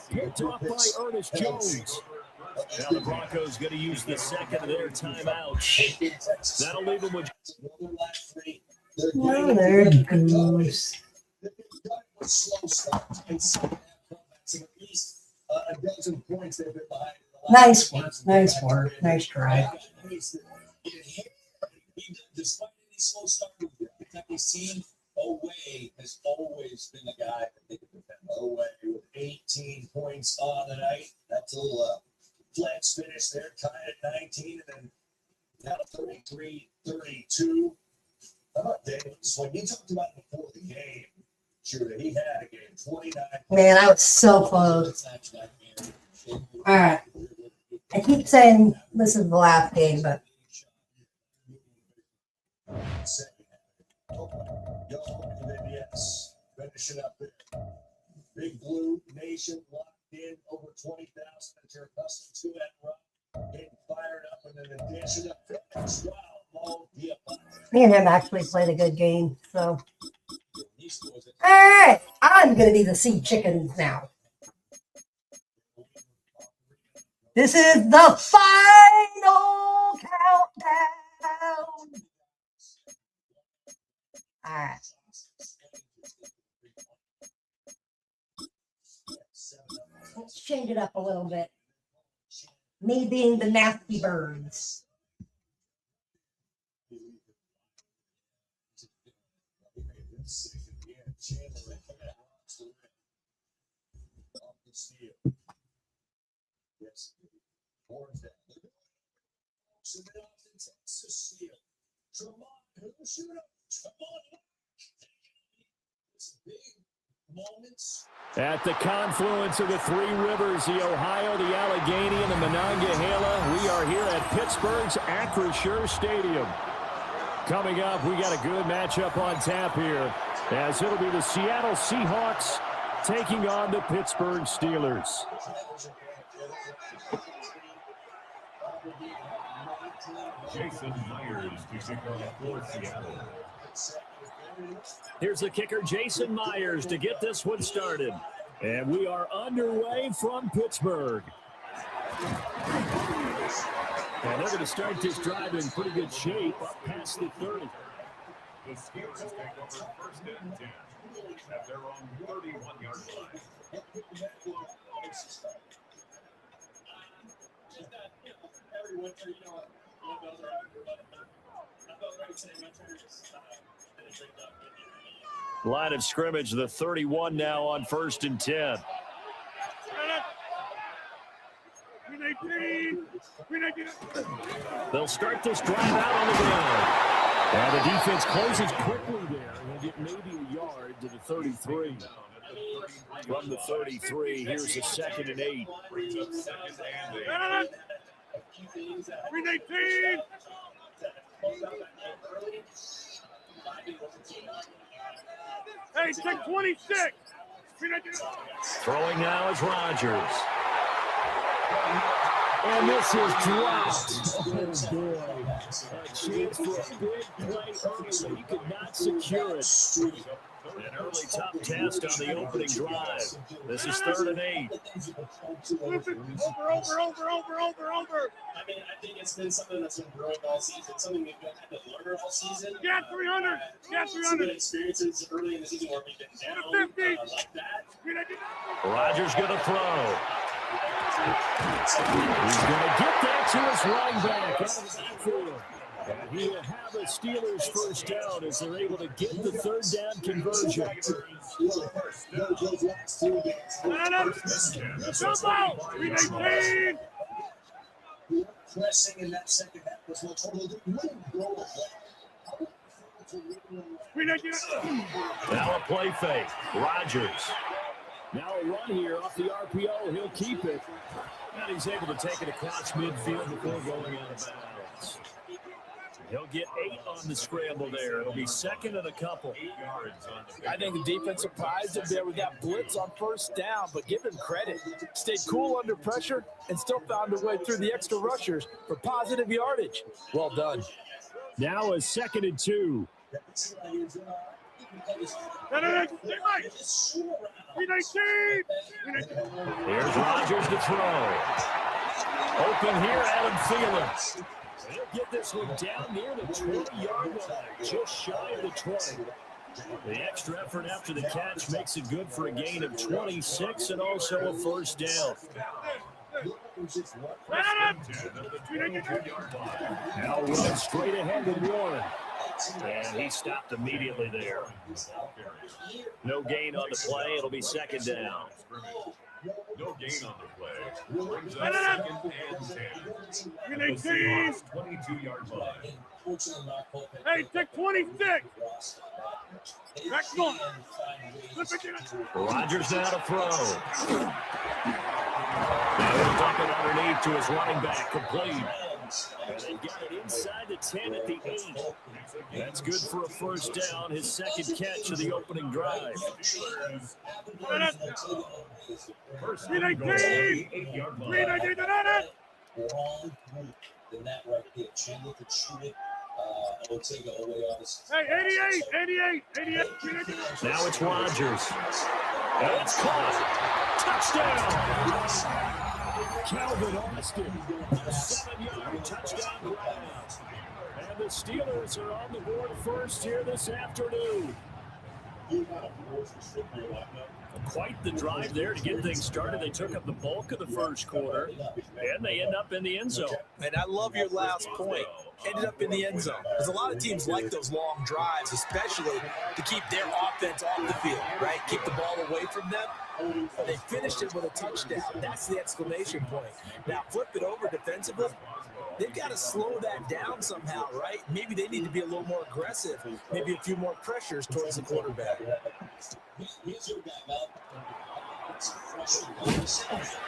S12: Picked off by Ernest Jones. Now the Broncos going to use the 2nd of their timeouts. That'll leave them with...
S1: Oh, there it goes.
S2: A dozen points they've been behind.
S1: Nice work. Nice work. Nice try.
S5: Despite any slow start, Kentucky's team, Oweh has always been the guy that they can defend.
S2: Oweh with 18 points on the night. That's a little flex finish there, tied at 19, and then now 33-32. How about Davis? When you talked about before the game, sure, he had a game 29.
S1: Man, that was so close. All right. I keep saying this is the last game, but
S2: Yes, finishing up there. Big Blue Nation locked in over 20,000 that you're accustomed to at Rock. Getting fired up and then addition of finish. Wow,
S1: me and him actually played a good game. So, all right, I'm going to be the Sea Chickens now. This is the final countdown. All right. Let's change it up a little bit. Me being the nasty birds.
S5: steal. Yes. Texas steal. Tremont, who'll shoot him? Tremont. It's big moments.
S12: At the confluence of the three rivers, the Ohio, the Allegheny, and the Monongahela, we are here at Pittsburgh's Acrisure Stadium. Coming up, we got a good matchup on tap here, as it'll be the Seattle Seahawks taking on the Pittsburgh Steelers.
S15: Jason Myers to kick off for Seattle.
S12: Here's the kicker, Jason Myers, to get this one started. And we are underway from Pittsburgh. And they're going to start this drive in pretty good shape up past the 30.
S15: The Steelers take over first and 10 at their own 31-yard line.
S6: Every winter, you know,
S12: Line of scrimmage, the 31 now on first and 10. They'll start this drive out on the ground. And the defense closes quickly there. They'll get maybe a yard to the 33. From the 33, here's a 2nd and 8.
S13: Hey, take 26.
S12: Throwing now is Rodgers. And this is dropped. Oh, boy. A chance for a big play early, but he could not secure it. An early tough test on the opening drive. This is 3rd and 8.
S13: Over.
S6: I mean, I think it's been something that's been growing all season, something we've had to learn all season.
S13: Yeah, 300. Yeah, 300.
S6: Some good experiences early in the season where we've been down like that.
S12: Rodgers going to throw. He's going to get that to his running back out of the backfield. And he will have a Steelers first down as they're able to get the 3rd down conversion.
S5: Pressing in that second half was what total
S12: Now a play fake. Rodgers. Now a run here off the RPO. He'll keep it. And he's able to take it across midfield before going out of bounds. He'll get 8 on the scramble there. It'll be 2nd and a couple.
S16: I think the defense surprised him there with that blitz on first down, but give him credit. Stayed cool under pressure and still found a way through the extra rushers for positive yardage. Well done.
S12: Now a 2nd and 2. Here's Rodgers to throw. Open here, Adam Thielen. He'll get this one down near the 20-yard line, just shy of the 20. The extra effort after the catch makes it good for a gain of 26 and also a first down. Now run straight ahead with Warren. And he stopped immediately there. No gain on the play. It'll be 2nd down.
S15: No gain on the play. Brings up 2nd and 10. The Seahawks 22-yard line.
S13: Hey, take 26. Next one.
S12: Rodgers now to throw. Now he'll dump it underneath to his running back, complete. And they got it inside the 10 at the 8. That's good for a first down, his 2nd catch of the opening drive.
S15: First and goal, 8-yard line.
S5: Then that right there, Chandler could shoot it. Ortega away on his.
S13: Hey, 88.
S12: Now it's Rodgers. And it's caught. Touchdown. Calvin Austin, 7-yard touchdown grab. And the Steelers are on the board first here this afternoon. Quite the drive there to get things started. They took up the bulk of the first quarter, and they end up in the end zone.
S16: And I love your last point. Ended up in the end zone. Because a lot of teams like those long drives, especially to keep their offense off the field, right? Keep the ball away from them. They finished it with a touchdown. That's the exclamation point. Now, flip it over defensively. They've got to slow that down somehow, right? Maybe they need to be a little more aggressive. Maybe a few more pressures towards the quarterback.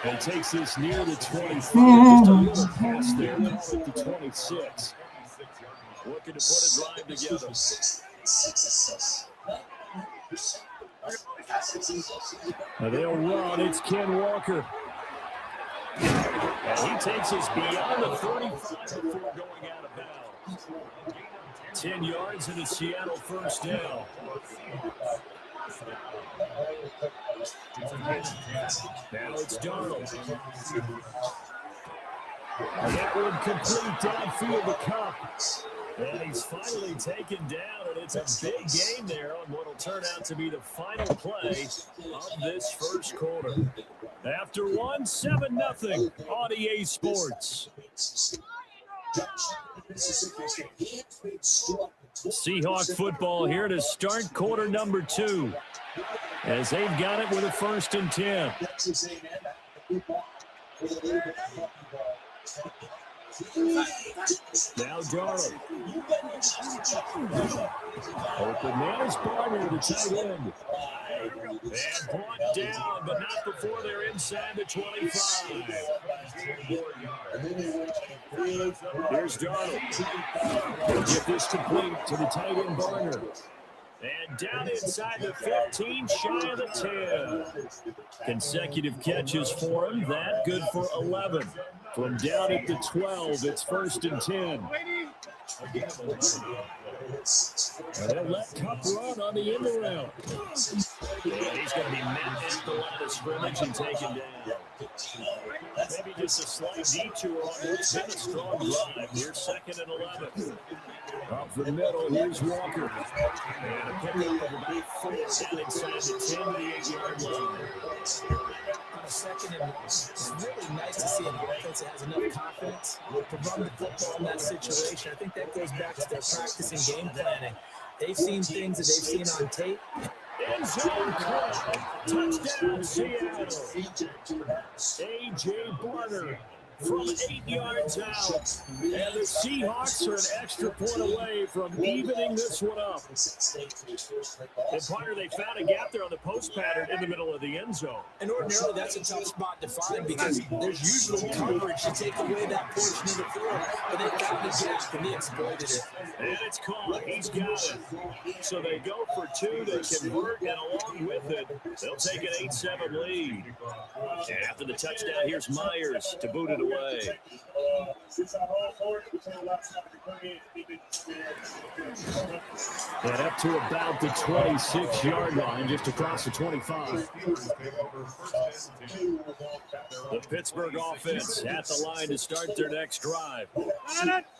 S12: And takes this near the 25. Just a little pass there. Call it the 26. Looking to put a drive together. Now they'll run. It's Ken Walker. And he takes us beyond the 35 before going out of bounds. 10 yards in the Seattle first down. Now it's Darnold. And that one complete downfield to Cup. And he's finally taken down, and it's a big game there on what will turn out to be the final play of this first quarter. After 7-0 on EA Sports. Seahawk football here to start quarter number 2. As they've got it with a 1st and 10. Now Darnold. Open man is Barner, the tight end. And brought down, but not before they're inside the 25. Here's Darnold. He'll get this complete to the tight end Barner. And down inside the 15, shy of the 10. Consecutive catches for him. That good for 11. From down at the 12, it's 1st and 10. And they'll let Cup run on the end around. And he's going to be met at the line of scrimmage and taken down. Maybe just a slight detour on what's been a strong drive. Here's 2nd and 11. Up the middle, here's Walker. And a pickup of about 4 down inside the 10 to the 8-yard line.
S16: On a 2nd and 1, it's really nice to see an offense that has enough confidence to run the football in that situation. I think that goes back to their practice and game planning. They've seen things that they've seen on tape.
S12: End zone call. Touchdown, Seattle. A.J. Barner from 8 yards out. And the Seahawks are an extra point away from evening this one up. And Barner, they found a gap there on the post pattern in the middle of the end zone.
S16: And ordinarily, that's a tough spot to find because there's usually coverage to take away that portion of the field. But they found a gap and they exploited it.
S12: And it's caught. He's got it. So they go for 2. They convert, and along with it, they'll take an 8-7 lead. And after the touchdown, here's Myers to boot it away. And up to about the 26-yard line, just across the 25. The Pittsburgh offense at the line to start their next drive.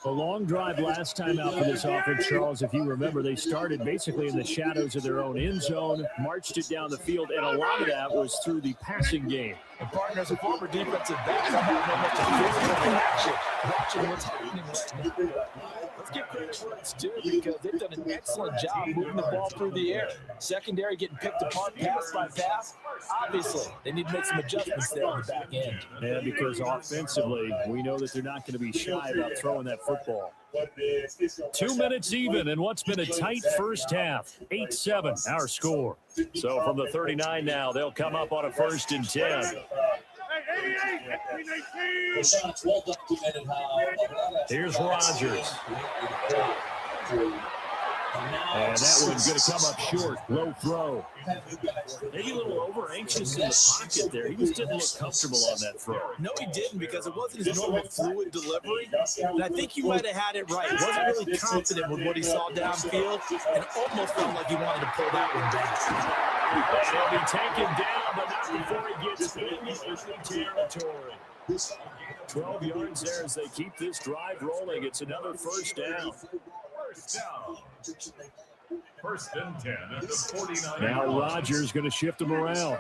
S12: A long drive last time out for this offense, Charles. If you remember, they started basically in the shadows of their own end zone, marched it down the field, and a lot of that was through the passing game.
S16: And Barner, as a former defensive back, I have watching what's happening right now. Let's give credit where it's due because they've done an excellent job moving the ball through the air. Secondary getting picked apart pass by pass. Obviously, they need to make some adjustments there on the back end.
S12: Yeah, because offensively, we know that they're not going to be shy about throwing that football. 2 minutes even in what's been a tight first half. 8-7, our score. So from the 39 now, they'll come up on a 1st and 10. Here's Rodgers. And that one's going to come up short. Low throw. Maybe a little over-anxious in the pocket there. He just didn't look comfortable on that throw.
S16: No, he didn't because it wasn't his normal fluid delivery. And I think he might have had it right. He wasn't really confident with what he saw downfield and almost felt like he wanted to pull that one back.
S12: And he'll be taken down, but not before he gets into territory. 12 yards there as they keep this drive rolling. It's another 1st down.
S15: First and 10 at the 49.
S12: Now Rodgers going to shift him around.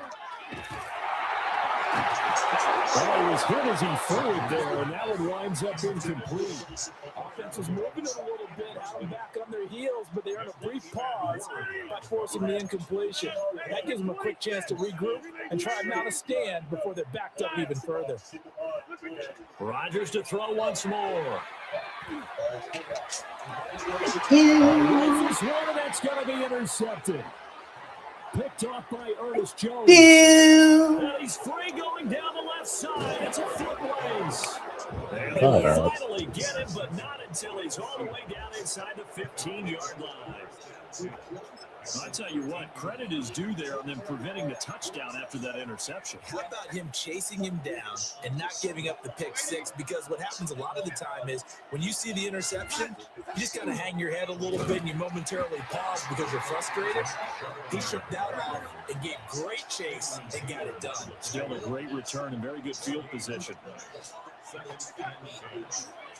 S12: Well, he was hit as he threw it there, and that one winds up incomplete.
S16: Offense was moving it a little bit, had them back on their heels, but they earned a brief pause by forcing the incompletion. That gives them a quick chance to regroup and try and mount a stand before they're backed up even further.
S12: Rodgers to throw once more. That's going to be intercepted. Picked off by Ernest Jones. And he's free going down the left side. It's a foot race. And they finally get him, but not until he's all the way down inside the 15-yard line. I tell you what, credit is due there on them preventing the touchdown after that interception.
S16: How about him chasing him down and not giving up the pick six? Because what happens a lot of the time is when you see the interception, you just kind of hang your head a little bit and you momentarily pause because you're frustrated. He shook that off and gave great chase and got it done.
S12: Still a great return and very good field position.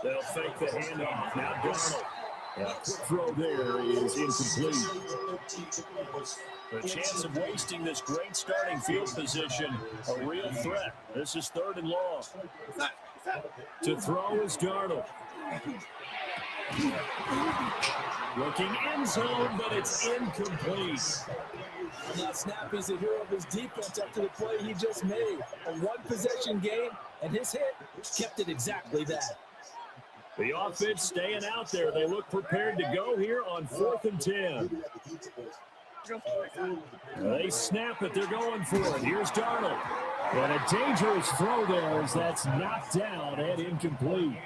S12: They'll fake the handoff. Now Darnold. A quick throw there is incomplete. The chance of wasting this great starting field position, a real threat. This is 3rd and long. To throw is Darnold. Looking end zone, but it's incomplete.
S16: On that snap, he's a hero of his defense after the play he just made. A one-possession game, and his hit kept it exactly that.
S12: The offense staying out there. They look prepared to go here on 4th and 10. They snap it. They're going for it. Here's Darnold. And a dangerous throw there as that's knocked down and incomplete.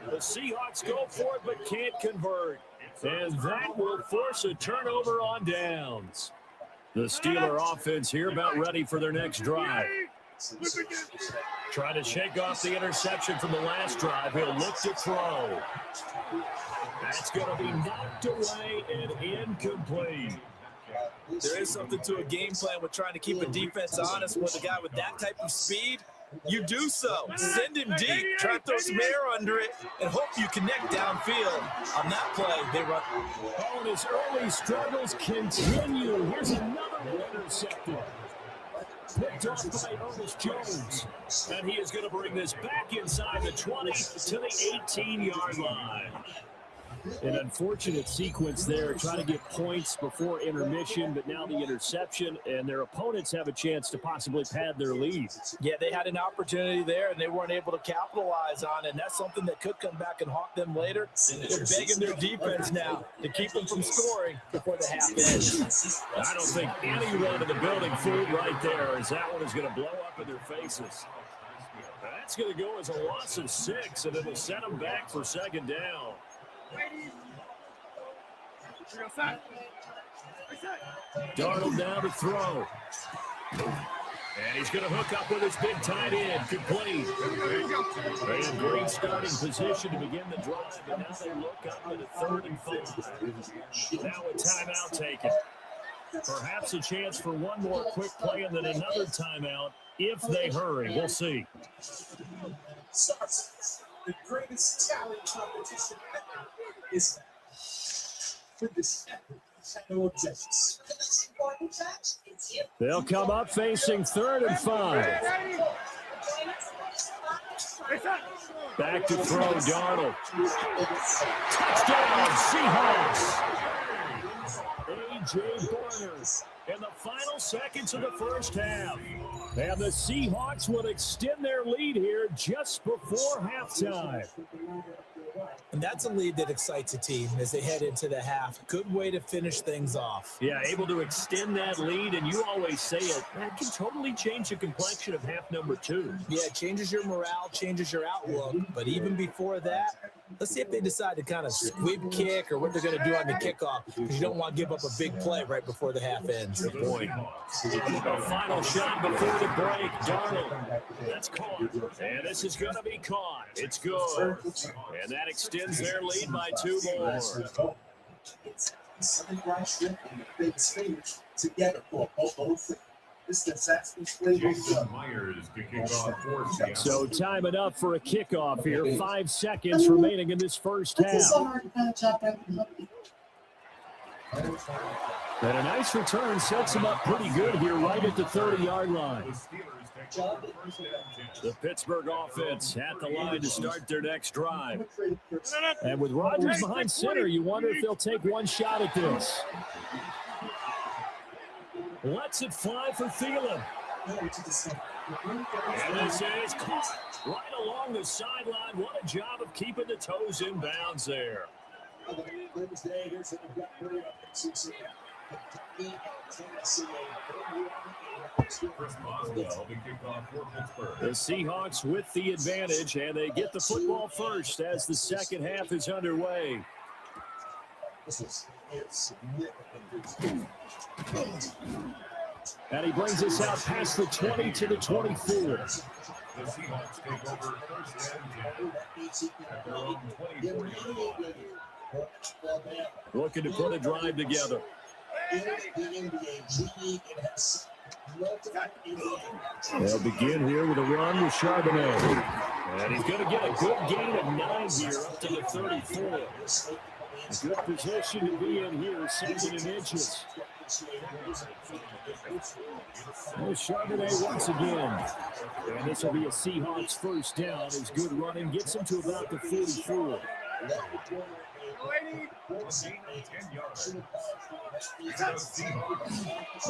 S12: The Seahawks go for it but can't convert. And that will force a turnover on downs. The Steeler offense here about ready for their next drive. Trying to shake off the interception from the last drive. He'll look to throw. That's going to be knocked away and incomplete.
S16: There is something to a game plan with trying to keep a defense honest with a guy with that type of speed. You do so. Send him deep. Try to throw some air under it and hope you connect downfield. On that play, they run.
S12: Oh, and his early struggles continue. Here's another one intercepted. Picked off by Ernest Jones. And he is going to bring this back inside the 20 to the 18-yard line. An unfortunate sequence there, trying to get points before intermission, but now the interception, and their opponents have a chance to possibly pad their lead.
S16: Yeah, they had an opportunity there, and they weren't able to capitalize on it, and that's something that could come back and haunt them later. They're begging their defense now to keep them from scoring before the half ends.
S12: I don't think anyone in the building fooled right there, as that one is going to blow up in their faces. That's going to go as a loss of 6, and it'll set them back for 2nd down. Darnold now to throw. And he's going to hook up with his big tight end. Complete. And great starting position to begin the drive. And now they look up to the 3rd and 5. Now a timeout taken. Perhaps a chance for one more quick play and then another timeout if they hurry. We'll see.
S2: The greatest talent competition is for this no objections.
S12: They'll come up facing 3rd and 5. Back to throw, Darnold. Touchdown, Seahawks. A.J. Barner in the final seconds of the first half. And the Seahawks will extend their lead here just before halftime.
S16: And that's a lead that excites a team as they head into the half. Good way to finish things off.
S12: Yeah, able to extend that lead, and you always say it, that can totally change the complexion of half number 2.
S16: Yeah, it changes your morale, changes your outlook. But even before that, let's see if they decide to kind of squib kick or what they're going to do on the kickoff, because you don't want to give up a big play right before the half ends.
S12: Good point. A final shot before the break. Darnold, that's caught. And this is going to be caught. It's good. And that extends their lead by 2 more.
S2: Together for both.
S15: Jason Myers kicking off for Seattle.
S12: So time it up for a kickoff here. 5 seconds remaining in this first half. And a nice return sets him up pretty good here right at the 30-yard line. The Pittsburgh offense at the line to start their next drive. And with Rodgers behind center, you wonder if they'll take one shot at this. Lets it fly for Thielen. And this is caught right along the sideline. What a job of keeping the toes in bounds there. The Seahawks with the advantage, and they get the football first as the second half is underway. And he brings us out past the 20 to the 24.
S15: The Seahawks take over first and 10 at their own 24-yard line.
S12: Looking to put a drive together. They'll begin here with a run with Charbonnet. And he's going to get a good gain of 9 here up to the 34. A good position to be in here, 2nd and inches. There's Charbonnet once again. And this will be a Seahawks first down. His good running gets him to about the 44.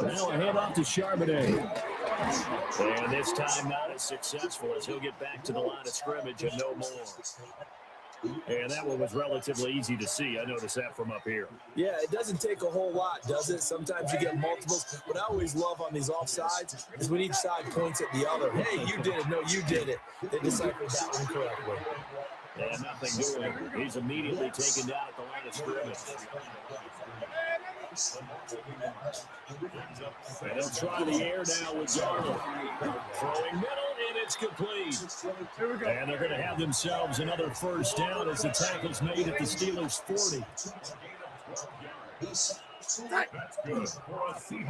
S12: Now a handoff to Charbonnet. And this time not as successful as he'll get back to the line of scrimmage and no more. And that one was relatively easy to see. I noticed that from up here.
S16: Yeah, it doesn't take a whole lot, does it? Sometimes you get multiples. What I always love on these offsides is when each side points at the other. Hey, you did it. No, you did it. They deciphered that one correctly.
S12: And nothing doing. He's immediately taken down at the line of scrimmage. And they'll try the air now with Darnold. Throwing middle, and it's complete. And they're going to have themselves another first down as the tackle's made at the Steelers' 40.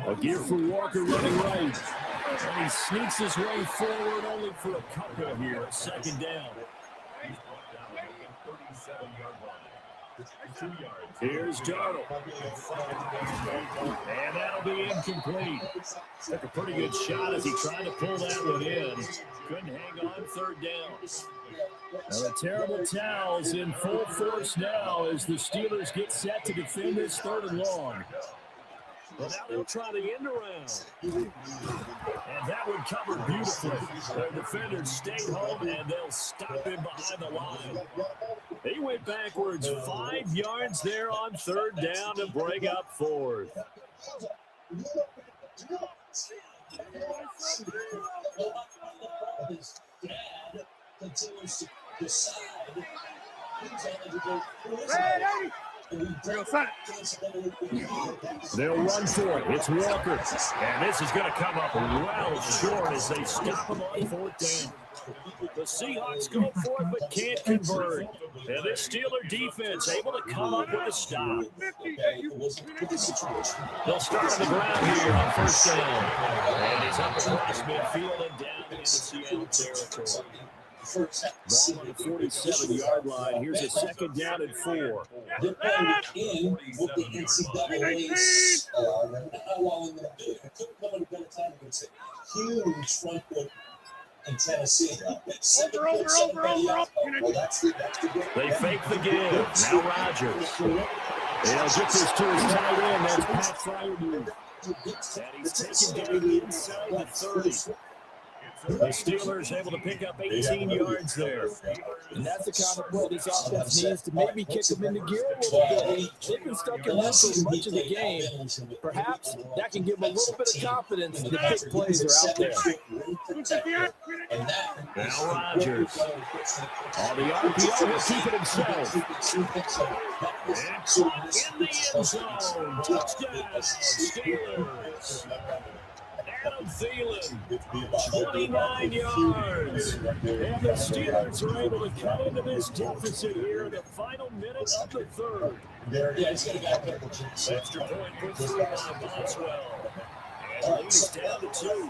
S12: A gear for Walker running right. And he sneaks his way forward only for a couple here at 2nd down. Here's Darnold. And that'll be incomplete. Took a pretty good shot as he tried to pull that one in. Couldn't hang on 3rd down. Now the terrible towels in full force now as the Steelers get set to defend this 3rd and long. Well, now they'll try the end around. And that one covered beautifully. The defenders stay home, and they'll stop him behind the line. He went backwards 5 yards there on 3rd down to bring up 4th. They'll run for it. It's Walker. And this is going to come up well short as they stop him on 4th down. The Seahawks go for it but can't convert. And this Steeler defense able to come up with a stop. They'll start on the ground here on 1st down. And he's up across midfield and down into Seattle territory. Ball on the 47-yard line. Here's a 2nd down and 4.
S5: In with the NCAA's huge front foot in Tennessee.
S12: They fake the give. Now Rodgers. They'll get this to his tight end. That's Pat Fryermuth. And he's taken down inside the 30. The Steelers able to pick up 18 yards there.
S16: And that's the kind of play this offense needs to maybe kick them into gear a little bit. They've been stuck in this for much of the game. Perhaps that can give them a little bit of confidence that the big plays are out there.
S12: Now Rodgers. On the RPO, he'll keep it himself. And caught in the end zone. Touchdown, Steelers. Adam Thielen, 29 yards. And the Steelers are able to cut into this deficit here in the final minute of the 3rd. Extra point put through by Boswell. And leads down to 2.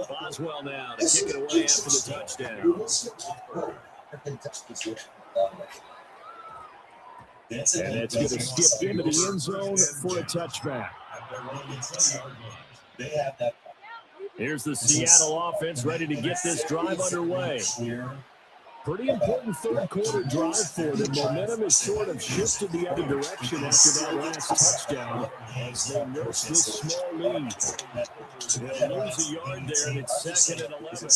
S12: Boswell now to kick it away after the touchdown. And it's going to skip into the end zone for a touchback. Here's the Seattle offense ready to get this drive underway. Pretty important third quarter drive for them. Momentum has sort of shifted the other direction after that last touchdown as they nurse this small lead. They'll lose a yard there, and it's 2nd and 11.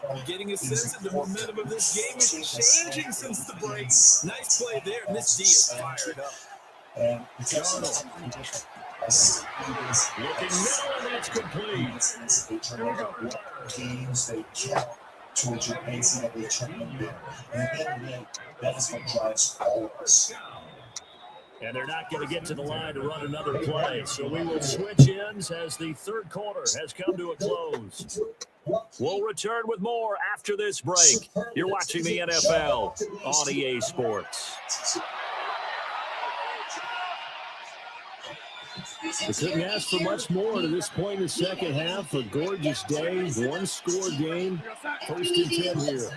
S16: I'm getting a sense that the momentum of this game is changing since the break. Nice play there, and this D is fired up.
S12: Looking middle, and that's complete.
S2: Here we go. Games they count towards your NCAA tournament bid. And that's what drives all of us.
S12: And they're not going to get to the line to run another play. So we will switch ends as the third quarter has come to a close. We'll return with more after this break. You're watching the NFL on EA Sports. They couldn't ask for much more to this point in the second half. A gorgeous day, one-score game. 1st and 10 here.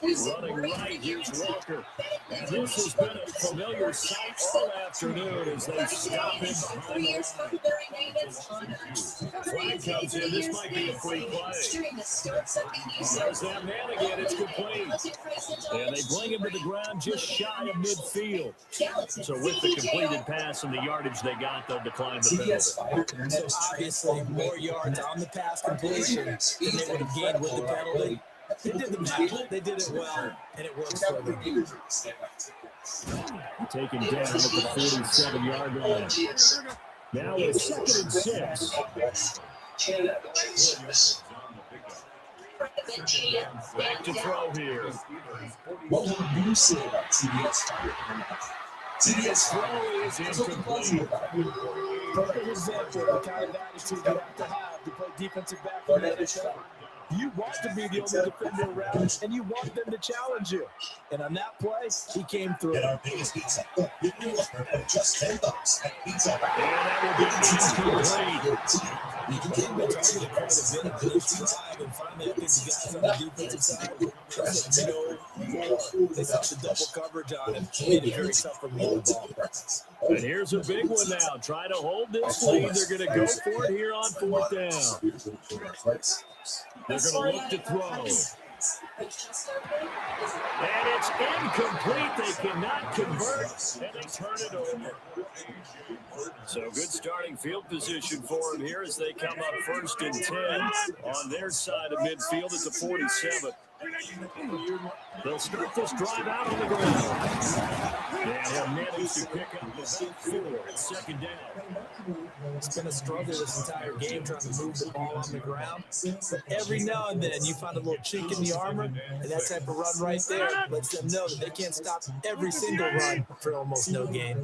S12: Running right, here's Walker. And this has been a familiar sight all afternoon as they stop him behind the line. Flag comes in. This might be a free play. There's that man again. It's complete. And they bring him to the ground just shy of midfield. So with the completed pass and the yardage they got, they'll decline the penalty.
S16: So obviously, more yards on the pass completion than they would have gained with the penalty. They did the math, they did it well, and it worked for them.
S12: Taken down at the 47-yard line. Now it's 2nd and 6. Back to throw here.
S2: What would you say about TDS?
S12: TDS throw is incomplete.
S16: Perfect example of the kind of attitude you have to play defensive back for the NFL. You want to be the only defender around, and you want them to challenge you. And on that play, he came through.
S2: Get our biggest pizza. Just $10 at Pizza.
S12: And that will be incomplete.
S16: You can get the target quite a bit of this drive, and finally, I think the guys on the defensive side said no more. They set the double coverage on him, made it very tough for me to ball.
S12: And here's a big one now. Trying to hold this lead. They're going to go for it here on 4th down. They're going to look to throw. And it's incomplete. They cannot convert, and they turn it over. So good starting field position for them here as they come up 1st and 10 on their side of midfield at the 47. They'll start this drive out on the ground. And he'll manage to pick up the back 4 at 2nd down.
S16: It's been a struggle this entire game trying to move the ball on the ground. But every now and then you find a little chink in the armor, and that type of run right there lets them know that they can't stop every single run for almost no gain.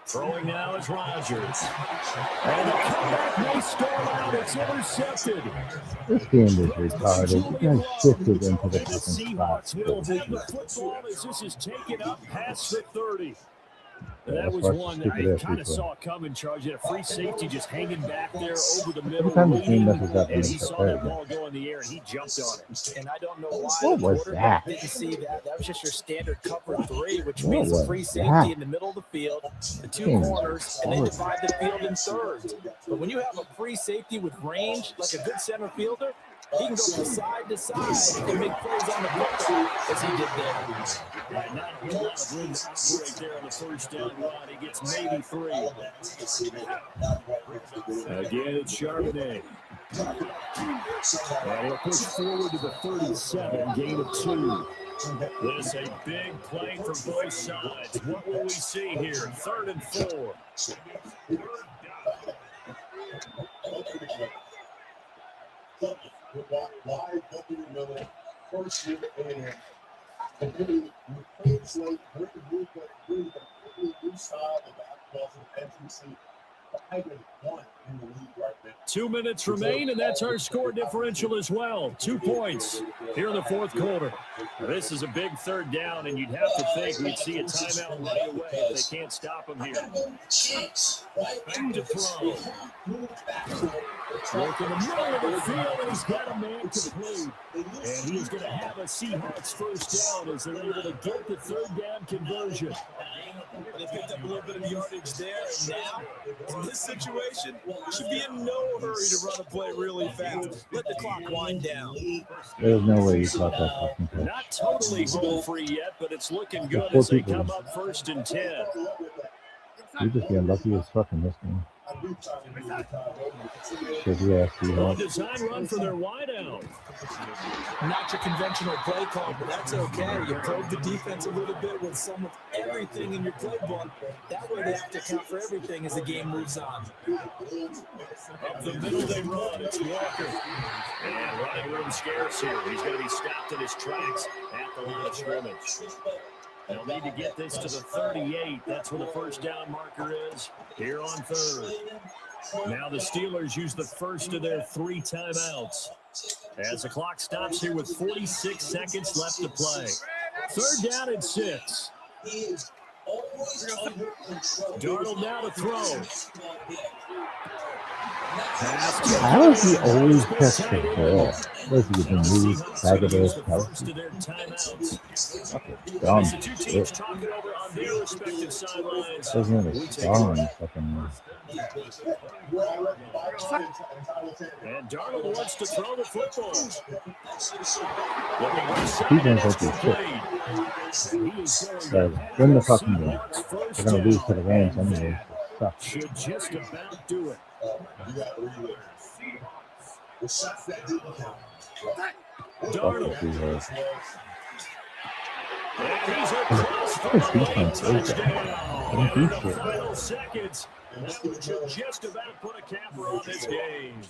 S12: Throwing now is Rodgers. And the comeback may stall out. It's intercepted.
S17: This game is retarded. You guys shifted into the
S12: The
S17: second spot.
S12: Seahawks will have the football as this is taken up past the 30. And that
S17: that's
S12: was
S17: what
S12: one that
S17: stupid
S12: I
S17: ass
S12: kind of
S17: people.
S12: saw coming, Charge. Had a free safety just hanging back there over the middle.
S17: Every time the team
S12: waiting,
S17: messes up,
S12: and
S17: it's
S12: he saw
S17: prepared.
S12: that ball go in the air, and he jumped on it.
S16: And I don't know why
S17: What
S16: the
S17: was
S16: quarterback
S17: that?
S16: didn't see that. That was just your standard cover 3, which
S17: What
S16: means
S17: was
S16: free safety
S17: that?
S16: in the middle of the field, the 2
S17: Damn.
S16: corners, and they divide the field in thirds. But when you have a free safety with range, like a good center fielder, he can go from side to side and make plays on the football as he did there.
S12: Right, not a whole lot of room to operate there on the 1st down run. He gets maybe 3. Again, it's Charbonnet. And he'll push forward to the 37, gain of 2. This a big play for both sides. What will we see here? 3rd and 4.
S2: Why don't you remember first year A&M? And really, translate, really completely new style of basketball from SEC. 5-1 in the league right now.
S12: 2 minutes remain, and that's our score differential as well. 2 points here in the 4th quarter. This is a big 3rd down, and you'd have to think we'd see a timeout right away if they can't stop him here. Back to throw. Look in the middle of the field, and he's got a man complete. And he's going to have a Seahawks first down as they're able to get the third down conversion.
S16: They picked up a little bit of yardage there, and now, in this situation, should be in no hurry to run a play really fast. Let the clock wind down.
S17: There's no way you caught that fucking catch.
S12: Not totally home free yet, but it's looking good as they come up 1st and 10.
S17: You just get lucky as fuck in this game.
S12: A design run for their wideout.
S16: Not your conventional play call, but that's okay. You probe the defense a little bit with some of everything in your playbook. That way they have to account for everything as the game moves on.
S12: Up the middle they run. It's Walker. And running room scarce here. He's going to be stopped in his tracks at the line of scrimmage. They'll need to get this to the 38. That's where the first down marker is here on 3rd. Now the Steelers use the first of their 3 timeouts as the clock stops here with 46 seconds left to play. 3rd down and 6. Darnold now to throw.
S17: How does he always catch the ball? Does he even move back of those couches? Fucking dumb shit. Doesn't even star on fucking.
S12: And Darnold wants to throw the football.
S17: Defense like shit. So win the fucking game. They're gonna lose to the Rams anyway. So
S12: should just about do it. Darnold.
S17: His defense is there.
S12: Final seconds. That should just about put a capper on this game.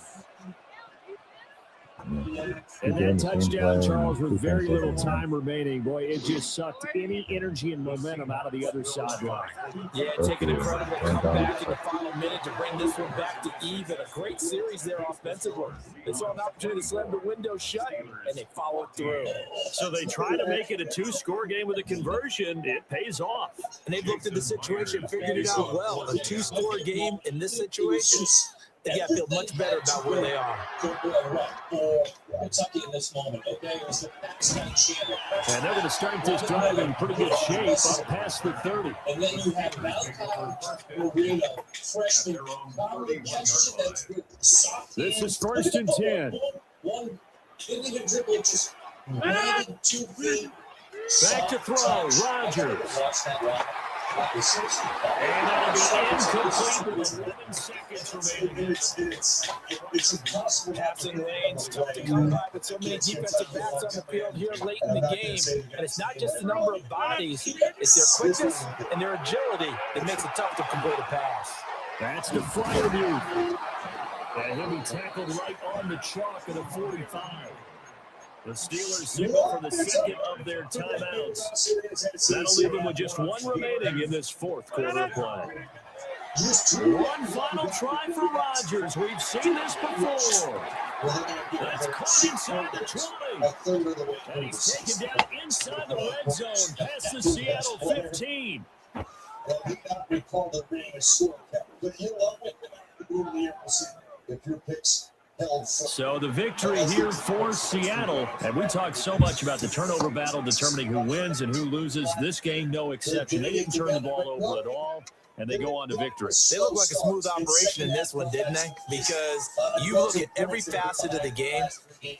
S12: And that touchdown, Charles, with very little time remaining. Boy, it just sucked any energy and momentum out of the other sideline.
S16: Yeah, take an incredible comeback in the final minute to bring this one back to even. A great series there offensively. They saw an opportunity to slam the window shut, and they followed through.
S12: So they try to make it a 2-score game with a conversion. It pays off.
S16: And they've looked at the situation and figured it out well. A 2-score game in this situation, they got to feel much better about where they are.
S5: Kentucky in this moment, okay? It was the Pakistan champion.
S12: And they're going to start this drive in pretty good shape up past the 30.
S5: And then you have Malachi Marino, freshman,
S12: this is 1st and 10.
S5: One, didn't even dribble, just ran 2 feet.
S12: Back to throw, Rodgers. And that'll be incomplete with 11 seconds remaining.
S16: It's impossible. Passing lanes, tough to come by with so many defensive backs on the field here late in the game. And it's not just the number of bodies, it's their quickness and their agility that makes it tough to complete a pass.
S12: That's the Freiermuth. And he'll be tackled right on the chalk at a 45. The Steelers signal for the second of their timeouts. That'll leave them with just 1 remaining in this 4th quarter of play. One final try for Rodgers. We've seen this before. That's caught inside the 20. And he's taken down inside the red zone past the Seattle 15.
S2: Well, he not recall there being a score cap, but you love it earlier if your picks.
S12: So the victory here for Seattle. And we talked so much about the turnover battle determining who wins and who loses. This game, no exception. They didn't turn the ball over at all, and they go on to victory.
S16: They look like a smooth operation in this one, didn't they? Because you look at every facet of the game,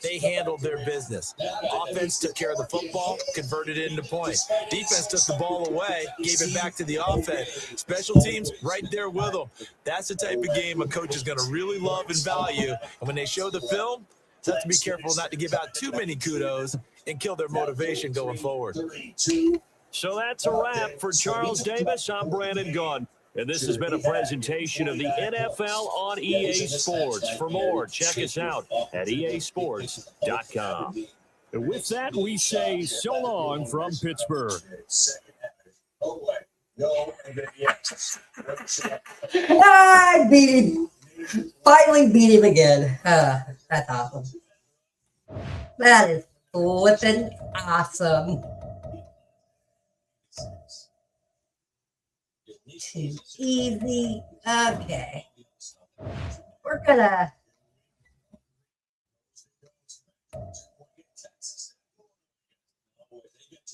S16: they handled their business. Offense took care of the football, converted it into points. Defense took the ball away, gave it back to the offense. Special teams, right there with them. That's the type of game a coach is going to really love and value. And when they show the film, they have to be careful not to give out too many kudos and kill their motivation going forward.
S12: So that's a wrap for Charles Davis. I'm Brandon Gunn. And this has been a presentation of the NFL on EA Sports. For more, check us out at easports.com. And with that, we say so long from Pittsburgh.
S1: I beat him. Finally beat him again. That's awesome. That is flippin' awesome. Too easy. Okay. We're gonna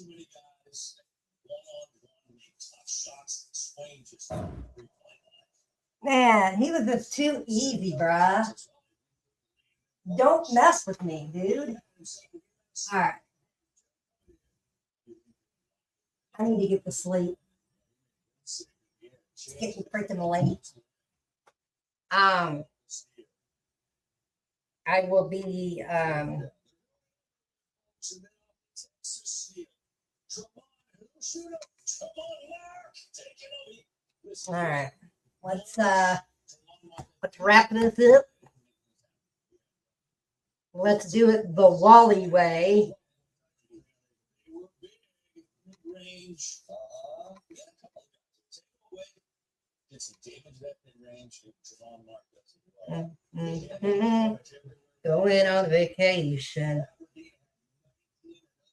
S5: too many guys one-on-one make tough shots and swing just on the 3-point line.
S1: Man, he was just too easy, bruh. Don't mess with me, dude. All right. I need to get to sleep. It's getting freaking late. I will be all right. Let's wrap this up. Let's do it the Wally way. Going on vacation.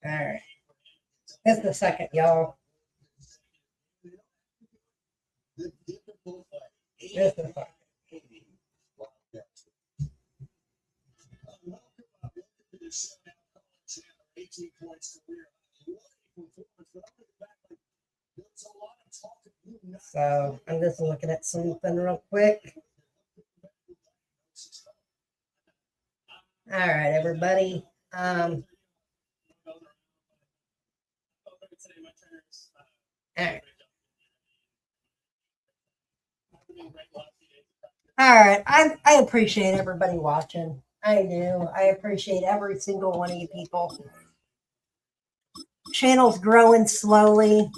S1: All right. Just a second, y'all. Just a second. So I'm just looking at something real quick. All right, everybody. All right. All right. I appreciate everybody watching. I do. I appreciate every single one of you people. Channel's growing slowly.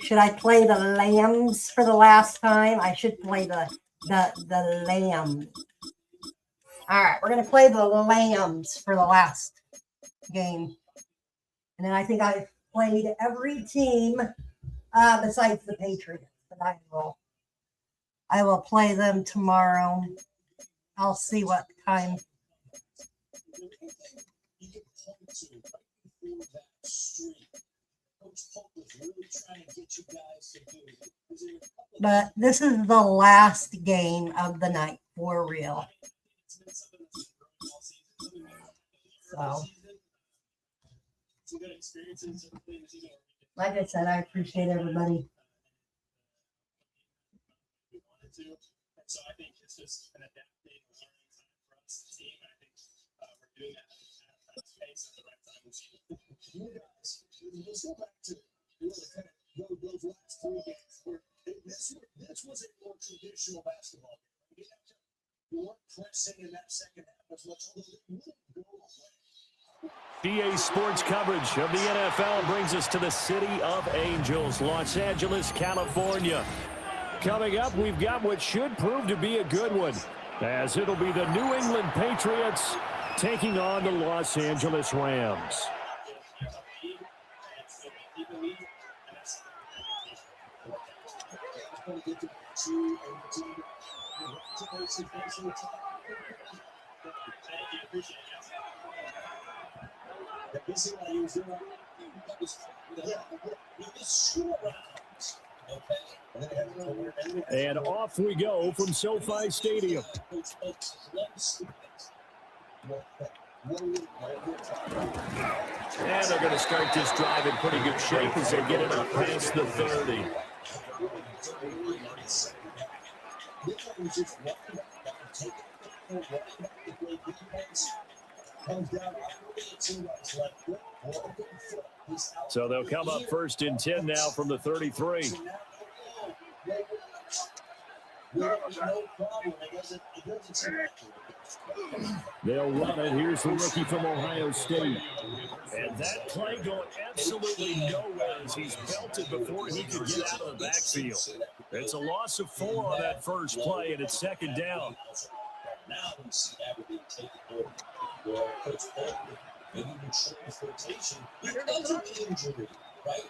S1: Should I play the lambs for the last time? I should play the lamb. All right, we're gonna play the lambs for the last game, and then I think I've played every team besides the Patriots. But I will play them tomorrow. I'll see what time. But this is the last game of the night for real. So, like I said, I appreciate everybody.
S6: So I think it's just an adapting and learning time for us, the team. I think we're doing that at space at the right time.
S2: You guys, let's go back to those last 3 games where this was a more traditional basketball game. You weren't pressing in that second half as much, although it wouldn't go away.
S12: EA Sports coverage of the NFL brings us to the City of Angels, Los Angeles, California. Coming up, we've got what should prove to be a good one, as it'll be the New England Patriots taking on the Los Angeles Rams. And off we go from SoFi Stadium. And they're going to start this drive in pretty good shape as they get it up past the 30. So they'll come up 1st and 10 now from the 33. They'll run it. Here's the rookie from Ohio State. And that play going absolutely nowhere as he's belted before he could get out of the backfield. It's a loss of 4 on that first play, and it's 2nd down.
S5: Now we see that being taken over. Coach Paul, maybe even transportation because of injury, right?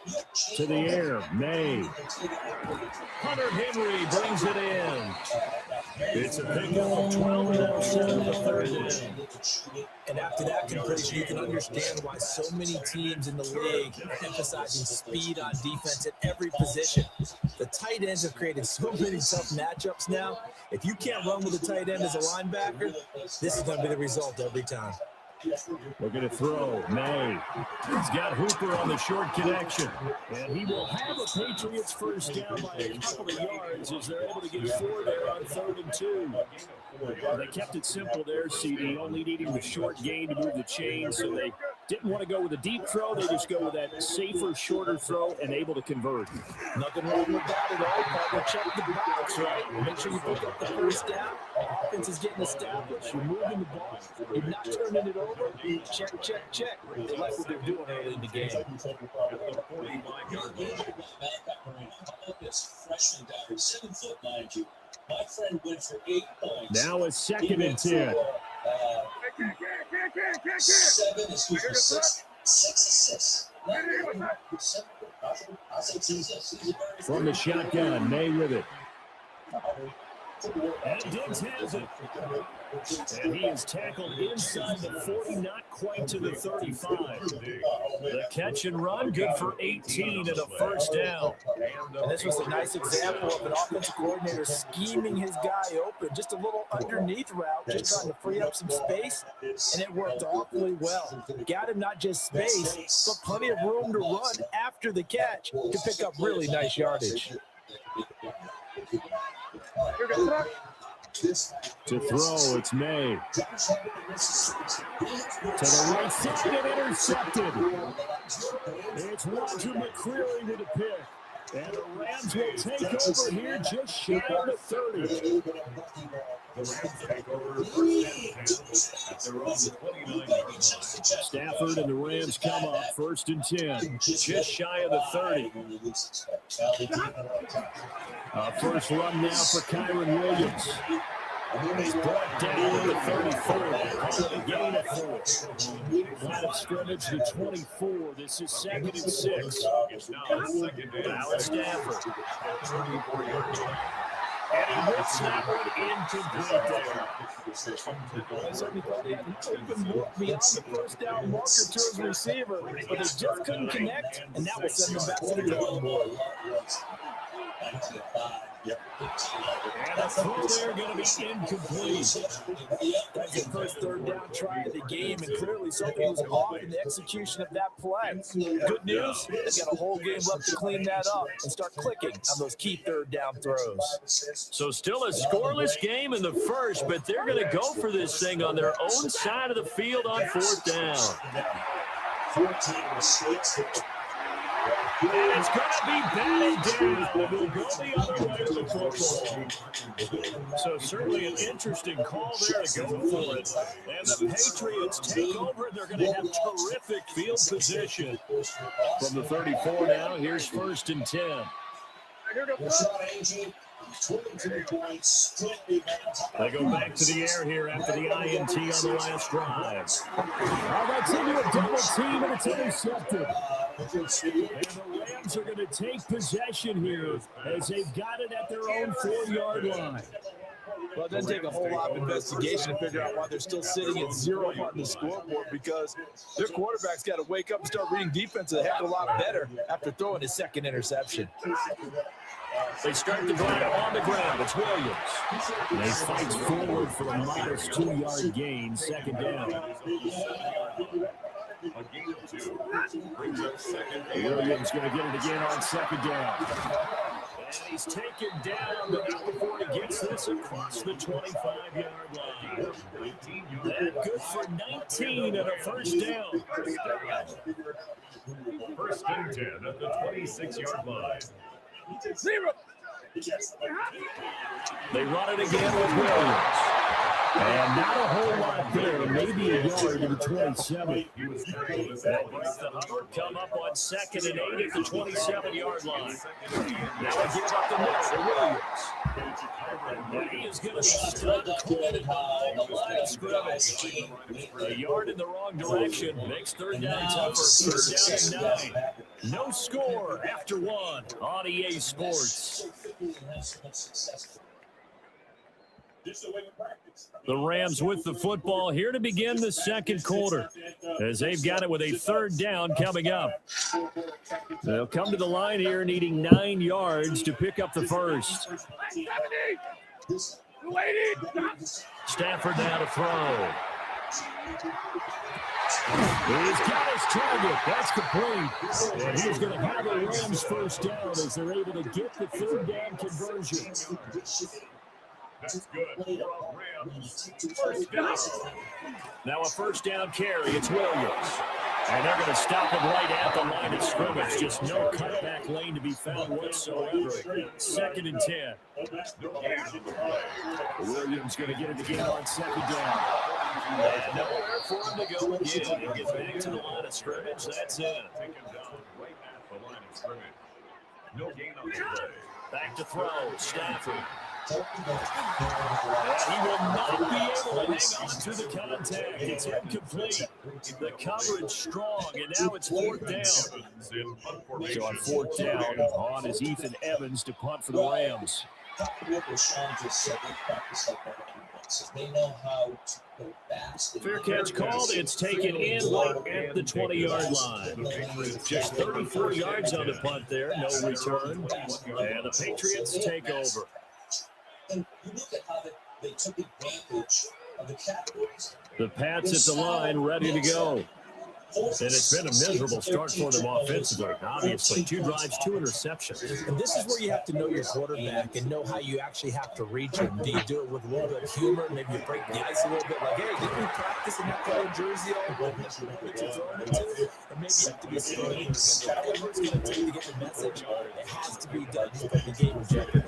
S12: To the air, May. Hunter Henry brings it in. It's a pickup of 12 now, set of the 3rd down.
S16: And after that completion, you can understand why so many teams in the league are emphasizing speed on defense at every position. The tight ends have created so many tough matchups now. If you can't run with a tight end as a linebacker, this is going to be the result every time.
S12: Looking to throw. May. He's got Hooper on the short connection. And he will have a Patriots first down by a couple of yards as they're able to get 4 there on 3rd and 2. They kept it simple there, CD, only needing the short gain to move the chain, so they didn't want to go with a deep throw. They just go with that safer, shorter throw and able to convert.
S16: Nothing wrong with that at all. Partner, check the box, right? Make sure you pick up the first down. Offense is getting established. You're moving the ball. You're not turning it over. Check, check, check. They like what they're doing early in the game.
S5: Freshman, 7 foot, mind you. My friend went for 8 points.
S12: Now a 2nd and 10.
S5: 7 is good for 6. 6 assists.
S12: From the shotgun, May with it. And Diggs has it. And he is tackled inside the 40, not quite to the 35. The catch and run, good for 18 and a first down.
S16: And this was a nice example of an offensive coordinator scheming his guy open. Just a little underneath route, just trying to free up some space, and it worked awfully well. Got him not just space, but plenty of room to run after the catch to pick up really nice yardage.
S12: To throw, it's May. To the right side and intercepted. It's Roger McCreary with a pick. And the Rams will take over here just shy of the 30. Stafford and the Rams come up 1st and 10. Just shy of the 30. First run now for Kyron Williams. He's brought down to the 34. A gain of 4. Line of scrimmage to 24. This is 2nd and 6. Now it's Stafford. And he hits that one incomplete there.
S16: I certainly thought they had an open look beyond the first down marker to his receiver, but they just couldn't connect, and that will send them back to the drawing board.
S12: And a throw there going to be incomplete.
S16: That's the first 3rd down try of the game, and clearly something was off in the execution of that play. Good news, they've got a whole game left to clean that up and start clicking on those key 3rd down throws.
S12: So still a scoreless game in the first, but they're going to go for this thing on their own side of the field on 4th down.
S5: 14 mistakes.
S12: And it's going to be batted down. We'll go the other way to the football. So certainly an interesting call there to go for it. And the Patriots take over. They're going to have terrific field position. From the 34 now, here's 1st and 10. They go back to the air here after the INT on the last drive. That's into a double team, and it's intercepted. And the Rams are going to take possession here as they've got it at their own 4-yard line.
S16: Well, it doesn't take a whole lot of investigation to figure out why they're still sitting at 0 on the scoreboard, because their quarterback's got to wake up and start reading defense a heck of a lot better after throwing his 2nd interception.
S12: They start the drive on the ground. It's Williams. And he fights forward for a minus 2-yard gain, 2nd down. Williams going to get it again on 2nd down. And he's taken down, but not before he gets this across the 25-yard line. That good for 19 and a first down.
S15: 1st and 10 at the 26-yard line.
S13: 0.
S12: They run it again with Williams. And not a whole lot there, maybe a yard to the 27. That breaks the huddle, come up on 2nd and 8 at the 27-yard line. Now they give up the middle to Williams. And he is going to be stuck cold behind the line of scrimmage. A yard in the wrong direction makes 3rd down tougher. 3rd down and 9. No score after 1 on EA Sports. The Rams with the football here to begin the 2nd quarter as they've got it with a 3rd down coming up. They'll come to the line here needing 9 yards to pick up the first. Stafford now to throw. He's got his target. That's complete. And he's going to have the Rams first down as they're able to get the third down conversion.
S15: That's good. Rams, first down.
S12: Now a first down carry. It's Williams. And they're going to stop him right at the line of scrimmage. Just no cutback lane to be found whatsoever. 2nd and 10. Williams going to get it again on 2nd down. And nowhere for him to go again. He'll get back to the line of scrimmage. That's it.
S15: Take him down right at the line of scrimmage. No gain on the play.
S12: Back to throw. Stafford. And he will not be able to hang on to the contact. It's incomplete. The coverage strong, and now it's 4th down. So on 4th down, on is Ethan Evans to punt for the Rams. Fair catch called. It's taken in at the 20-yard line. Just 34 yards on the punt there. No return. And the Patriots take over.
S5: And you look at how they took advantage of the categories.
S12: The Pats at the line, ready to go. And it's been a miserable start for them offensively. Obviously, 2 drives, 2 interceptions.
S16: And this is where you have to know your quarterback and know how you actually have to reach him. Do you do it with a little bit of humor? Maybe you break the ice a little bit, like, hey, didn't we practice in that color jersey all week? Or maybe you have to be slow. Whatever it's going to take to get the message, it has to be done to put the game in jeopardy.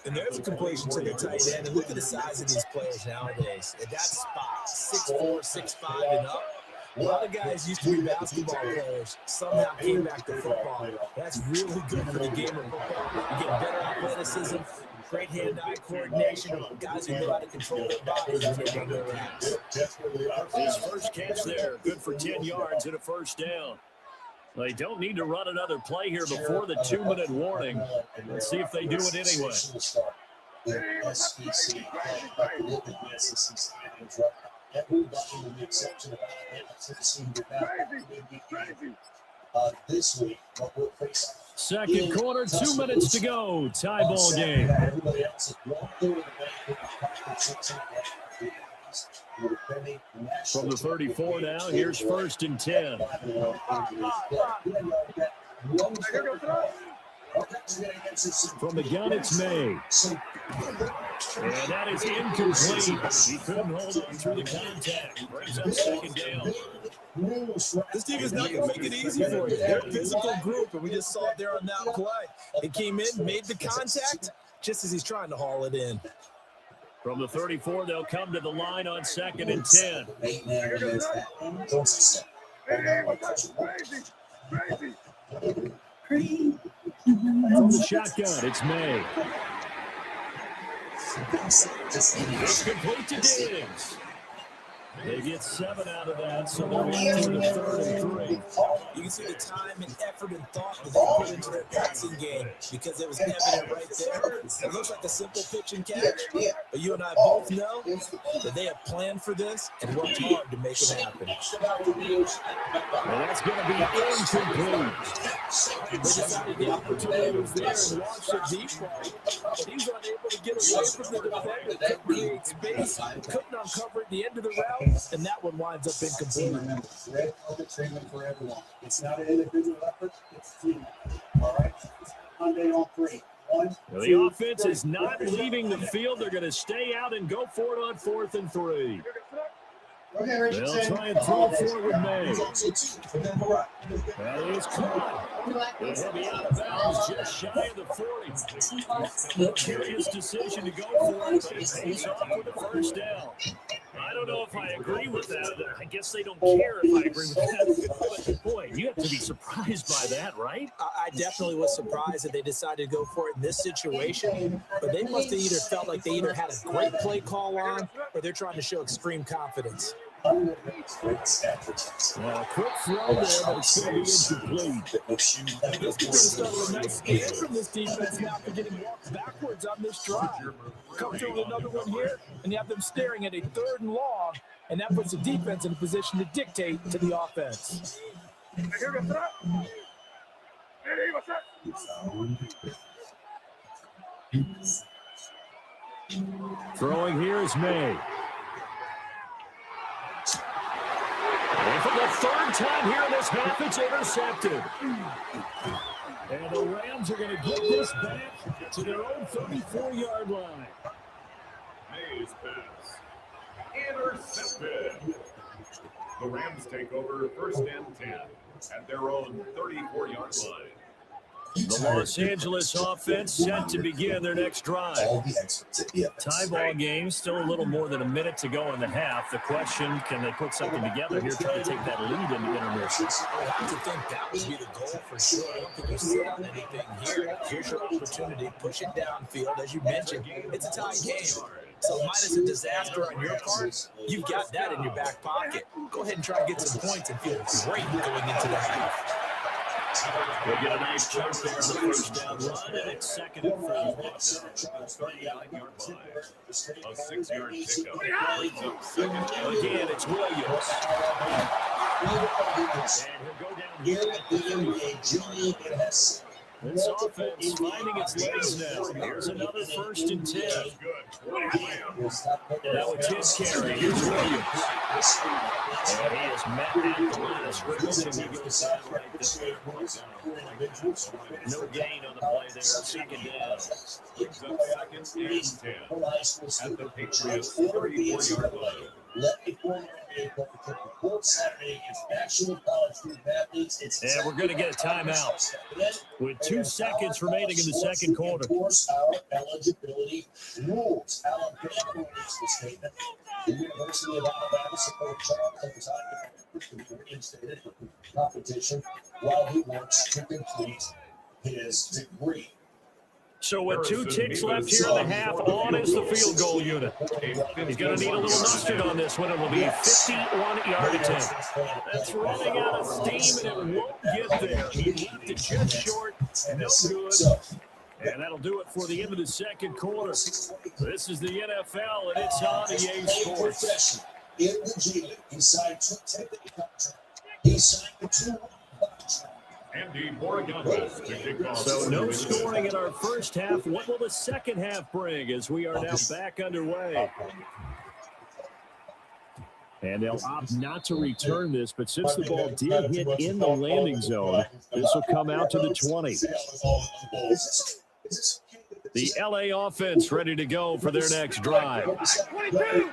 S16: And there's a completion to the tight end. And look at the size of these players nowadays. At that spot, 6'4", 6'5", and up. A lot of guys used to be basketball players, somehow came back to football. That's really good for the game of football. You get better athleticism, great hand-eye coordination, guys who know how to control their bodies when they run their routes.
S12: His first catch there, good for 10 yards and a first down. They don't need to run another play here before the 2-minute warning. Let's see if they do it anyway.
S5: Everybody with the exception of this week, what we'll face.
S12: Second quarter, 2 minutes to go. Tie ball game. From the 34 now, here's 1st and 10. From the gun, it's May. And that is incomplete. He couldn't hold on through the contact. Brings up 2nd down.
S16: This team is not going to make it easy for you. They're a physical group, and we just saw it there on that play. It came in, made the contact, just as he's trying to haul it in.
S12: From the 34, they'll come to the line on 2nd and 10. From the shotgun, it's May. It's complete to Diggs. They get 7 out of that, so they're into the 3rd and 3.
S16: You can see the time and effort and thought that they put into their passing game because it was evident right there. It looks like a simple pitch and catch, but you and I both know that they have planned for this and worked hard to make it happen.
S12: Well, that's going to be incomplete.
S16: They decided the opportunity was there and launched a deep ball, but he's unable to get away from the defender to create space. Couldn't uncover at the end of the route, and that one winds up incomplete.
S2: Red carpet treatment for everyone. It's not an individual effort, it's team. All right? Monday on 3. One,
S12: the offense is not leaving the field. They're going to stay out and go for it on 4th and 3.
S2: Okay, Richardson.
S12: They'll try and throw forward May. That is caught. He'll be out of bounds just shy of the 40. Curious decision to go for it, but it pays off with a first down. I don't know if I agree with that. I guess they don't care if I agree with that. But boy, you have to be surprised by that, right?
S16: I definitely was surprised that they decided to go for it in this situation. But they must have either felt like they either had a great play call on or they're trying to show extreme confidence.
S12: Well, a quick throw there, but it's going to be incomplete.
S16: This could be the start of a nice game from this defense after getting walked backwards on this drive. Come through with another one here, and you have them staring at a 3rd and long, and that puts the defense in a position to dictate to the offense.
S12: Throwing here is May. for the third time here in this half, it's intercepted. And the Rams are going to get this back to their own 34-yard line.
S15: Mays pass. Intercepted. The Rams take over 1st and 10 at their own 34-yard line.
S12: The Los Angeles offense set to begin their next drive. Tie ball game, still a little more than a minute to go in the half. The question, can they put something together here, try to take that lead into intermission?
S16: I have to think that would be the goal for sure. I don't think you sit on anything here. Here's your opportunity. Push it downfield. As you mentioned, it's a tie game. So minus a disaster on your part, you've got that in your back pocket. Go ahead and try to get some points and feel great going into the half.
S12: We'll get a nice jump there on the first down run, and it's 2nd and 4.
S15: A 6-yard pickup. Brings up 2nd.
S12: Again, it's Williams. And he'll go down here at the 38. This offense finding its legs now. Here's another 1st and 10. Now it's his carry. Here's Williams. And he is met at the line of scrimmage, and he goes down right there. No gain on the play there. 2nd down.
S15: Brings up 2nd and 10 at the Patriots' 34-yard line.
S12: And we're going to get a timeout with 2 seconds remaining in the second quarter.
S2: Eligibility rules. Alabama released the statement. The University of Alabama supported Charles to be reinstated for competition while he works to complete his degree.
S12: So with 2 ticks left here in the half, on is the field goal unit. He's going to need a little mustard on this one. It will be a 51-yard attempt. That's running out of steam, and it won't get there. He left it just short, no good. And that'll do it for the end of the second quarter. This is the NFL, and it's on EA Sports.
S2: In the G League, he signed 2 10-day contracts. He signed the 2
S12: So no scoring in our first half. What will the second half bring as we are now back underway? And they'll opt not to return this, but since the ball did hit in the landing zone, this will come out to the 20. The LA offense ready to go for their next drive.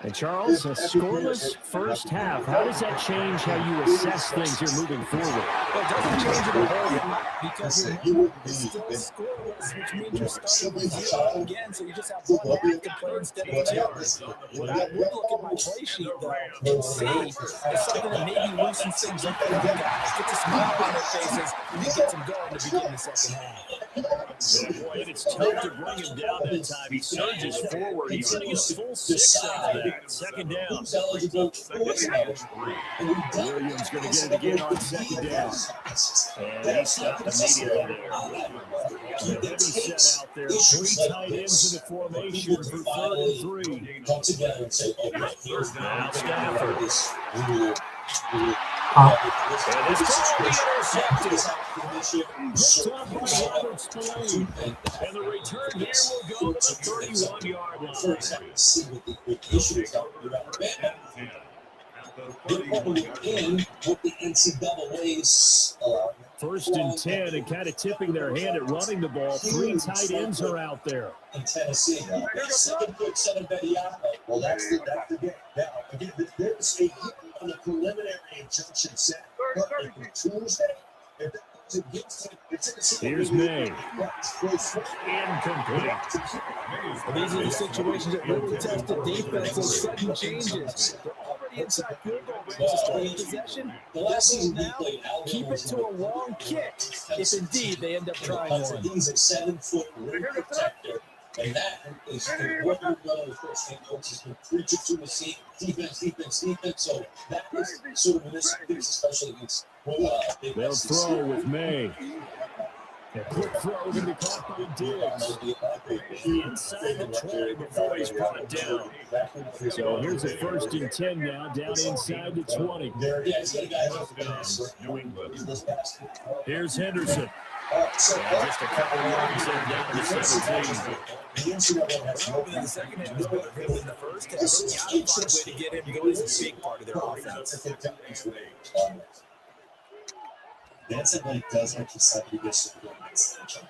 S12: And Charles, a scoreless first half. How does that change how you assess things here moving forward?
S16: Well, it doesn't change it a whole lot because you're still scoreless, which means you're starting with 0 again, so you just have 1 active player instead of 2. What I would look at my play sheet, though, and see is something that maybe loosens things up for the guys, gets a smile on their faces, and it gets them going to begin the second half.
S12: Boy, and it's tough to bring him down that time. He surges forward. He's going to get a full 6 out of that. 2nd down. Williams going to get it again on 2nd down. And he stopped immediately there. The heavy set out there. 3 tight ends in the formation for 3rd and 3. Now Stafford. And this could be intercepted. And the return here will go to the 31-yard line. First and 10, and kind of tipping their hand at running the ball. 3 tight ends are out there.
S2: In Tennessee, 7-7 Bediako. Well, that's the game. Now, again, there's a on the preliminary injunction set Tuesday.
S12: Here's May. Incomplete.
S16: These are the situations that really test the defense and sudden changes. They're already inside field goal range to start in possession. The last season now, keep it to a long kick if indeed they end up trying one.
S2: He's a 7-foot rim protector. And that is what we've done in the first game. Coaches can preach it to the seat. Defense. So that is sort of in this case, especially against.
S12: They'll throw with May. A quick throw going to be caught by Diggs. Inside the 20 before he's brought down. So here's a 1st and 10 now, down inside the 20. Here's Henderson.
S2: So
S12: Just a couple of yards there down to the 17.
S2: the NCAA has no
S16: In the second half, is better than in the first half. They gotta find a way to get him going. He's a big part of their offense.
S5: The NCAA does like somebody gets to play against each other.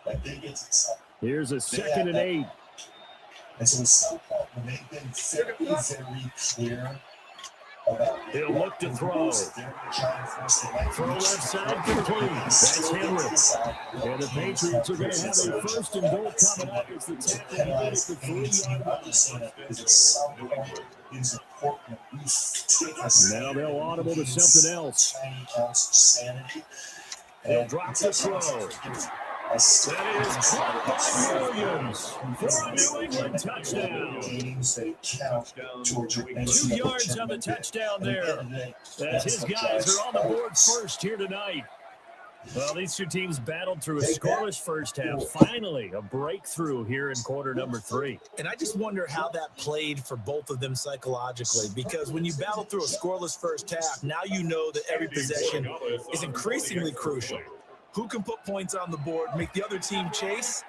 S5: Like they get excited.
S12: Here's a 2nd and 8.
S5: And so in some part, when they've been very clear about
S12: He'll look to throw. Throw left side complete. That's Henry. And the Patriots are going to have a 1st and goal coming up as the tackle at the 3-yard line. Now they'll audible to something else. They'll drop the throw. That is caught by Williams for a New England touchdown. 2 yards on the touchdown there. As his guys are on the board first here tonight. Well, these two teams battled through a scoreless first half. Finally, a breakthrough here in quarter number 3.
S16: And I just wonder how that played for both of them psychologically, because when you battle through a scoreless first half, now you know that every possession is increasingly crucial. Who can put points on the board, make the other team chase?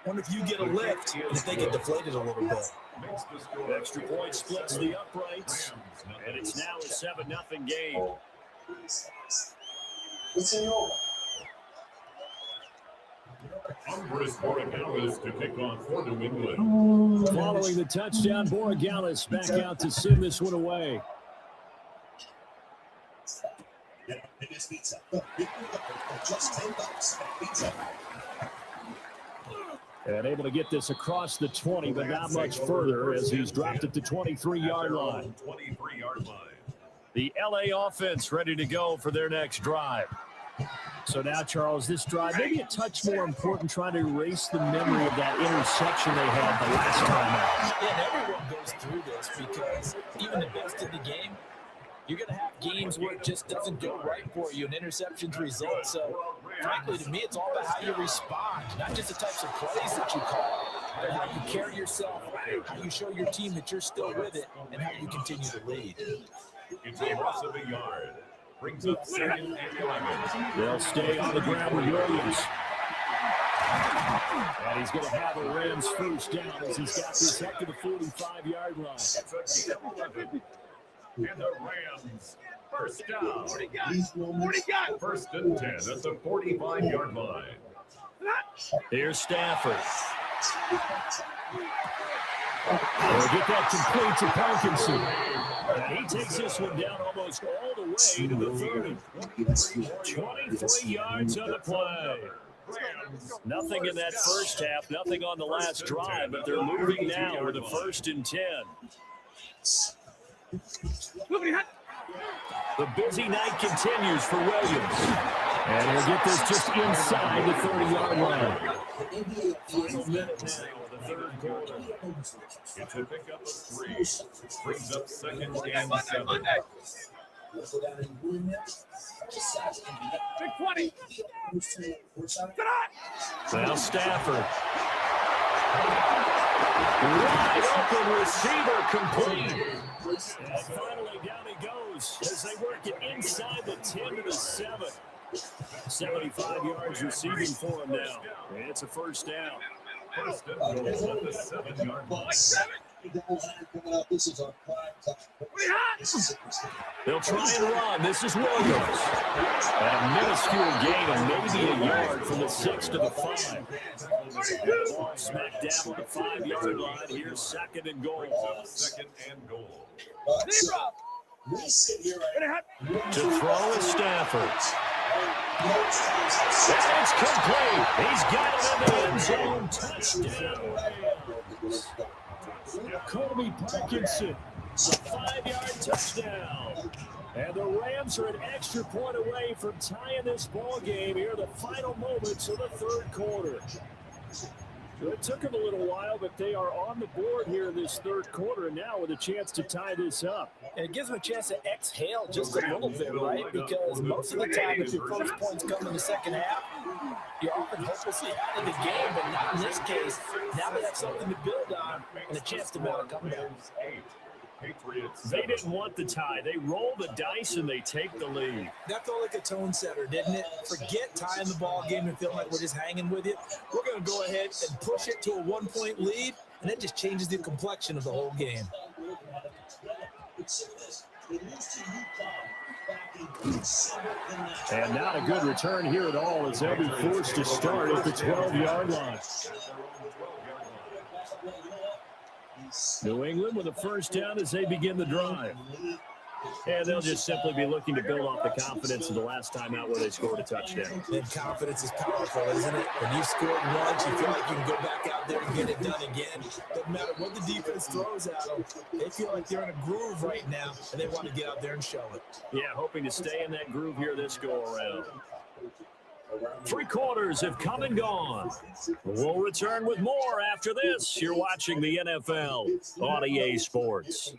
S16: Wonder if you get a lift and if they get deflated a little bit.
S12: Extra point splits the uprights, and it's now a 7-0 game.
S15: Andres Borregales to kick off for New England.
S12: Following the touchdown, Borregales back out to send this one away. And able to get this across the 20, but not much further as he's dropped at the 23-yard line.
S15: 23-yard line.
S12: The LA offense ready to go for their next drive. So now, Charles, this drive, maybe a touch more important, trying to erase the memory of that interception they had the last time out.
S16: Yeah, and everyone goes through this because even the best in the game, you're going to have games where it just doesn't go right for you and interceptions result. So, frankly, to me, it's all about how you respond, not just the types of plays that you call, but how you carry yourself, how you show your team that you're still with it, and how you continue to lead.
S15: It's a loss of a yard. Brings up 2nd and 11.
S12: They'll stay on the ground with Williams. And he's going to have a Rams first down as he's got this up to the 45-yard line.
S15: It's a 11. And the Rams first down. 1st and 10 at the 45-yard line.
S12: Here's Stafford. They'll get that complete to Parkinson. And he takes this one down almost all the way to the 30. 23 yards on the play. Nothing in that first half, nothing on the last drive, but they're moving now with a 1st and 10. The busy night continues for Williams. And he'll get this just inside the 30-yard line. Final minute now of the 3rd quarter.
S15: It's a pickup of 3. Brings up 2nd and 7.
S13: Big 20.
S12: Now Stafford. Wide open receiver complete. And finally down he goes as they work it inside the 10 to the 7. 75 yards receiving for him now. And it's a first down.
S15: First and goal at the 7-yard line.
S12: They'll try and run. This is Williams. And a minuscule gain of maybe a yard from the 6 to the 5. Ball smack down on the 5-yard line. Here's 2nd and goal.
S15: 2nd and goal.
S12: To throw is Stafford. And it's complete. He's got it in the end zone. Touchdown. Kobe Parkinson. A 5-yard touchdown. And the Rams are an extra point away from tying this ball game here, the final moments of the 3rd quarter. So it took them a little while, but they are on the board here in this 3rd quarter now with a chance to tie this up.
S16: And it gives them a chance to exhale just a little bit, right? Because most of the time, if your first points come in the second half, you're often hopelessly out of the game. But not in this case. Now they have something to build on and a chance to mount a comeback.
S15: Patriots.
S12: They didn't want the tie. They roll the dice and they take the lead.
S16: That felt like a tone setter, didn't it? Forget tying the ball game and feeling like we're just hanging with you. We're going to go ahead and push it to a 1-point lead, and that just changes the complexion of the whole game.
S12: And not a good return here at all as they'll be forced to start at the 12-yard line. New England with a first down as they begin the drive. And they'll just simply be looking to build off the confidence of the last time out where they scored a touchdown.
S16: And confidence is powerful, isn't it? When you've scored once, you feel like you can go back out there and get it done again. Doesn't matter what the defense throws at them. They feel like they're in a groove right now, and they want to get out there and show it.
S12: Yeah, hoping to stay in that groove here this go-around. 3 quarters have come and gone. We'll return with more after this. You're watching the NFL on EA Sports.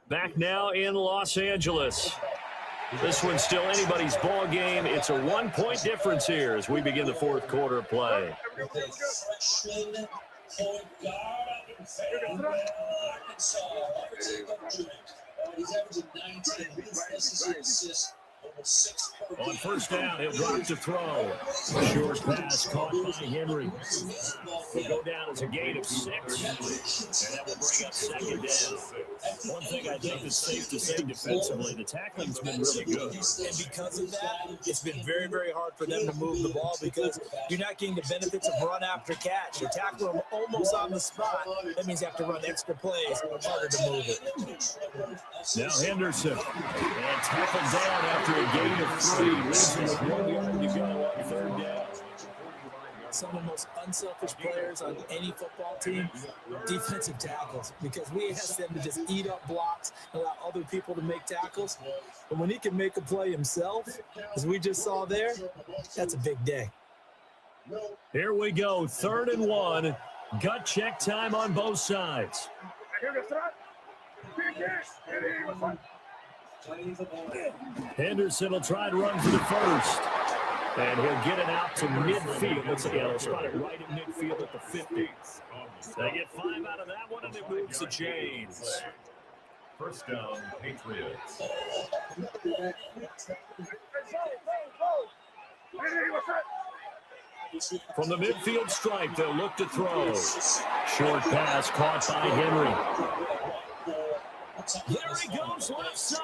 S12: Back now in Los Angeles. This one's still anybody's ball game. It's a 1-point difference here as we begin the 4th quarter of play.
S6: He's averaging 19. Necessary assists.
S12: On first down, he'll drop to throw. Short pass caught by Henry. Will go down as a gain of 6, and that will bring up 2nd down. One thing I think is safe to say defensively, the tackling's been really good.
S16: And because of that, it's been very, very hard for them to move the ball because you're not getting the benefits of run after catch. You tackle them almost on the spot. That means you have to run extra plays, harder to move it.
S12: Now Henderson, and tackled down after a gain of 3. Leaves with 1 yard to go on 3rd down.
S16: Some of the most unselfish players on any football team, defensive tackles, because we ask them to just eat up blocks, allow other people to make tackles. But when he can make a play himself, as we just saw there, that's a big day.
S12: Here we go, 3rd and 1. Gut check time on both sides. Henderson will try to run for the first. And he'll get it out to midfield. He'll spot it right in midfield at the 50. They get 5 out of that one, and it moves the chains.
S15: First down, Patriots.
S12: From the midfield stripe, they'll look to throw. Short pass caught by Henry. There he goes left side.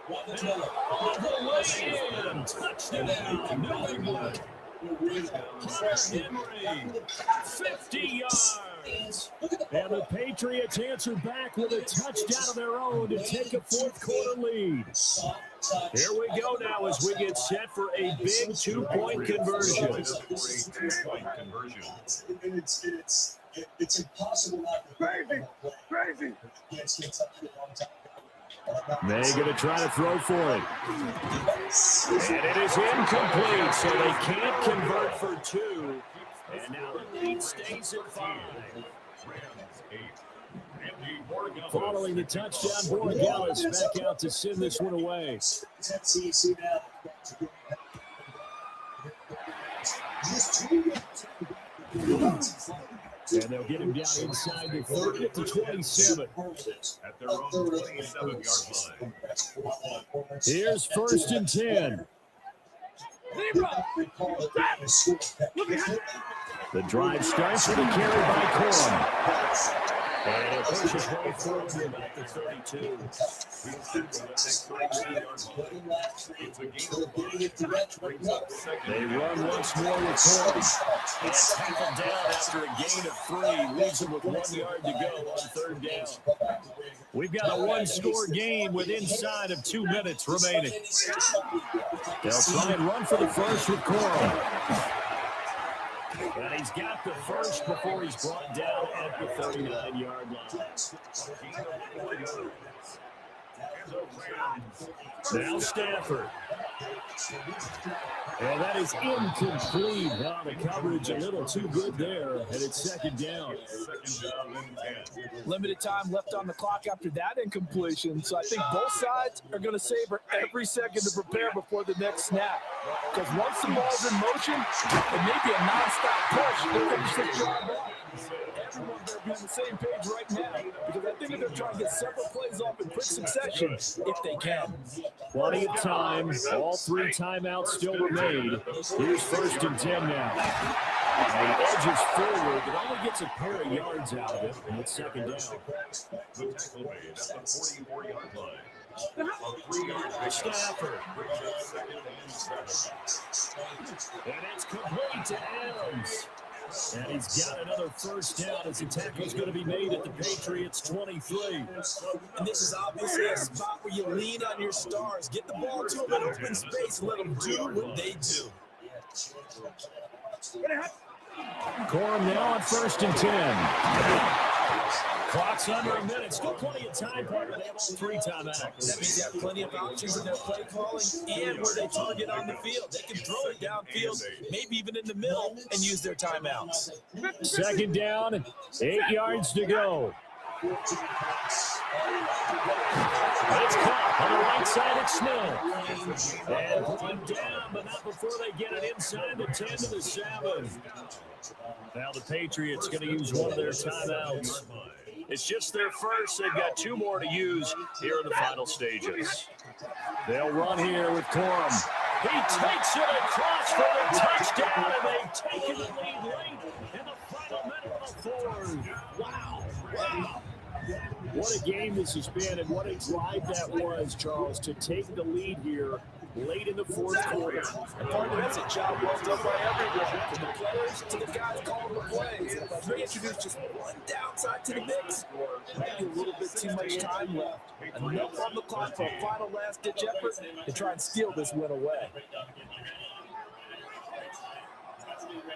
S12: And all the way in. Touchdown, New England. Henry, 50 yards. And the Patriots answer back with a touchdown of their own to take a 4th quarter lead. Here we go now as we get set for a big 2-point conversion.
S6: It's impossible not to crazy.
S12: They're going to try to throw for it. And it is incomplete, so they can't convert for 2. And now the lead stays at 5. Following the touchdown, Borregales back out to send this one away. And they'll get him down inside the 30 to 27.
S15: At their own 27-yard line.
S12: Here's 1st and 10. The drive starts with a carry by Corum. And it pushes way forward to about the 32. They run once more with Corum. And tackled down after a gain of 3. Leaves him with 1 yard to go on 3rd down. We've got a 1-score game with inside of 2 minutes remaining. They'll try and run for the first with Corum. And he's got the first before he's brought down at the 39-yard line. Now Stafford. And that is incomplete. Now the coverage a little too good there, and it's 2nd down.
S16: Limited time left on the clock after that incompletion, so I think both sides are going to savor every second to prepare before the next snap. Because once the ball's in motion, it may be a nonstop push to finish the job off. Everyone better be on the same page right now because I think they're trying to get several plays off in quick succession if they can.
S12: Plenty of time. All 3 timeouts still remain. Here's 1st and 10 now. And he edges forward, but only gets a pair of yards out of it, and it's 2nd down. Stafford. And it's complete to Adams. And he's got another 1st down as the tackle's going to be made at the Patriots 23.
S16: And this is obviously a spot where you lean on your stars. Get the ball to them in open space and let them do what they do.
S12: Corum now on 1st and 10. Clock's under a minute. Still plenty of time, partner. They have all 3 timeouts.
S16: That means they have plenty of options in their play calling and where they target on the field. They can throw it downfield, maybe even in the middle, and use their timeouts.
S12: 2nd down, 8 yards to go. It's caught on the right side of Smith. And brought down, but not before they get it inside the 10 to the 7. Now the Patriots going to use one of their timeouts. It's just their first. They've got 2 more to use here in the final stages. They'll run here with Corum. He takes it across for the touchdown, and they've taken the lead late in the final minute of the 4th. Wow. What a game this has been, and what a drive that was, Charles, to take the lead here late in the 4th quarter.
S16: And partner, that's a job well done by everyone, from the players to the guys calling the plays. They introduced just one downside to the mix. Maybe a little bit too much time left. Enough on the clock for a final last-ditch effort to try and steal this win away.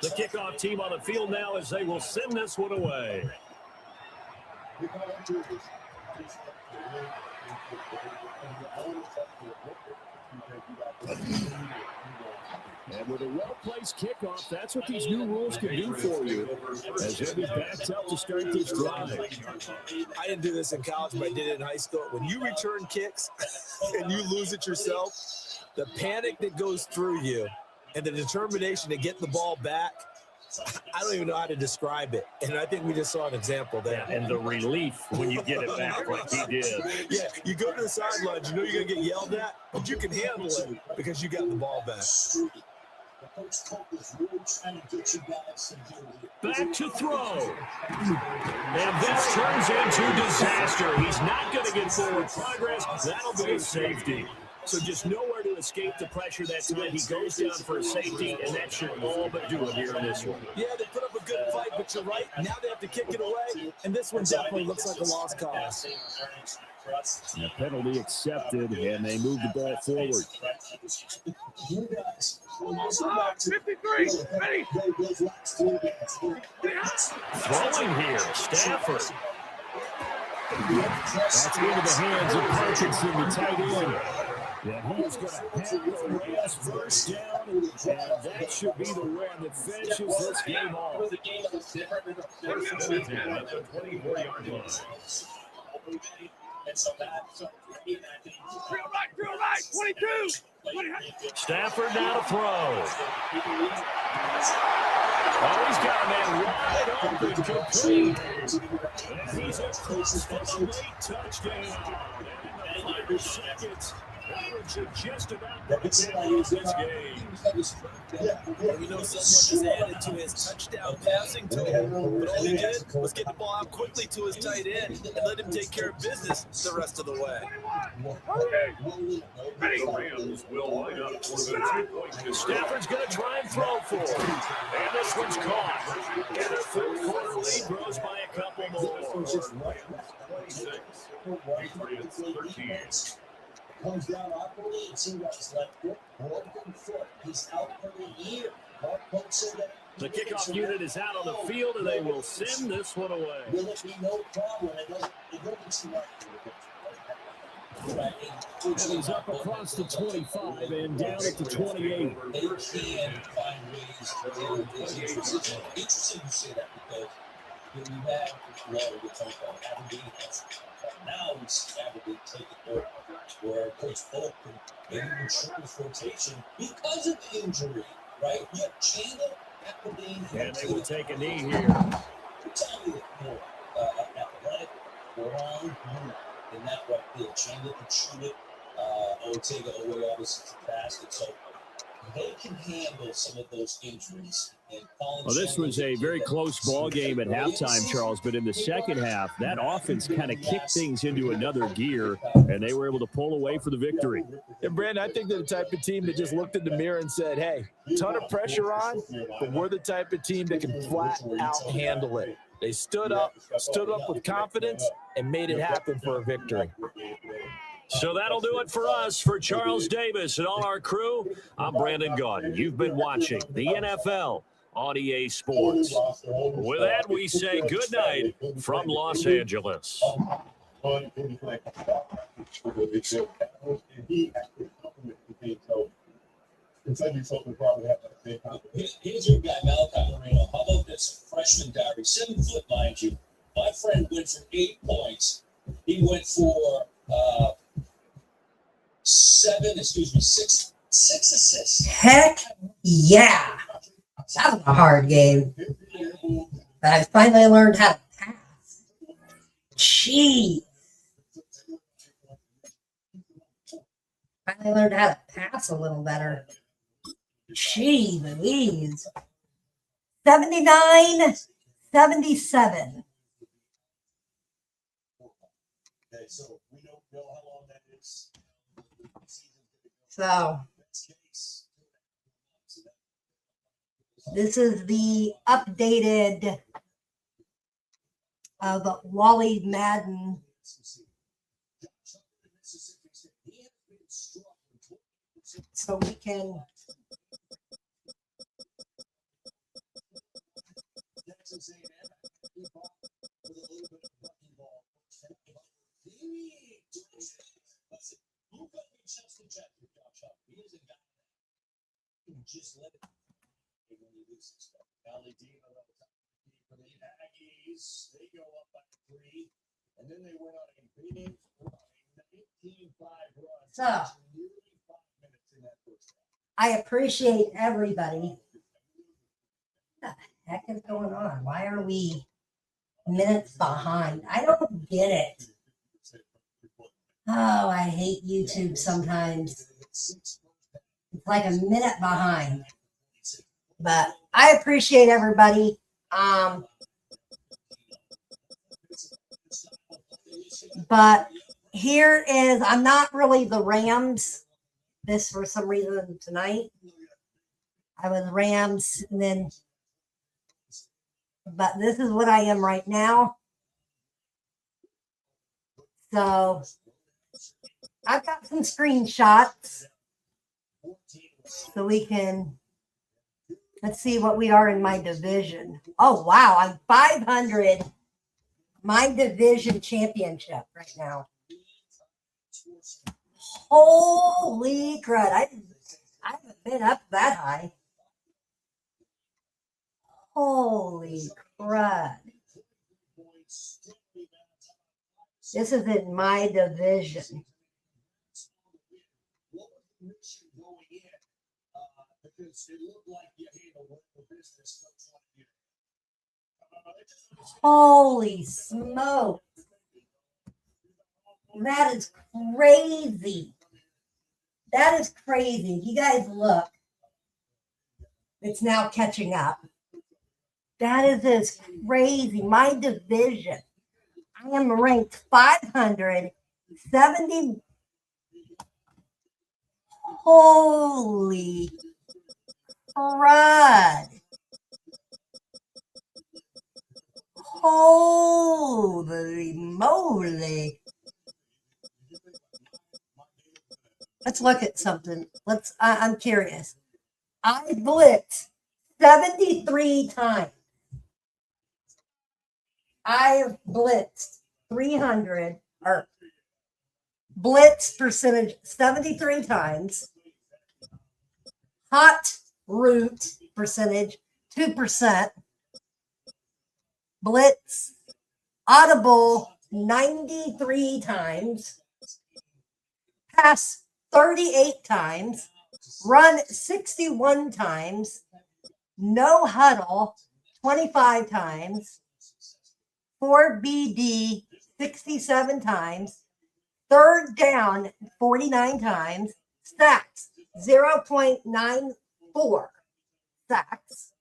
S12: The kickoff team on the field now as they will send this one away. And with a well-placed kickoff, that's what these new rules can do for you as they'll be backed up to start this drive.
S16: I didn't do this in college, but I did it in high school. When you return kicks and you lose it yourself, the panic that goes through you and the determination to get the ball back, I don't even know how to describe it. And I think we just saw an example there.
S12: And the relief when you get it back like he did.
S16: Yeah, you go to the sidelines, you know you're going to get yelled at, but you can handle it because you got the ball back.
S12: Back to throw. And this turns into disaster. He's not going to get forward progress. That'll be a safety. So just nowhere to escape the pressure that time. He goes down for a safety, and that should all but do it here in this one.
S16: Yeah, they put up a good fight, but you're right. Now they have to kick it away, and this one definitely looks like a lost cause.
S12: And a penalty accepted, and they move the ball forward.
S13: 53, ready.
S12: Throwing here, Stafford. That's into the hands of Parkinson, the tight end. Yeah, he is going to have the last 1st down, and that should be the one that finishes this game off.
S13: Drill right, 22.
S12: Stafford now to throw. Oh, he's got a man wide open, complete. And he's across for the late touchdown. And in the 5 seconds, averaging just about this game.
S16: We know someone has added to his touchdown passing total, but all he did was get the ball out quickly to his tight end and let him take care of business the rest of the way.
S15: The Rams will line up for the 2-point.
S12: Stafford's going to try and throw for him. And this one's caught. And their 4th quarter lead grows by a couple more.
S15: 26, Patriots 13.
S5: Comes down awkwardly and see that his left foot, broken foot. He's out for the year.
S12: The kickoff unit is out on the field, and they will send this one away.
S5: Will it be no problem? It doesn't seem like
S12: And he's up across the 25 and down at the 28.
S5: They can find ways to do it. Interesting you say that because when you have Water, we're talking about having defense. Now we see Abbott taking over, where Coach Polk can maybe even shorten his rotation because of the injury, right? You have Chandler, Applebane,
S12: and they will take a knee here.
S5: Tell me that, more athletic, long unit in that right field. Chandler can shoot it. Ortega away obviously to the basket. So they can handle some of those injuries.
S12: Well, this was a very close ball game at halftime, Charles, but in the second half, that offense kind of kicked things into another gear, and they were able to pull away for the victory.
S16: And Brandon, I think they're the type of team that just looked in the mirror and said, hey, ton of pressure on, but we're the type of team that can flat out handle it. They stood up with confidence, and made it happen for a victory.
S12: So that'll do it for us. For Charles Davis and all our crew, I'm Brandon Gaudin. You've been watching the NFL on EA Sports. With that, we say good night from Los Angeles.
S5: Here's your guy, Malachi Moreno. How about this? Freshman diary, 7 foot, mind you. My friend went for 8 points. He went for 6 assists.
S1: Heck yeah. That was a hard game. But I finally learned how to pass. Jeez. Finally learned how to pass a little better. Gee Louise. 79-77. So this is the updated of Wally Madden. So we can
S5: just let it when you least expect. Valedino for the Aggies. They go up by 3, and then they went on a big run, 19-5 run.
S1: So
S5: Nearly 5 minutes in that first half.
S1: I appreciate everybody. What the heck is going on? Why are we minutes behind? I don't get it. Oh, I hate YouTube sometimes. It's like a minute behind. But I appreciate everybody. But here is, I'm not really the Rams. This for some reason tonight. I was Rams, and then, but this is what I am right now. So I've got some screenshots so we can, let's see what we are in my division. Oh, wow. I'm 500. My division championship right now. Holy crud. I haven't been up that high. Holy crud. This is in my division. Holy smoke. That is crazy. That is crazy. You guys look. It's now catching up. That is just crazy. My division. I am ranked 570. Holy crud. Holy moly. Let's look at something. I'm curious. I blitzed 73 times. I blitzed 300 or blitz percentage 73 times. Hot route percentage 2%. Blitz audible 93 times. Pass 38 times. Run 61 times. No huddle 25 times. 4BD 67 times, third down 49 times, sacks 0.94 sacks,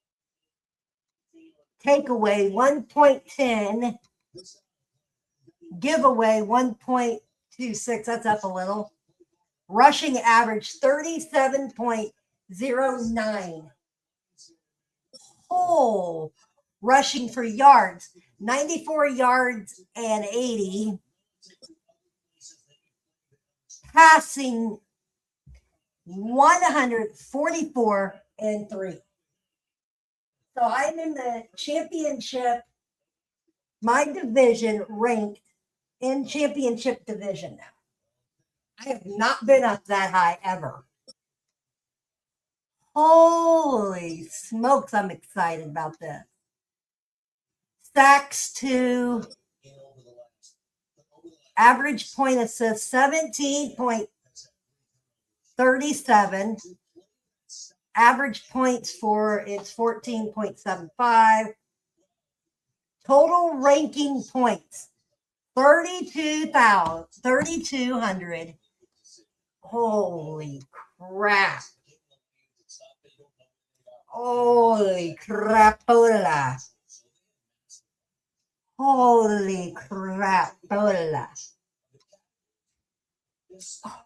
S1: takeaway 1.10, giveaway 1.26, that's up a little, rushing average 37.09. Oh, rushing for yards 94 yards and 80, passing 144 and 3. So I'm in the championship, my division ranked in championship division now. I have not been up that high ever. Holy smokes, I'm excited about this. Sacks to average point assist 17.37. Average points for it's 14.75. Total ranking points 3,200. Holy crap. Holy crapola. Holy crapola.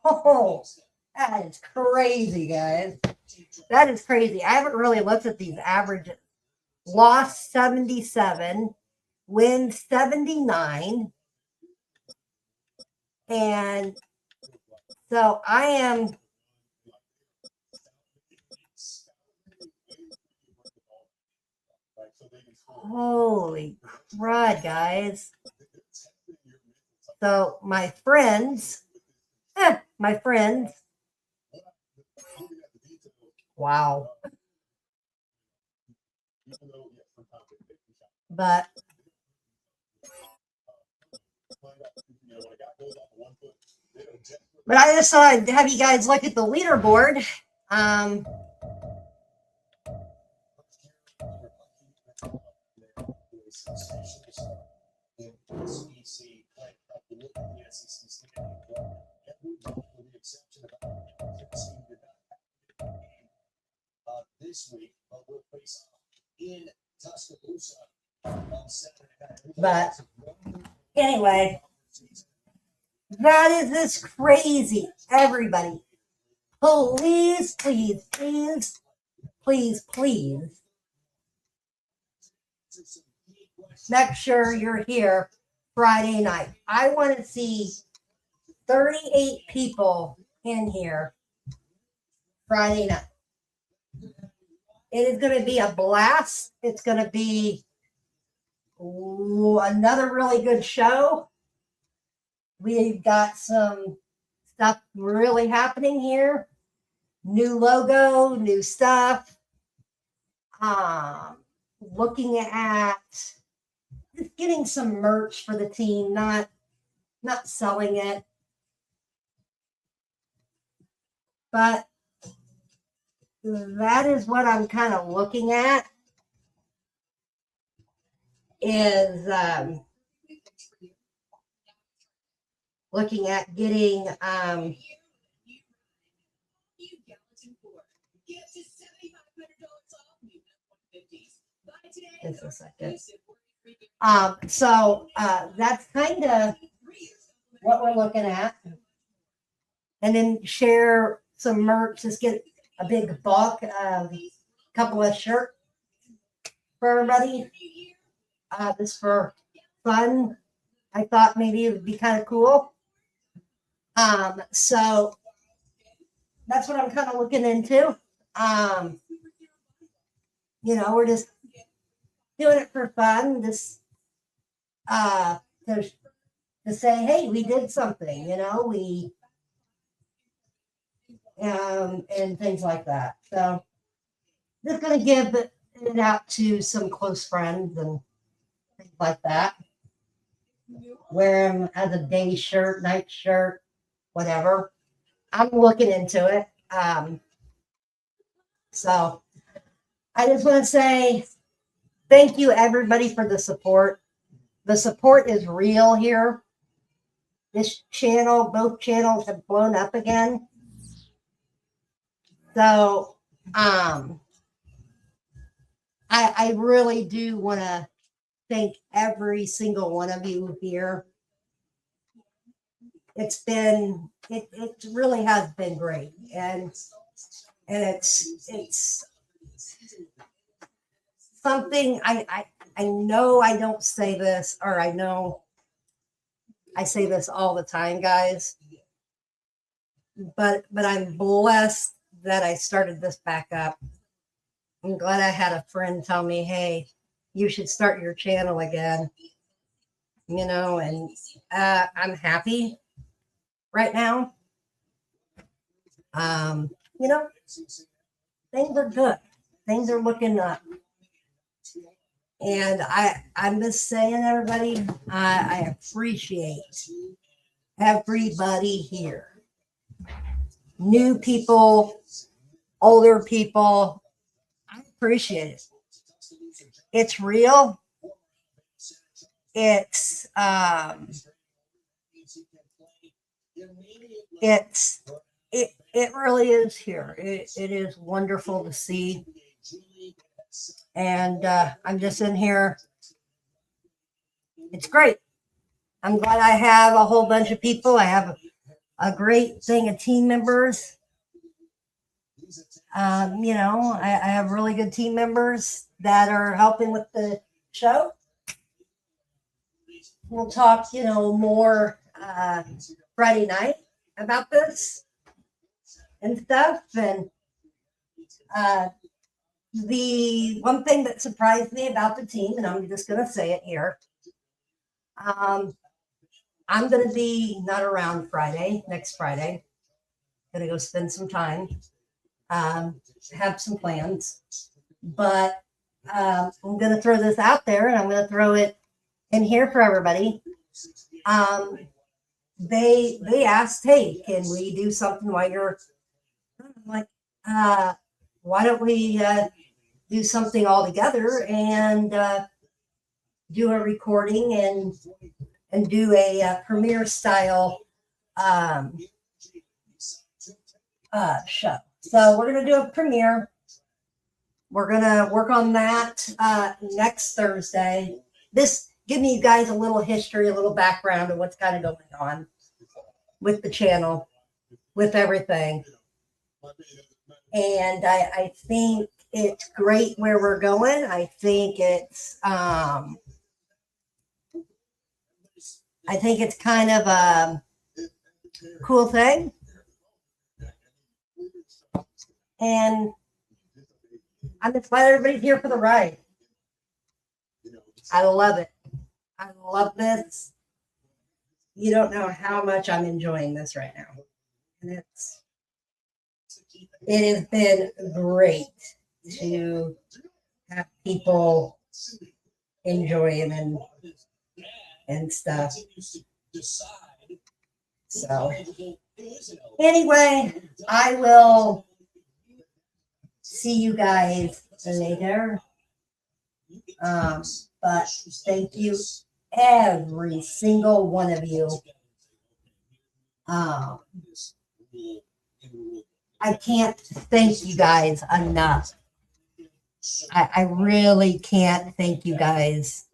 S1: Oh, that is crazy, guys. That is crazy. I haven't really looked at these averages. Loss 77, win 79. And so I am holy crud, guys. So my friends, wow. But I just thought I'd have you guys look at the leaderboard.
S2: This week, but we'll face in Tuscaloosa on Saturday night.
S1: But anyway, that is just crazy. Everybody, please, please, please, please, please make sure you're here Friday night. I want to see 38 people in here Friday night. It is going to be a blast. It's going to be another really good show. We've got some stuff really happening here. New logo, new stuff. Looking at just getting some merch for the team, not selling it. But that is what I'm kind of looking at, is looking at getting just a second. So that's kind of what we're looking at. And then share some merch, just get a big bulk of a couple of shirts for everybody. Just for fun. I thought maybe it would be kind of cool. So that's what I'm kind of looking into. We're just doing it for fun. Just to say, hey, we did something, we and things like that. So just going to give it out to some close friends and things like that. Wear them as a day shirt, night shirt, whatever. I'm looking into it. So I just want to say thank you, everybody, for the support. The support is real here. This channel, both channels have blown up again. So I really do want to thank every single one of you here. It really has been great. And it's something I know I don't say this, or I know I say this all the time, guys, but I'm blessed that I started this back up. I'm glad I had a friend tell me, hey, you should start your channel again, and I'm happy right now. Things are good. Things are looking up. And I'm just saying, everybody, I appreciate everybody here. New people, older people, I appreciate it. It's real. It really is here. It is wonderful to see. And I'm just in here. It's great. I'm glad I have a whole bunch of people. I have a great thing of team members. I have really good team members that are helping with the show. We'll talk, more Friday night about this and stuff. And the one thing that surprised me about the team, and I'm just going to say it here, I'm going to be not around next Friday. Going to go spend some time, have some plans. But I'm going to throw this out there, and I'm going to throw it in here for everybody. They asked, hey, can we do something while you're, I'm like, why don't we do something all together and do a recording and do a premiere style show. So we're going to do a premiere. We're going to work on that next Thursday. This giving you guys a little history, a little background of what's kind of going on with the channel, with everything. And I think it's great where we're going. I think it's kind of a cool thing. And I'm just glad everybody's here for the ride. I love it. I love this. You don't know how much I'm enjoying this right now. And it has been great to have people enjoying and stuff. So anyway, I will see you guys later. But thank you, every single one of you. I can't thank you guys enough. I really can't thank you guys.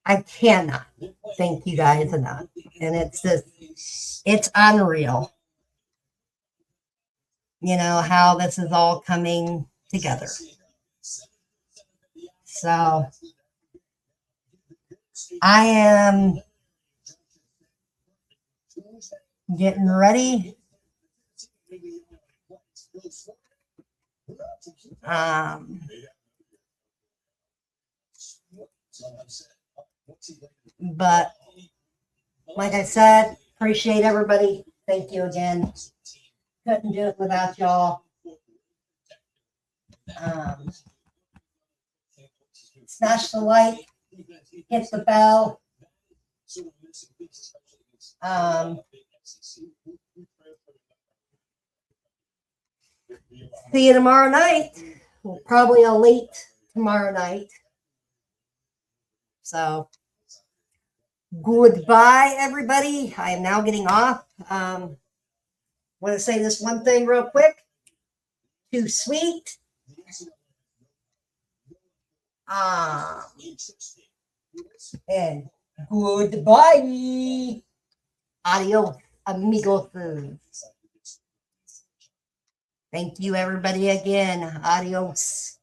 S1: I cannot thank you guys enough. And it's unreal. How this is all coming together. So I am getting ready. But like I said, appreciate everybody. Thank you again. Couldn't do it without y'all. Smash the like, hit the bell. See you tomorrow night. probably a late tomorrow night. So goodbye, everybody. I am now getting off. Want to say this one thing real quick. Too sweet. And goodbye. Adios, amigos. Thank you, everybody, again. Adios.